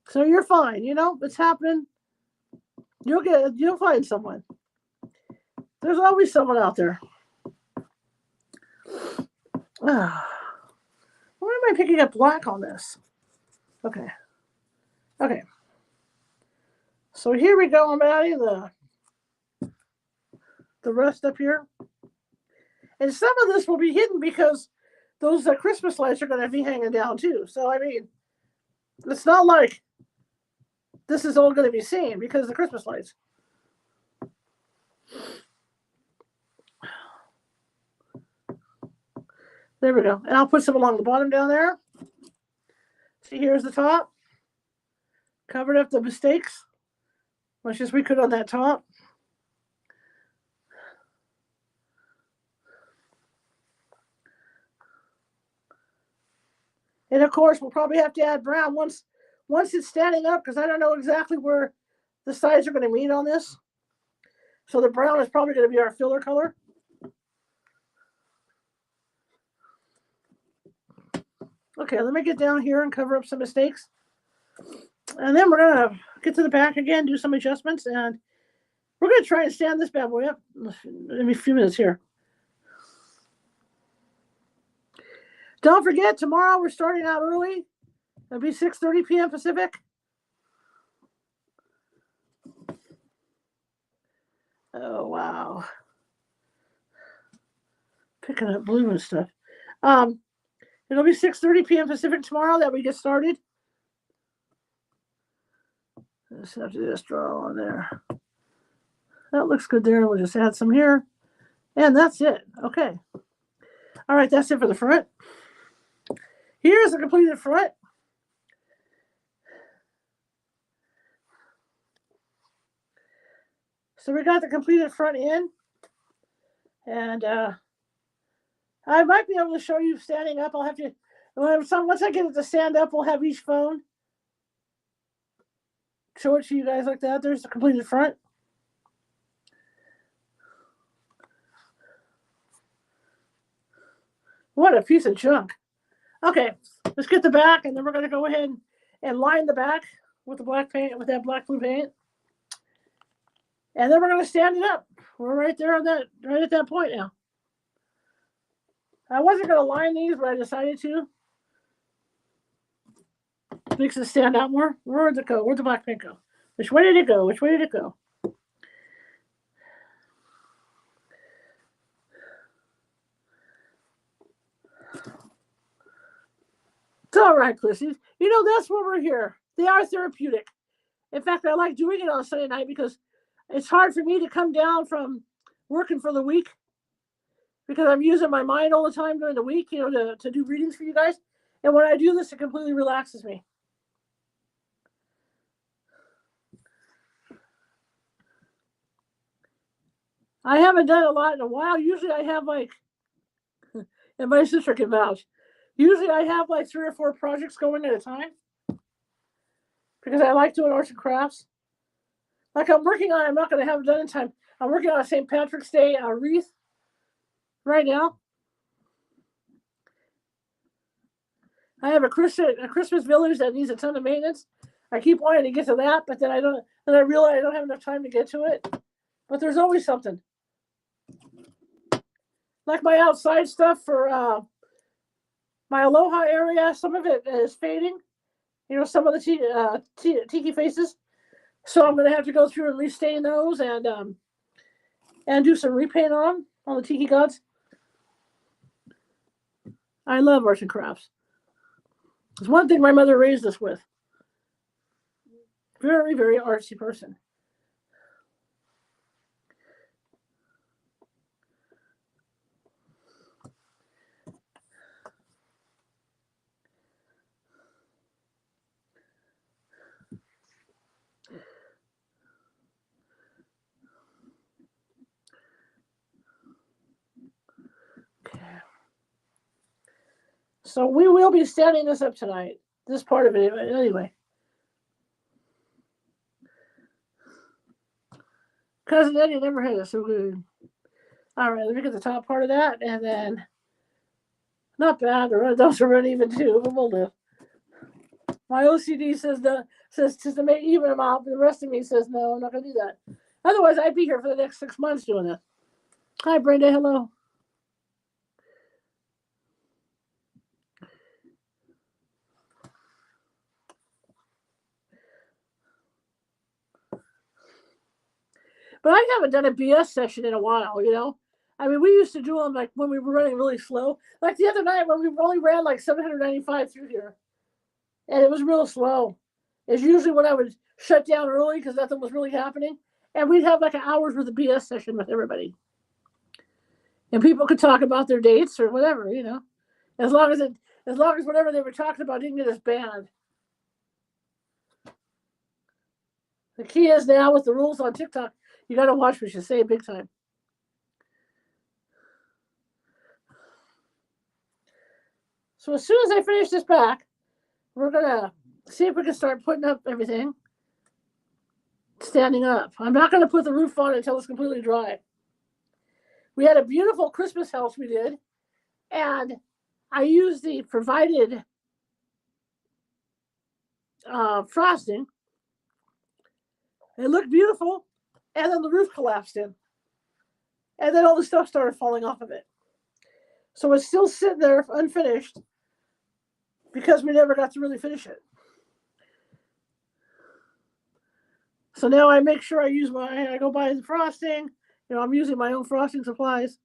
So you're fine, you know. It's happening. You'll find someone. There's always someone out there. Why am I picking up black on this? Okay. So here we go. I'm adding the rest up here. And some of this will be hidden because those Christmas lights are going to be hanging down too. So, I mean, it's not like this is all going to be seen because of the Christmas lights. There we go. And I'll put some along the bottom down there. See, here's the top. Covered up the mistakes, much as we could on that top. And of course, we'll probably have to add brown once it's standing up, because I don't know exactly where the sides are going to meet on this. So the brown is probably going to be our filler color. Okay, let me get down here and cover up some mistakes. And then we're going to get to the back again, do some adjustments, and we're going to try and stand this bad boy up in a few minutes here. Don't forget, tomorrow we're starting out early. It'll be 6:30 p.m. Pacific. Oh, wow. Picking up blue and stuff. It'll be 6:30 p.m. Pacific tomorrow that we get started. Just have to just draw on there. That looks good there. We'll just add some here. And that's it. Okay. All right, that's it for the front. Here's the completed front. So we got the completed front end. And I might be able to show you standing up. I'll have to, once I get it to stand up, we'll have each phone. Show it to you guys like that. There's the completed front. What a piece of junk. Okay, let's get the back, and then we're going to go ahead and line the back with the black paint, with that black blue paint. And then we're going to stand it up. We're right there on that, right at that point now. I wasn't going to line these, but I decided to. Makes it stand out more. Where did it go? Where'd the black paint go? Which way did it go? Which way did it go? It's all right, Chrissy. You know, that's why we're here. They are therapeutic. In fact, I like doing it on Sunday night because it's hard for me to come down from working for the week because I'm using my mind all the time during the week, you know, to do readings for you guys. And when I do this, it completely relaxes me. I haven't done a lot in a while. Usually I have like, and my sister can vouch, usually I have like 3 or 4 projects going at a time because I like doing arts and crafts. Like I'm working on, I'm not going to have it done in time. I'm working on a St. Patrick's Day wreath right now. I have a Christmas village that needs a ton of maintenance. I keep wanting to get to that, but then I realize I don't have enough time to get to it. But there's always something. Like my outside stuff for my Aloha area, some of it is fading. You know, some of the tiki faces. So I'm going to have to go through and restain those and do some repaint on the tiki gods. I love arts and crafts. It's one thing my mother raised us with. Very, very artsy person. So we will be standing this up tonight. This part of it, anyway. Cousin Eddy never had it so good. All right, let me get the top part of that, and then not bad. Those are uneven too, but we'll live. My OCD says to make even them out, but the rest of me says no, I'm not going to do that. Otherwise, I'd be here for the next 6 months doing this. Hi, Brenda. Hello. But I haven't done a BS session in a while, you know. I mean, we used to do them like when we were running really slow. Like the other night when we only ran like 795 through here. And it was real slow. It's usually when I would shut down early because nothing was really happening. And we'd have like an hour's worth of BS session with everybody. And people could talk about their dates or whatever, you know. As long as whatever they were talking about didn't get us banned. The key is now with the rules on TikTok, you got to watch what you say big time. So as soon as I finish this back, we're going to see if we can start putting up everything. Standing up. I'm not going to put the roof on until it's completely dry. We had a beautiful Christmas house we did. And I used the provided frosting. It looked beautiful. And then the roof collapsed in. And then all the stuff started falling off of it. So it's still sitting there unfinished because we never got to really finish it. So now I make sure I go buy the frosting. You know, I'm using my own frosting supplies.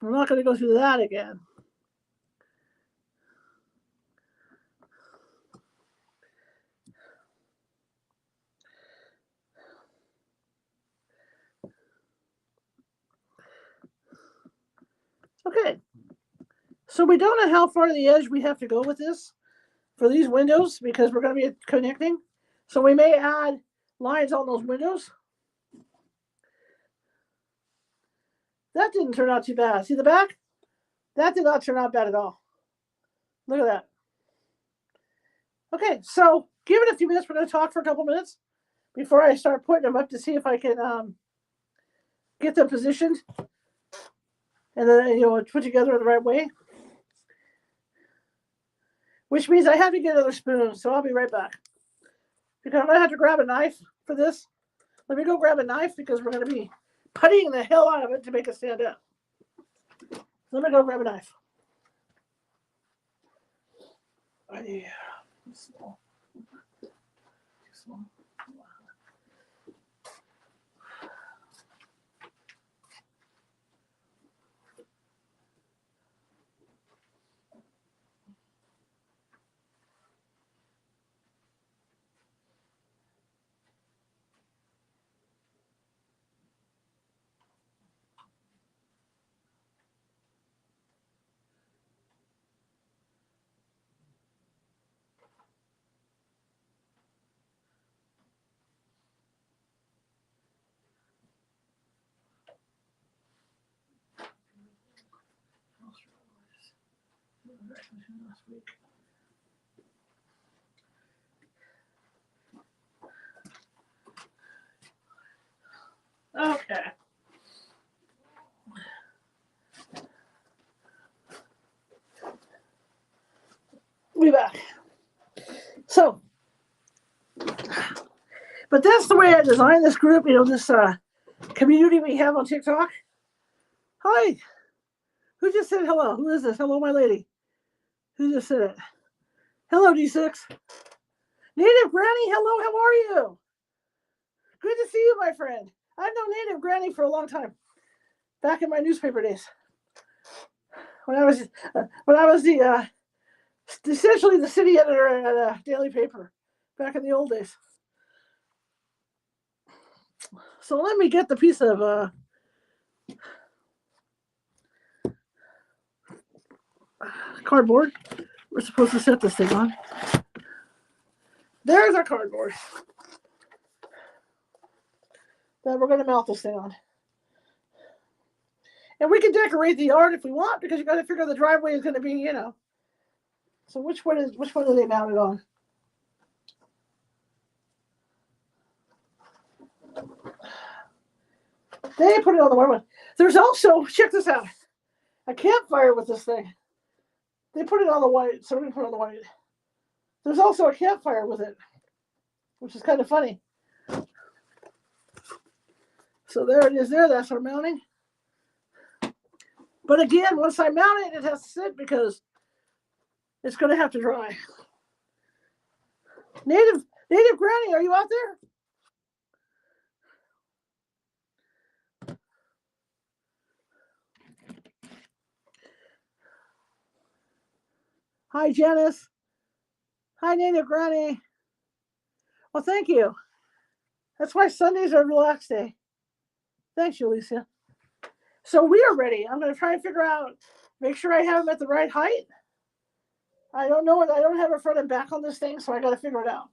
I'm not going to go through that again. Okay, so we don't know how far to the edge we have to go with this for these windows because we're going to be connecting. So we may add lines on those windows. That didn't turn out too bad. See the back? That did not turn out bad at all. Look at that. Okay, so give it a few minutes. We're going to talk for a couple minutes before I start putting them up to see if I can get them positioned and then put together in the right way. Which means I have to get another spoon, so I'll be right back. Because I'm going to have to grab a knife for this. Let me go grab a knife because we're going to be puttying the hell out of it to make it stand up. Let me go grab a knife. Yeah. Small. Small. Last week. Okay. We back. So, but that's the way I designed this group, this community we have on TikTok. Hi. Who just said hello? Who is this? Hello, my lady. Who just said it? Hello, D6. Native Granny, hello, how are you? Good to see you, my friend. I've known Native Granny for a long time. Back in my newspaper days. When I was the essentially the city editor at a daily paper back in the old days. So let me get the piece of cardboard we're supposed to set this thing on. There's our cardboard that we're going to mount this thing on. And we can decorate the yard if we want, because you got to figure the driveway is going to be, So which one are they mounted on? They put it on the white one. There's also, check this out, a campfire with this thing. They put it on the white, so we're going to put it on the white. There's also a campfire with it, which is kind of funny. So there it is there. That's our mounting. But again, once I mount it, it has to sit because it's going to have to dry. Native Granny, are you out there? Hi, Janice. Hi, Native Granny. Well, thank you. That's why Sundays are a relaxed day. Thanks, Alicia. So we are ready. I'm going to try and figure out, make sure I have them at the right height. I don't know. I don't have a front and back on this thing, so I got to figure it out.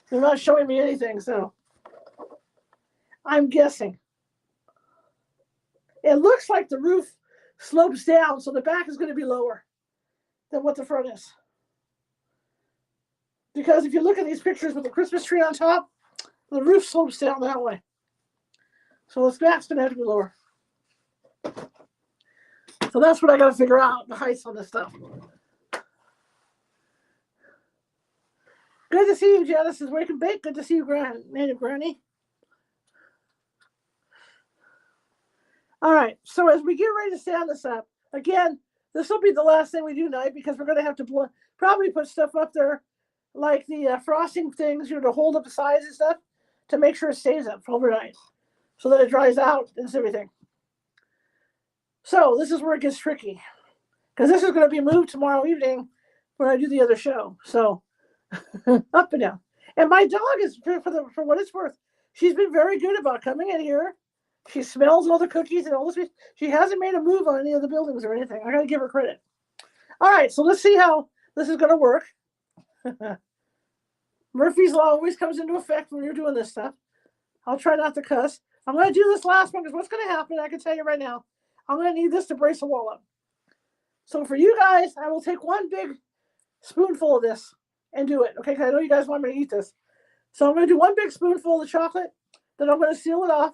They're not showing me anything, so I'm guessing. It looks like the roof slopes down, so the back is going to be lower than what the front is. Because if you look at these pictures with the Christmas tree on top, the roof slopes down that way. So this back's going to have to be lower. So that's what I got to figure out, the heights on this stuff. Good to see you, Janice. Is Wake and Bake. Good to see you, Native Granny. All right. So as we get ready to stand this up, again, this will be the last thing we do tonight because we're going to have to probably put stuff up there like the frosting things, to hold up the sides and stuff to make sure it stays up overnight so that it dries out and everything. So this is where it gets tricky because this is going to be moved tomorrow evening when I do the other show. So up and down. And my dog is, for what it's worth, she's been very good about coming in here. She smells all the cookies and all this. She hasn't made a move on any of the buildings or anything. I got to give her credit. All right, so let's see how this is going to work. Murphy's Law always comes into effect when you're doing this stuff. I'll try not to cuss. I'm going to do this last one because what's going to happen, I can tell you right now, I'm going to need this to brace the wall up. So for you guys, I will take one big spoonful of this and do it. Okay, because I know you guys want me to eat this. So I'm going to do one big spoonful of the chocolate. Then I'm going to seal it off.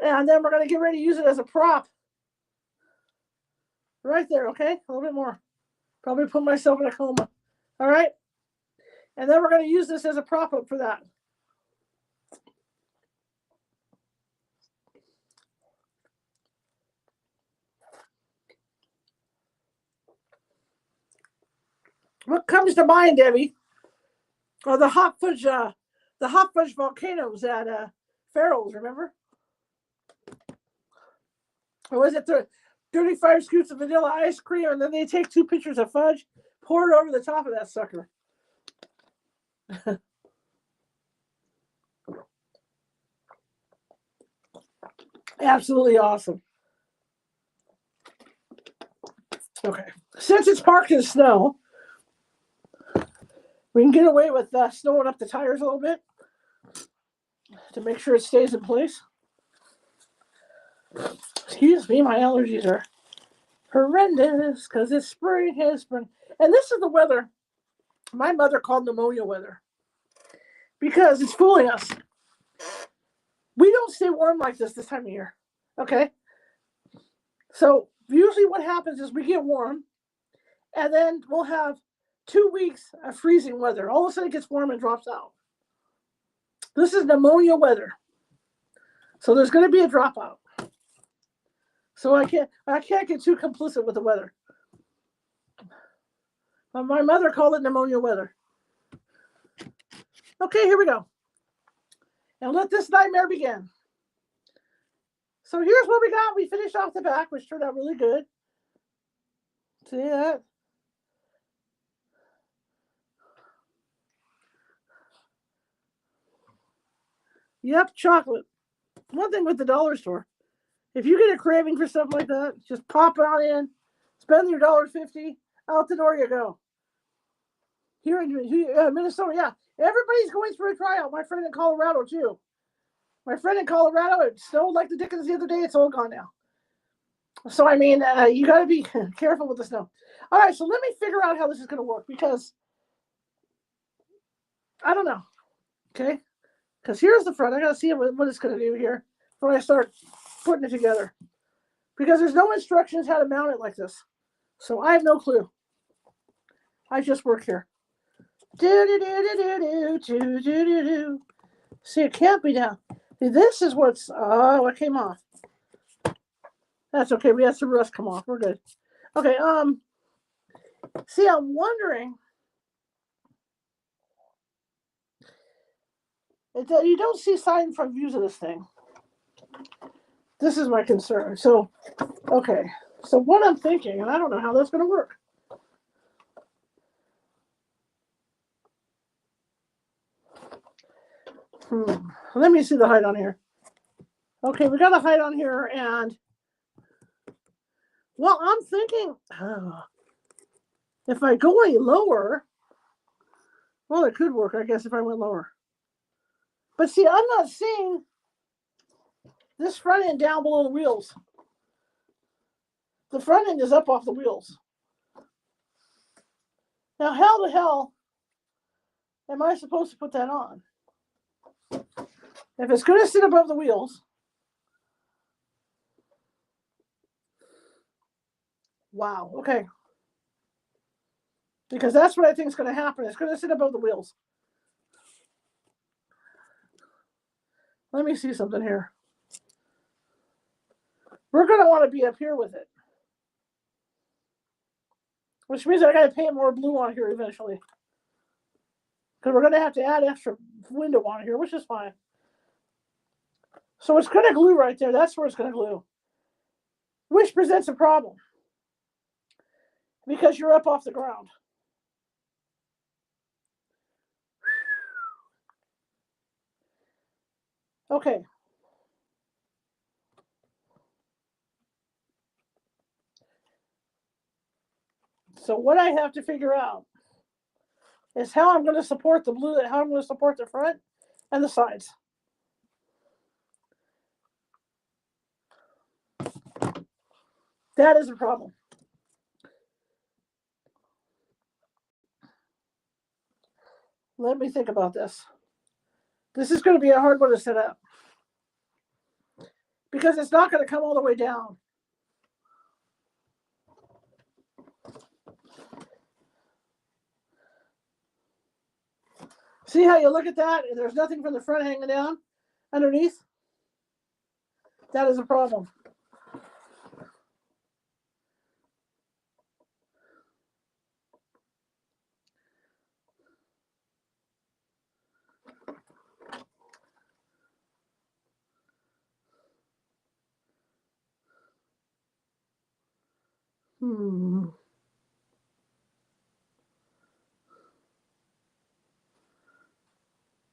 And then we're going to get ready to use it as a prop. Right there, okay? A little bit more. Probably put myself in a coma. All right? And then we're going to use this as a prop up for that. What comes to mind, Debbie, are the hot fudge volcanoes at Farrell's, remember? Or was it the 35 scoops of vanilla ice cream, and then they take 2 pictures of fudge, pour it over the top of that sucker. Absolutely awesome. Okay, since it's parked in snow, we can get away with snowing up the tires a little bit to make sure it stays in place. Excuse me, my allergies are horrendous because it's spring, has spring. And this is the weather my mother called pneumonia weather because it's fooling us. We don't stay warm like this time of year, okay? So usually what happens is we get warm and then we'll have 2 weeks of freezing weather. All of a sudden it gets warm and drops out. This is pneumonia weather. So there's going to be a dropout. So I can't get too complicit with the weather. My mother called it pneumonia weather. Okay, here we go. And let this nightmare begin. So here's what we got. We finished off the back, which turned out really good. See that? Yep, chocolate. One thing with the dollar store. If you get a craving for something like that, just pop out in, spend your $1.50, out the door you go. Here in Minnesota, yeah. Everybody's going through a tryout. My friend in Colorado, too. My friend in Colorado, it snowed like the dickens the other day. It's all gone now. So, I mean, you got to be careful with the snow. All right, so let me figure out how this is going to work because I don't know. Okay? Because here's the front. I got to see what it's going to do here before I start putting it together. Because there's no instructions how to mount it like this. So I have no clue. I just work here. See, it can't be down. See, this is what's, what came off. That's okay. We had some rust come off. We're good. Okay, see, I'm wondering, you don't see side and front views of this thing. This is my concern. So, okay. So what I'm thinking, and I don't know how that's going to work. Let me see the height on here. Okay, we got a height on here, and well, I'm thinking if I go any lower, well, it could work, I guess, if I went lower. But see, I'm not seeing this front end down below the wheels. The front end is up off the wheels. Now, how the hell am I supposed to put that on? If it's going to sit above the wheels, wow, okay. Because that's what I think is going to happen. It's going to sit above the wheels. Let me see something here. We're going to want to be up here with it. Which means I got to paint more blue on here eventually. Because we're going to have to add extra window on here, which is fine. So it's going to glue right there. That's where it's going to glue. Which presents a problem. Because you're up off the ground. Okay. So what I have to figure out is how I'm going to support the blue, how I'm going to support the front and the sides. That is a problem. Let me think about this. This is going to be a hard one to set up because it's not going to come all the way down. See how you look at that and there's nothing from the front hanging down underneath? That is a problem.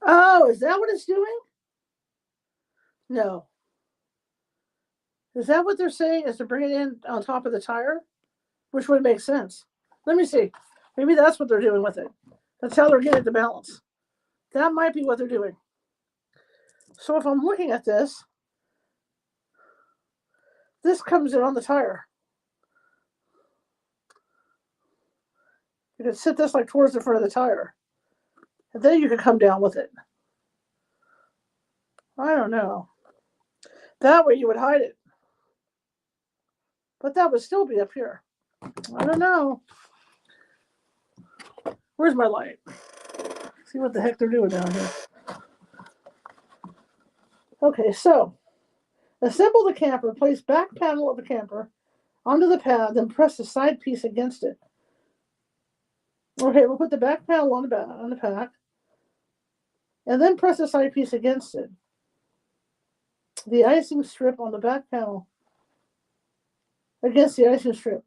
Oh, is that what it's doing? No. Is that what they're saying, is to bring it in on top of the tire? Which would make sense. Let me see. Maybe that's what they're doing with it. That's how they're getting it to balance. That might be what they're doing. So if I'm looking at this, this comes in on the tire. You could sit this like towards the front of the tire. And then you could come down with it. I don't know. That way you would hide it. But that would still be up here. I don't know. Where's my light? See what the heck they're doing down here. Okay, so assemble the camper, place back panel of the camper onto the pad, then press the side piece against it. Okay, we'll put the back panel on the pack, and then press the side piece against it. The icing strip on the back panel against the icing strip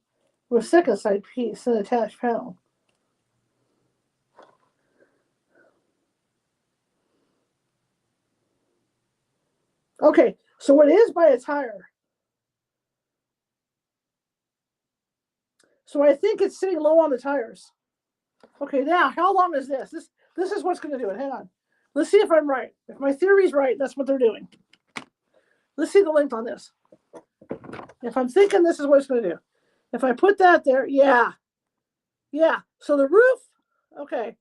with second side piece and attached panel. Okay, so it is by a tire. So I think it's sitting low on the tires. Okay, now how long is this? This is what's going to do it. Hang on. Let's see if I'm right. If my theory's right, that's what they're doing. Let's see the length on this. If I'm thinking this is what it's going to do. If I put that there, yeah. Yeah. So the roof, okay.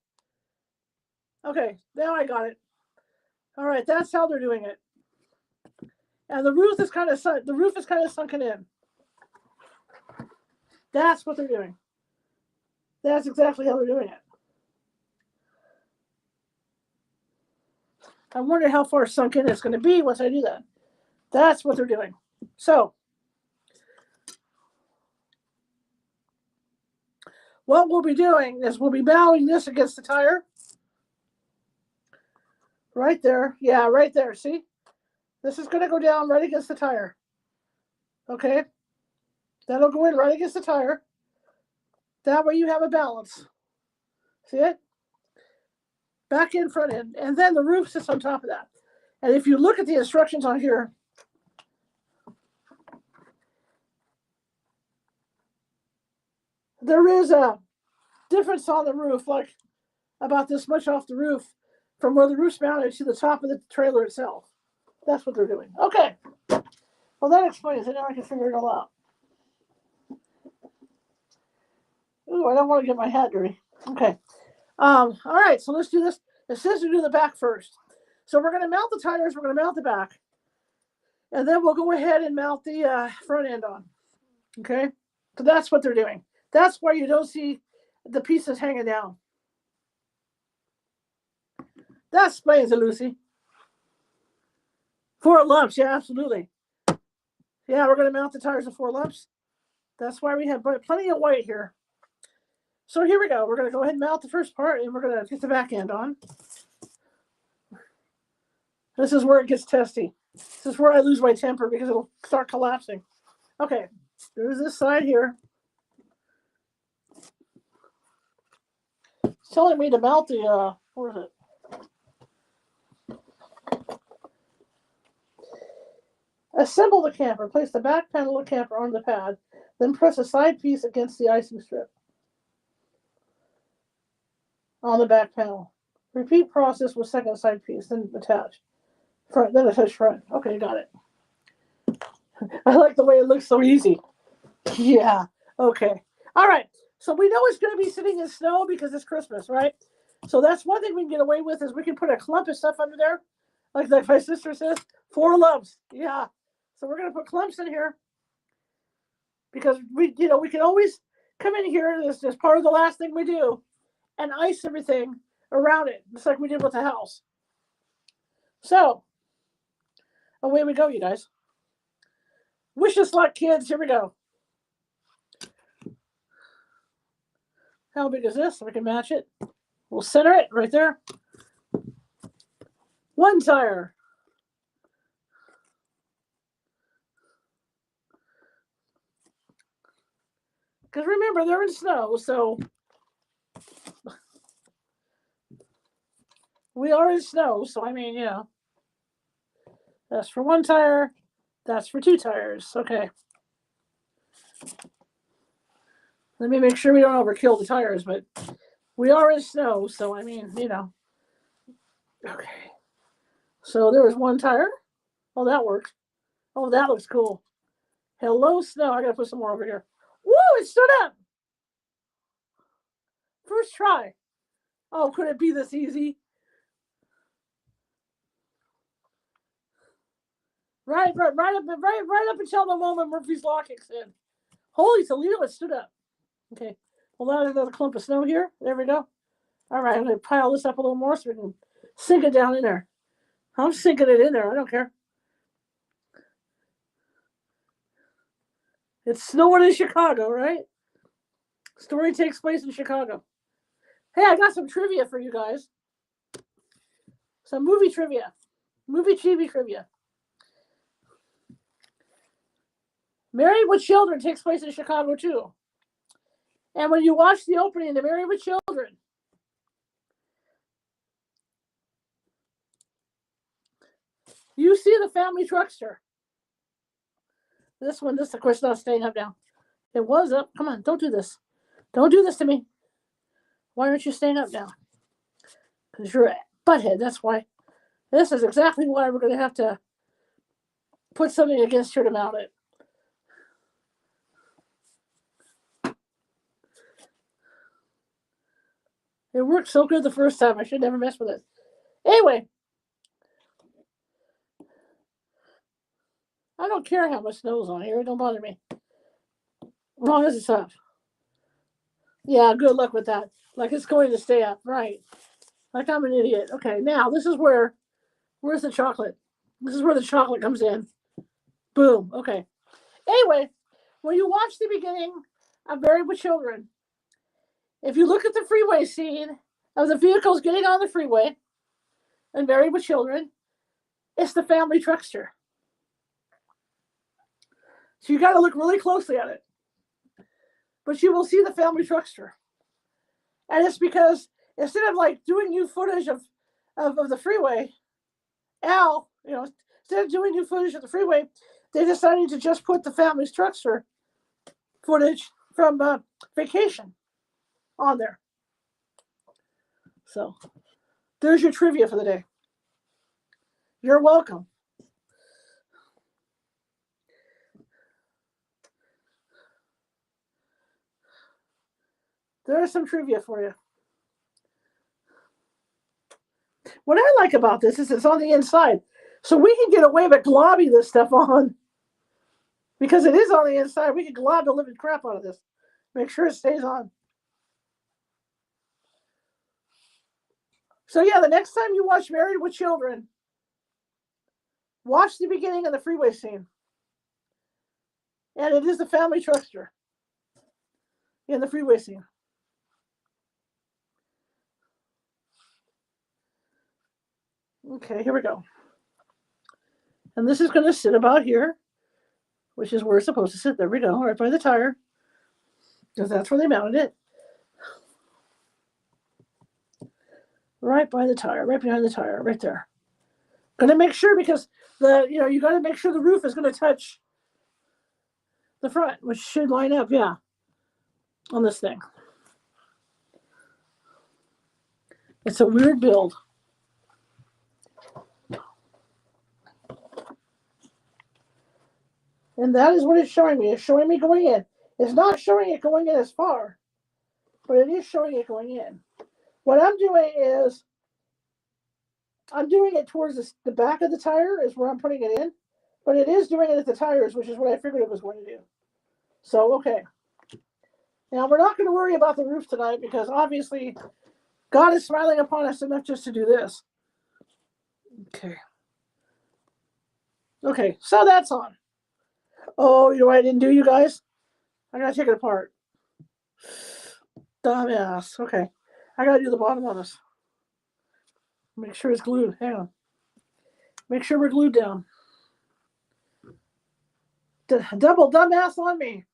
Okay, now I got it. All right, that's how they're doing it. And the roof is kind of sunken in. That's what they're doing. That's exactly how they're doing it. I wonder how far sunk in it's going to be once I do that. That's what they're doing. So what we'll be doing is we'll be mounting this against the tire. Right there. Yeah, right there. See? This is going to go down right against the tire. Okay? That'll go in right against the tire. That way you have a balance. See it? Back in, front end. And then the roof sits on top of that. And if you look at the instructions on here, there is a difference on the roof, like about this much off the roof from where the roof's mounted to the top of the trailer itself. That's what they're doing. Okay. Well, that explains it. Now I can figure it all out. Ooh, I don't want to get my hat dirty. Okay. All right, so let's do this. It says to do the back first. So we're going to mount the tires. We're going to mount the back. And then we'll go ahead and mount the front end on. Okay? So that's what they're doing. That's why you don't see the pieces hanging down. That explains it, Lucy. 4 lumps. Yeah, absolutely. Yeah, we're going to mount the tires of 4 lumps. That's why we have plenty of white here. So here we go. We're going to go ahead and mount the first part, and we're going to get the back end on. This is where it gets testy. This is where I lose my temper because it'll start collapsing. Okay, there's this side here. It's telling me to mount the, where is it? Assemble the camper. Place the back panel of the camper on the pad, then press a side piece against the icing strip on the back panel. Repeat process with second side piece, then attach. Front, then attach front. Okay, got it. I like the way it looks so easy. Yeah. Okay. All right. So we know it's going to be sitting in snow because it's Christmas, right? So that's one thing we can get away with is we can put a clump of stuff under there, like my sister says, 4 lumps. Yeah. So we're going to put clumps in here because we can always come in here as part of the last thing we do and ice everything around it, just like we did with the house. So away we go, you guys. Wish us luck, kids. Here we go. How big is this? So we can match it. We'll center it right there. 1 tire. Because remember, they're in snow, so we are in snow. So, I mean, that's for 1 tire. That's for 2 tires. Okay. Let me make sure we don't overkill the tires, but we are in snow. So, I mean, Okay. So there was 1 tire. Oh, that works. Oh, that looks cool. Hello, snow. I got to put some more over here. Woo, it stood up. First try. Oh, could it be this easy? Right up until the moment Murphy's Law kicks in. Holy Toledo, it stood up. Okay. Well, now there's another clump of snow here. There we go. All right, I'm going to pile this up a little more so we can sink it down in there. I'm sinking it in there. I don't care. It's snowing in Chicago, right? Story takes place in Chicago. Hey, I got some trivia for you guys. Some movie trivia. Movie TV trivia. Married with Children takes place in Chicago, too. And when you watch the opening of Married with Children, you see the family truckster. This, of course, not staying up now. It was up. Come on, don't do this. Don't do this to me. Why aren't you staying up now? Because you're a butthead. That's why. This is exactly why we're going to have to put something against her to mount it. It worked so good the first time. I should never mess with it. Anyway, I don't care how much snow's on here. It don't bother me. As long as it's up. Yeah, good luck with that. Like it's going to stay up. Right. Like I'm an idiot. Okay, now this is where's the chocolate? This is where the chocolate comes in. Boom. Okay. Anyway, when you watch the beginning of Married with Children, if you look at the freeway scene of the vehicles getting on the freeway and Married with Children, it's the family truckster. So you got to look really closely at it. But you will see the family truckster. And it's because instead of like doing new footage of the freeway, instead of doing new footage of the freeway, they decided to just put the family's truckster footage from Vacation on there. So there's your trivia for the day. You're welcome. There's some trivia for you. What I like about this is it's on the inside. So we can get away with globbing this stuff on. Because it is on the inside. We can glob the living crap out of this. Make sure it stays on. So yeah, the next time you watch Married with Children, watch the beginning of the freeway scene. And it is the family truckster in the freeway scene. Okay, here we go. And this is going to sit about here, which is where it's supposed to sit. There we go, right by the tire. Because that's where they mounted it. Right by the tire, right behind the tire, right there. Gonna make sure because you got to make sure the roof is going to touch the front, which should line up, yeah, on this thing. It's a weird build. And that is what it's showing me. It's showing me going in. It's not showing it going in as far, but it is showing it going in. What I'm doing is I'm doing it towards the back of the tire is where I'm putting it in, but it is doing it at the tires, which is what I figured it was going to do. So, okay. Now, we're not going to worry about the roof tonight because obviously God is smiling upon us enough just to do this. Okay. Okay, so that's on. Oh, you know what I didn't do, you guys? I got to take it apart. Dumbass. Okay. I got to do the bottom on this. Make sure it's glued. Hang on. Make sure we're glued down. Double dumbass on me.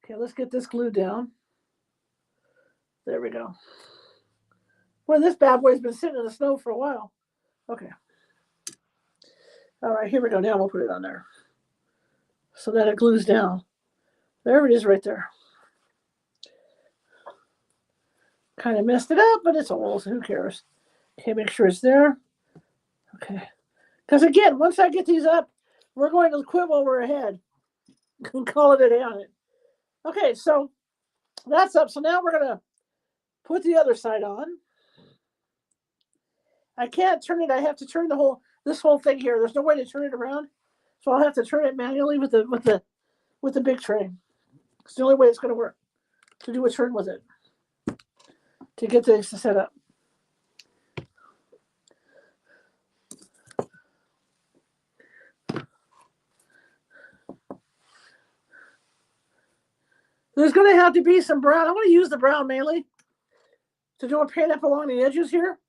Okay, let's get this glued down. There we go. Well, this bad boy's been sitting in the snow for a while. Okay. All right, here we go. Now we'll put it on there so that it glues down. There it is right there. Kind of messed it up, but it's old, so who cares? Okay, make sure it's there. Okay. Because again, once I get these up, we're going to quit while we're ahead and call it a day on it. Okay, so that's up. So now we're going to put the other side on. I can't turn it. I have to turn this whole thing here. There's no way to turn it around, so I'll have to turn it manually with the big tray. It's the only way it's going to work to do a turn with it to get things to set up. There's going to have to be some brown. I'm going to use the brown mainly to do a paint up along the edges here.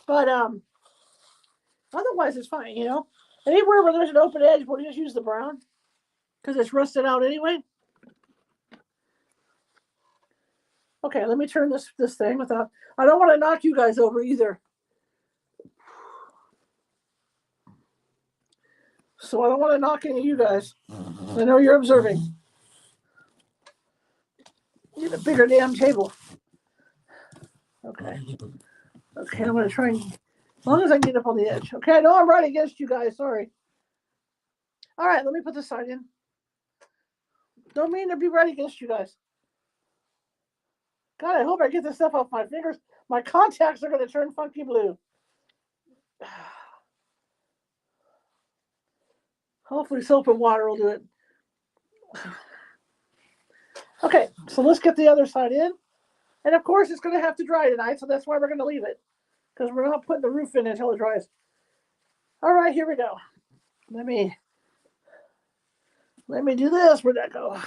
But otherwise it's fine, you know. Anywhere where there's an open edge, we'll just use the brown because it's rusted out anyway. Okay, let me turn this thing without. I don't want to knock you guys over either. So I don't want to knock any of you guys. I know you're observing. Need a bigger damn table. Okay. Okay, I'm going to try and, as long as I can get up on the edge. Okay, I know I'm right against you guys. Sorry. All right, let me put this side in. Don't mean to be right against you guys. God, I hope I get this stuff off my fingers. My contacts are going to turn funky blue. Hopefully soap and water will do it. Okay, so let's get the other side in. And of course, it's going to have to dry tonight, so that's why we're going to leave it. Because we're not putting the roof in until it dries. All right, here we go. Let me do this. Where'd that go?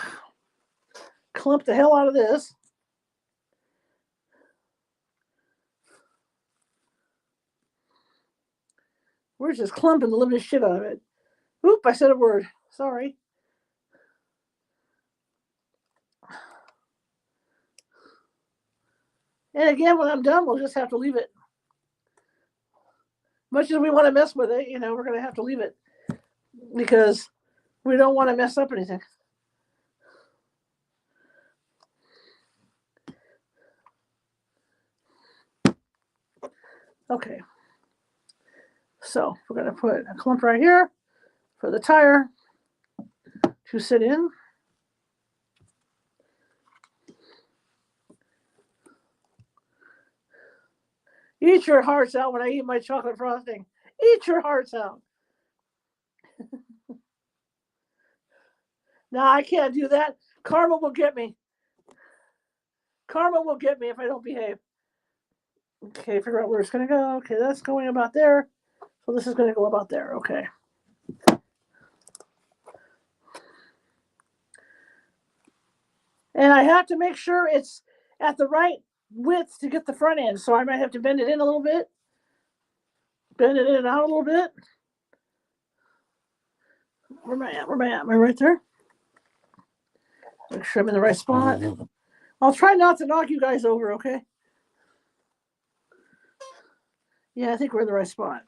Clump the hell out of this. We're just clumping the living shit out of it. Oop, I said a word. Sorry. And again, when I'm done, we'll just have to leave it. Much as we want to mess with it, you know, we're going to have to leave it because we don't want to mess up anything. Okay. So we're going to put a clump right here for the tire to sit in. Eat your hearts out when I eat my chocolate frosting. Eat your hearts out. No, I can't do that. Karma will get me. Karma will get me if I don't behave. Okay, figure out where it's going to go. Okay, that's going about there. So this is going to go about there. Okay. And I have to make sure it's at the right width to get the front end. So I might have to bend it in a little bit. Bend it in and out a little bit. Where am I at? Where am I at? Am I right there? Make sure I'm in the right spot. I'll try not to knock you guys over, okay? Yeah, I think we're in the right spot.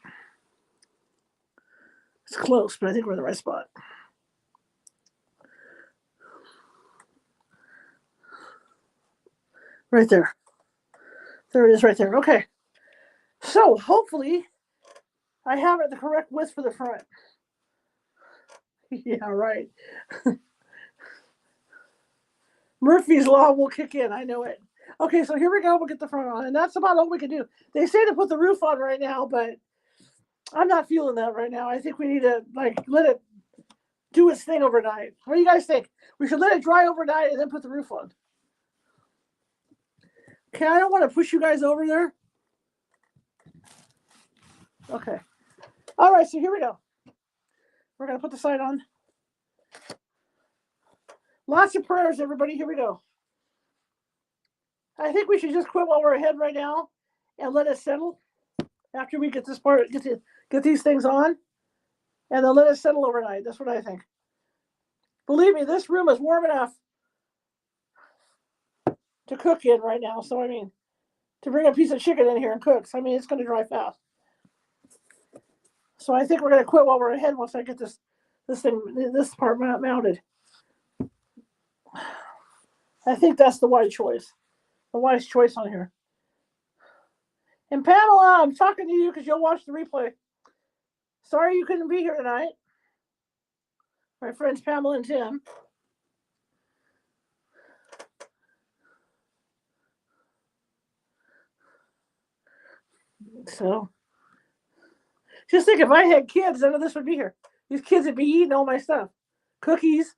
It's close, but I think we're in the right spot. Right there. There it is right there. Okay. So hopefully I have it the correct width for the front. Yeah, right. Murphy's Law will kick in. I know it. Okay, so here we go. We'll get the front on. And that's about all we can do. They say to put the roof on right now, but I'm not feeling that right now. I think we need to let it do its thing overnight. What do you guys think? We should let it dry overnight and then put the roof on. Okay, I don't want to push you guys over there. Okay. All right, so here we go. We're going to put the sign on. Lots of prayers, everybody. Here we go. I think we should just quit while we're ahead right now and let it settle after we get this part, get these things on, and then let it settle overnight. That's what I think. Believe me, this room is warm enough to cook in right now. So, I mean, to bring a piece of chicken in here and cook, I mean, it's going to dry fast. So I think we're going to quit while we're ahead once I get this part mounted. I think that's the wise choice. The wise choice on here. And Pamela, I'm talking to you because you'll watch the replay. Sorry you couldn't be here tonight. My friends Pamela and Tim. So, just think if I had kids, none of this would be here. These kids would be eating all my stuff. Cookies.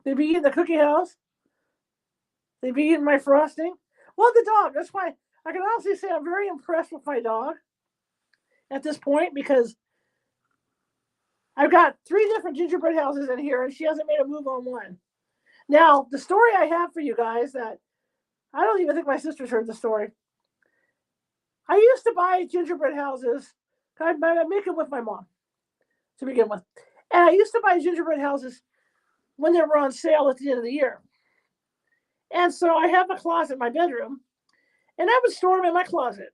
They'd be eating the cookie house. They'd be eating my frosting. Well, the dog. That's why I can honestly say I'm very impressed with my dog at this point because I've got 3 different gingerbread houses in here and she hasn't made a move on one. Now, the story I have for you guys that I don't even think my sister's heard the story. I used to buy gingerbread houses. I make them with my mom to begin with. And I used to buy gingerbread houses when they were on sale at the end of the year. And so I have a closet in my bedroom, and I would store them in my closet.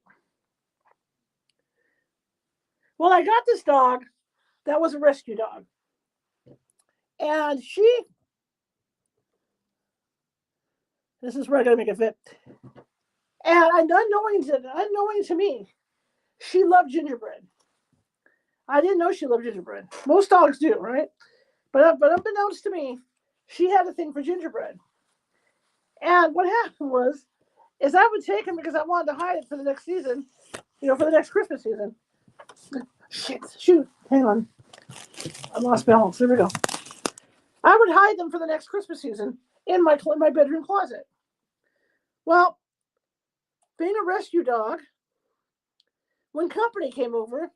Well, I got this dog that was a rescue dog. And this is where I gotta make it fit. And unknowing to me, she loved gingerbread. I didn't know she loved gingerbread. Most dogs do, right? But unbeknownst to me, she had a thing for gingerbread. And what happened is I would take him because I wanted to hide it for the next season, for the next Christmas season. Shoot, hang on. I lost balance. There we go. I would hide them for the next Christmas season in my bedroom closet. Well, being a rescue dog, when company came over,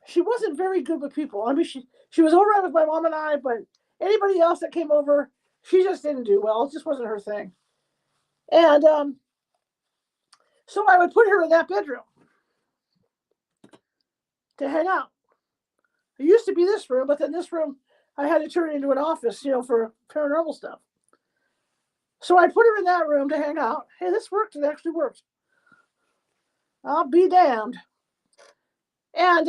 she wasn't very good with people. I mean, she was all right with my mom and I, but anybody else that came over, she just didn't do well. It just wasn't her thing. And so I would put her in that bedroom to hang out. It used to be this room, but then this room, I had to turn it into an office, for paranormal stuff. So I put her in that room to hang out. Hey, this worked. It actually worked. I'll be damned. And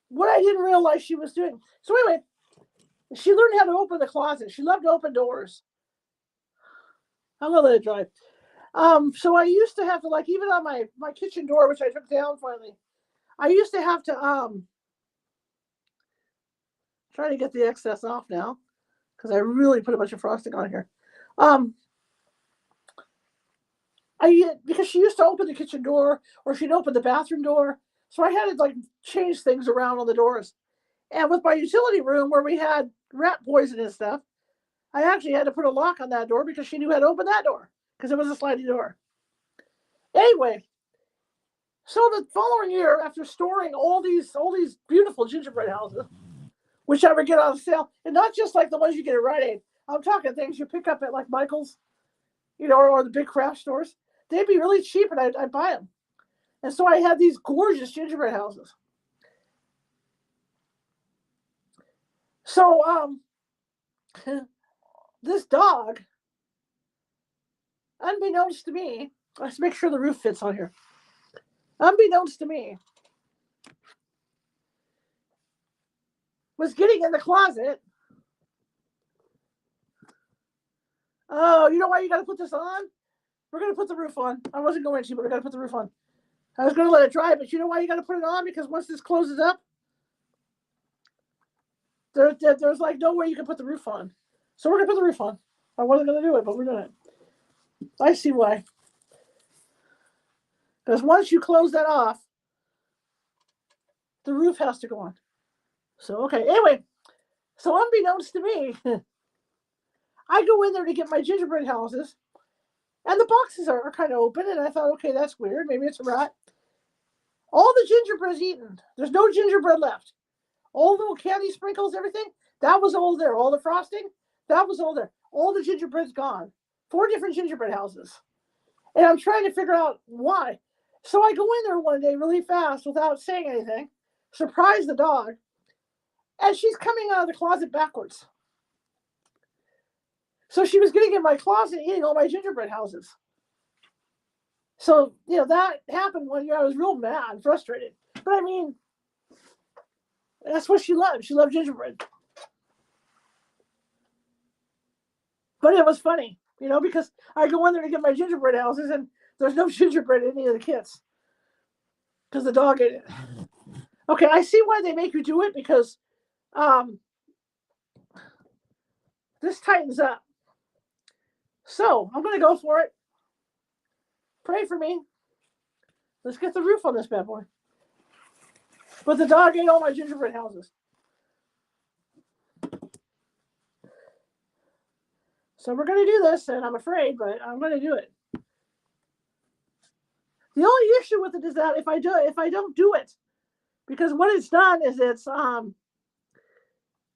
what I didn't realize she was doing. So anyway, she learned how to open the closet. She loved to open doors. I'm gonna let it dry. So I used to have to even on my kitchen door, which I took down finally. I used to have to try to get the excess off now because I really put a bunch of frosting on here. Because she used to open the kitchen door or she'd open the bathroom door, so I had to change things around on the doors. And with my utility room where we had rat poison and stuff, I actually had to put a lock on that door because she knew how to open that door because it was a sliding door. Anyway, so the following year, after storing all these beautiful gingerbread houses, which I would get on sale, and not just like the ones you get at Rite Aid, I'm talking things you pick up at Michael's, or the big craft stores. They'd be really cheap, and I'd buy them. And so I had these gorgeous gingerbread houses. So this dog, unbeknownst to me, let's make sure the roof fits on here. Unbeknownst to me, was getting in the closet. Oh, you know why you got to put this on? We're going to put the roof on. I wasn't going to, but we got to put the roof on. I was going to let it dry, but you know why you got to put it on? Because once this closes up, there's like no way you can put the roof on. So we're going to put the roof on. I wasn't going to do it, but we're doing it. I see why. Because once you close that off, the roof has to go on. So, okay. Anyway, so unbeknownst to me, I go in there to get my gingerbread houses, and the boxes are kind of open, and I thought, okay, that's weird. Maybe it's a rat. All the gingerbread's eaten. There's no gingerbread left. All the little candy sprinkles, everything, that was all there. All the frosting, that was all there. All the gingerbread's gone. 4 different gingerbread houses. And I'm trying to figure out why. So I go in there one day really fast without saying anything, surprise the dog, and she's coming out of the closet backwards. So she was getting in my closet eating all my gingerbread houses. So, that happened one year. I was real mad and frustrated. But I mean, that's what she loved. She loved gingerbread. But it was funny, because I go in there to get my gingerbread houses and there's no gingerbread in any of the kits because the dog ate it. Okay, I see why they make you do it because this tightens up. So I'm going to go for it. Pray for me. Let's get the roof on this bad boy. But the dog ate all my gingerbread houses. So we're going to do this, and I'm afraid, but I'm going to do it. The only issue with it is that if I don't do it, because what it's done is it's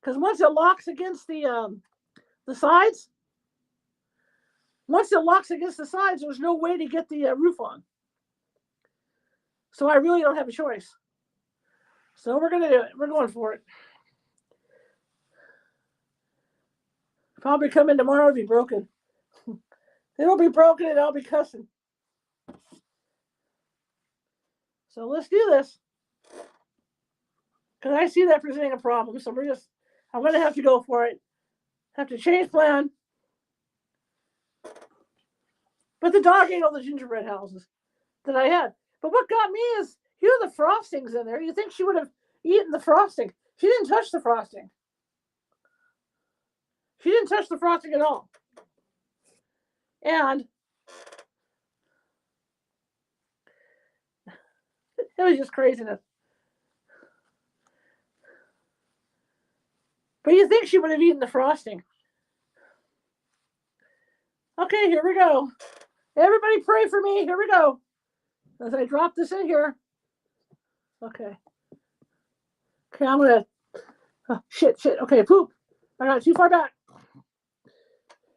because once it locks against the sides, there's no way to get the roof on. So I really don't have a choice. So we're going to do it. We're going for it. Probably come in tomorrow and be broken. It'll be broken and I'll be cussing. So let's do this. Because I see that presenting a problem. So I'm going to have to go for it. Have to change plan. But the dog ate all the gingerbread houses that I had. But what got me is, the frostings in there. You think she would have eaten the frosting. She didn't touch the frosting. She didn't touch the frosting at all. And it was just craziness. But you think she would have eaten the frosting. Okay, here we go. Everybody pray for me. Here we go. As I drop this in here. Okay. Okay, I'm going to... Oh, shit. Okay, poop. I got it too far back.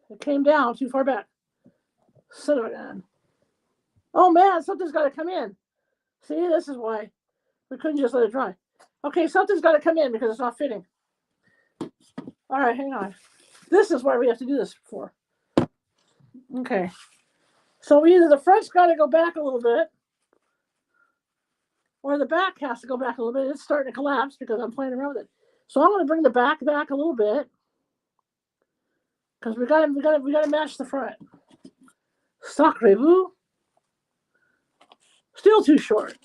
It came down too far back. Son of a gun. Oh, man, something's got to come in. See, this is why we couldn't just let it dry. Okay, something's got to come in because it's not fitting. All right, hang on. This is why we have to do this for. Okay. So either the front's got to go back a little bit or the back has to go back a little bit. It's starting to collapse because I'm playing around with it. So I'm going to bring the back a little bit because we got to match the front. Sacrez-vous. Still too short.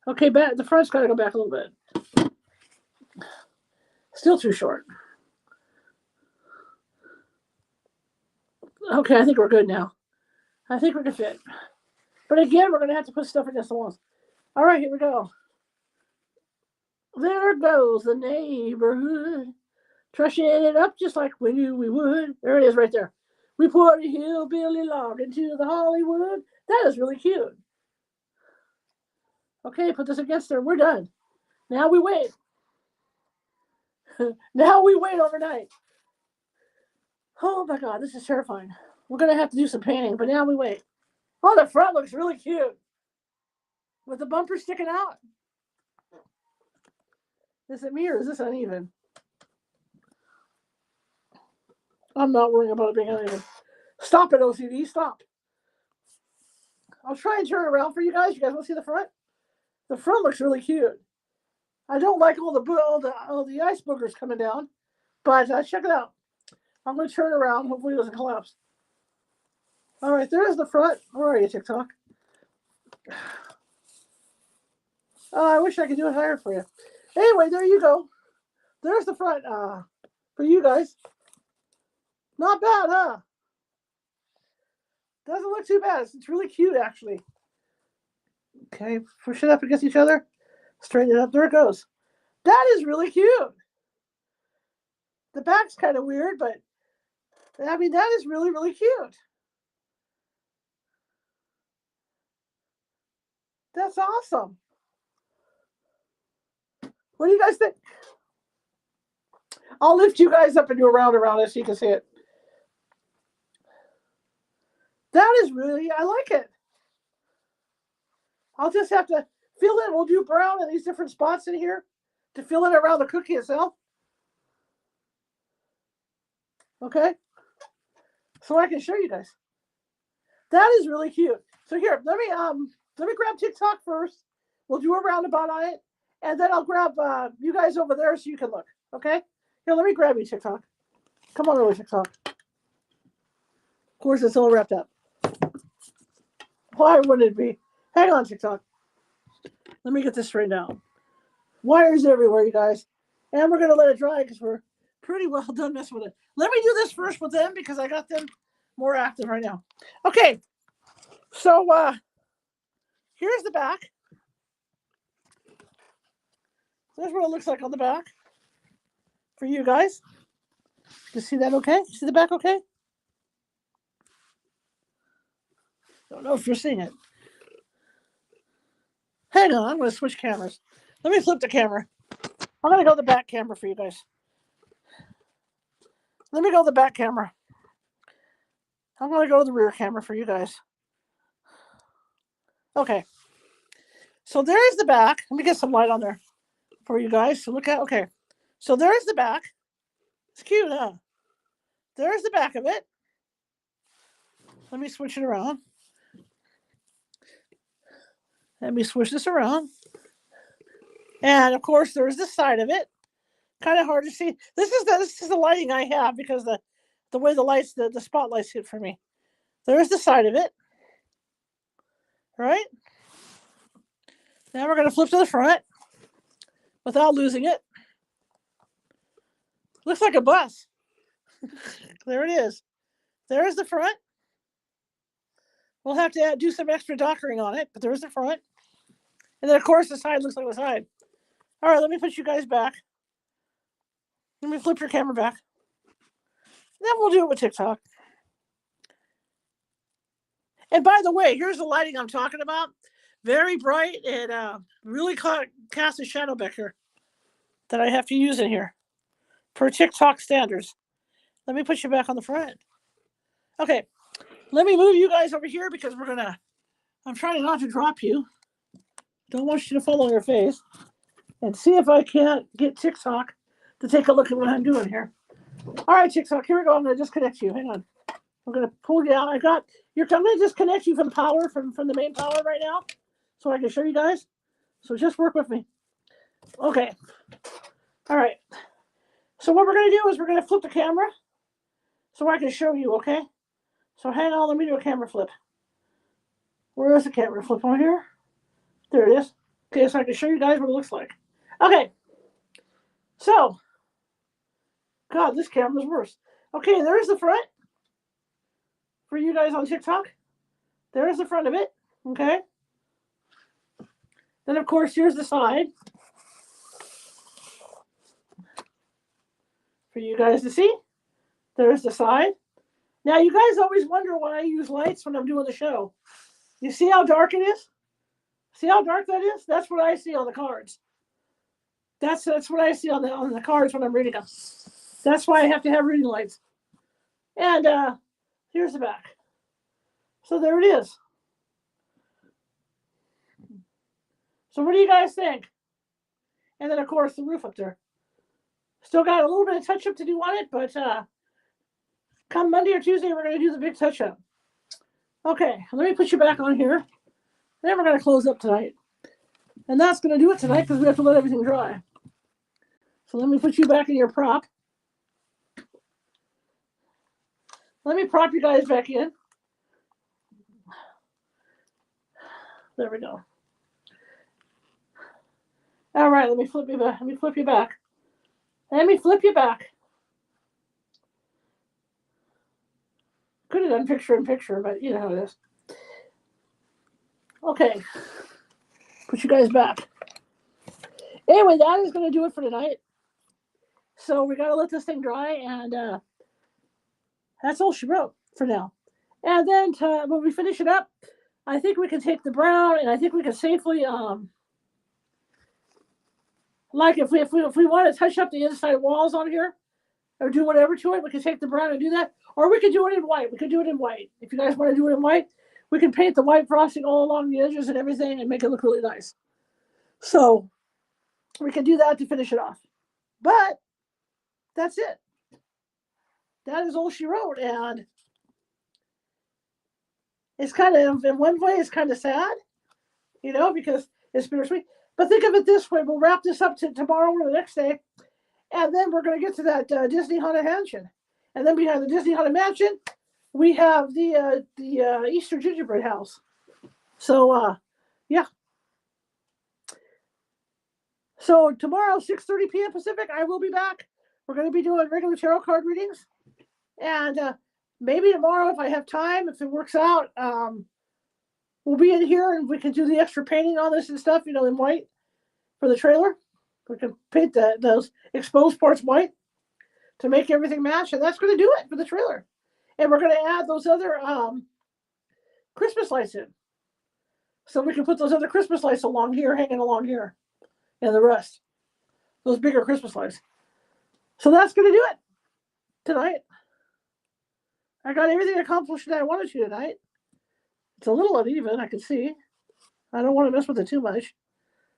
Okay, the front's got to go back a little bit. Still too short. Okay, I think we're good now. I think we're going to fit. But again, we're going to have to put stuff against the walls. All right, here we go. There goes the neighborhood. Trashing it up just like we knew we would. There it is right there. We put a hillbilly log into the Hollywood. That is really cute. Okay, put this against there. We're done. Now we wait. Now we wait overnight. Oh my God, this is terrifying. We're going to have to do some painting, but now we wait. Oh, the front looks really cute. With the bumper sticking out. Is it me or is this uneven? I'm not worrying about it being uneven. Stop it, OCD. Stop. I'll try and turn it around for you guys. You guys want to see the front? The front looks really cute. I don't like all the ice boogers coming down, but check it out. I'm going to turn it around. Hopefully it doesn't collapse. All right, there's the front. Where are you, TikTok? Oh, I wish I could do it higher for you. Anyway, there you go. There's the front for you guys. Not bad, huh? Doesn't look too bad. It's really cute, actually. Okay, push it up against each other. Straighten it up. There it goes. That is really cute. The back's kind of weird, but I mean, that is really, really cute. That's awesome. What do you guys think? I'll lift you guys up and do a round around it so you can see it. That is really, I like it. I'll just have to fill in. We'll do brown in these different spots in here to fill in around the cookie itself. Okay. So I can show you guys. That is really cute. So here, let me grab TikTok first. We'll do a roundabout on it, and then I'll grab you guys over there so you can look. Okay? Here, let me grab you, TikTok. Come on over, TikTok. Of course, it's all wrapped up. Why wouldn't it be? Hang on, TikTok. Let me get this straightened out. Wires everywhere, you guys. And we're going to let it dry because we're pretty well done messing with it. Let me do this first with them because I got them more active right now. Okay. So here's the back. There's what it looks like on the back for you guys. You see that okay? See the back okay? Don't know if you're seeing it. Hang on, I'm going to switch cameras. Let me flip the camera. I'm going to go to the back camera for you guys. Let me go to the back camera. I'm going to go to the rear camera for you guys. Okay. So there's the back. Let me get some light on there for you guys. So look at, okay. So there's the back. It's cute, huh? There's the back of it. Let me switch it around. Let me switch this around. And of course, there's the side of it. Kind of hard to see. This is the lighting I have because the way the lights, the spotlights hit for me. There's the side of it. Right? Now we're going to flip to the front without losing it. Looks like a bus. There it is. There's the front. We'll have to do some extra dockering on it, but there's the front. And then, of course, the side looks like the side. All right, let me put you guys back. Let me flip your camera back. Then we'll do it with TikTok. And by the way, here's the lighting I'm talking about. Very bright and really casts a shadow back here that I have to use in here per TikTok standards. Let me put you back on the front. Okay, let me move you guys over here because I'm trying not to drop you. Don't want you to fall on your face. And see if I can't get TikTok to take a look at what I'm doing here. All right, TikTok, here we go. I'm going to disconnect you. Hang on. I'm going to pull you out. I'm going to disconnect you from power, from the main power right now so I can show you guys. So just work with me. Okay. All right. So what we're going to do is we're going to flip the camera so I can show you, okay? So hang on. Let me do a camera flip. Where is the camera flip on here? There it is. Okay, so I can show you guys what it looks like. Okay. So, God, this camera's worse. Okay, there's the front for you guys on TikTok. There's the front of it, okay? Then, of course, here's the side for you guys to see. There's the side. Now, you guys always wonder why I use lights when I'm doing the show. You see how dark it is? See how dark that is? That's what I see on the cards. That's what I see on the cards when I'm reading them. That's why I have to have reading lights. And here's the back. So there it is. So what do you guys think? And then, of course, the roof up there. Still got a little bit of touch-up to do on it, but come Monday or Tuesday, we're going to do the big touch-up. Okay, let me put you back on here. Then we're going to close up tonight. And that's going to do it tonight because we have to let everything dry. So let me put you back in your prop. Let me prop you guys back in. There we go. All right, let me flip you back. Let me flip you back. Let me flip you back. Could have done picture in picture, but you know how it is. Okay. Put you guys back. Anyway, that is going to do it for tonight. So we got to let this thing dry, and that's all she wrote for now. And then when we finish it up, I think we can take the brown, and I think we can safely, like if we want to touch up the inside walls on here, or do whatever to it, we can take the brown and do that. Or we could do it in white. We could do it in white. If you guys want to do it in white, we can paint the white frosting all along the edges and everything and make it look really nice. So we can do that to finish it off. But that's it. That is all she wrote. And it's kind of, in one way, it's kind of sad, you know, because it's bittersweet. But think of it this way. We'll wrap this up to tomorrow or the next day. And then we're going to get to that Disney Haunted Mansion. And then behind the Disney Haunted Mansion, we have the Easter Gingerbread House. So, yeah. So tomorrow, 6:30 p.m. Pacific, I will be back. We're going to be doing regular tarot card readings. And maybe tomorrow, if I have time, if it works out, we'll be in here and we can do the extra painting on this and stuff, you know, in white for the trailer. We can paint those exposed parts white to make everything match. And that's going to do it for the trailer. And we're going to add those other Christmas lights in. So we can put those other Christmas lights along here, hanging along here. And the rest. Those bigger Christmas lights. So that's going to do it tonight. I got everything accomplished that I wanted to tonight. It's a little uneven, I can see. I don't want to mess with it too much.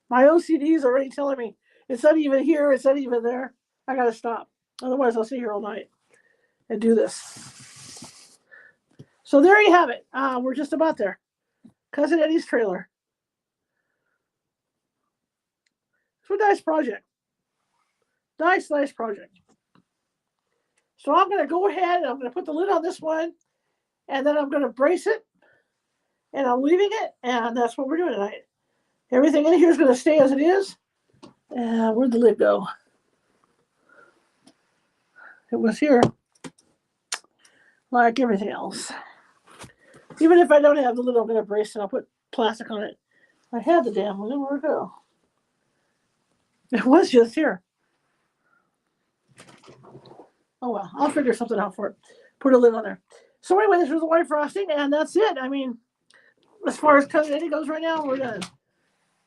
My OCD is already telling me it's uneven here, it's uneven there. I got to stop. Otherwise, I'll sit here all night and do this. So there you have it. We're just about there. Cousin Eddy's trailer. It's a nice project. Nice project. So I'm going to go ahead and I'm going to put the lid on this one. And then I'm going to brace it. And I'm leaving it. And that's what we're doing tonight. Everything in here is going to stay as it is. Where'd the lid go? It was here. Like everything else. Even if I don't have the lid, I'm going to brace it. I'll put plastic on it. I had the damn lid. Where'd it go? It was just here. Oh, well. I'll figure something out for it. Put a lid on there. So anyway, this was the white frosting, and that's it. I mean, as far as Cousin Eddy goes right now, we're done.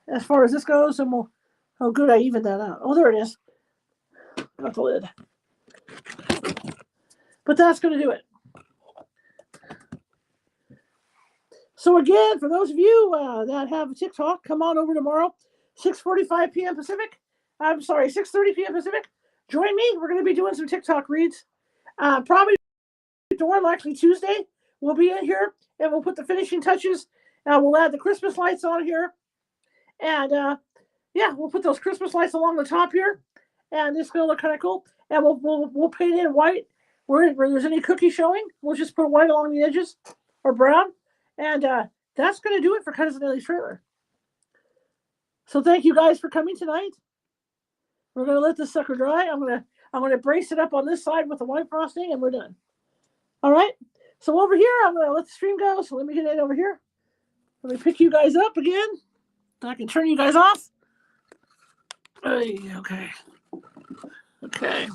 As far as this goes, and we'll... Oh, good, I evened that out. Oh, there it is. Got the lid. But that's going to do it. So again, for those of you that have a TikTok, come on over tomorrow, 6:45 p.m. Pacific. I'm sorry, 6:30 p.m. Pacific. Join me. We're going to be doing some TikTok reads. Probably more likely Tuesday. We'll be in here and we'll put the finishing touches. We'll add the Christmas lights on here. And yeah, we'll put those Christmas lights along the top here. And it's going to look kind of cool. And we'll paint in white. Where there's any cookie showing, we'll just put white along the edges or brown. And that's going to do it for Cousin Eddy's trailer. So thank you guys for coming tonight. We're going to let this sucker dry. I'm going to brace it up on this side with the white frosting, and we're done. All right. So over here, I'm going to let the stream go. So let me get it over here. Let me pick you guys up again. So I can turn you guys off. Okay. Okay.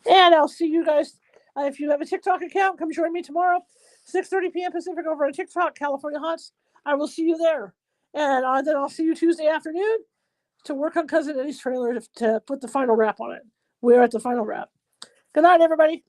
And I'll see you guys. If you have a TikTok account, come join me tomorrow, 6:30 p.m. Pacific over on TikTok, California Haunts. I will see you there. And then I'll see you Tuesday afternoon to work on Cousin Eddy's trailer to put the final wrap on it. We're at the final wrap. Good night, everybody.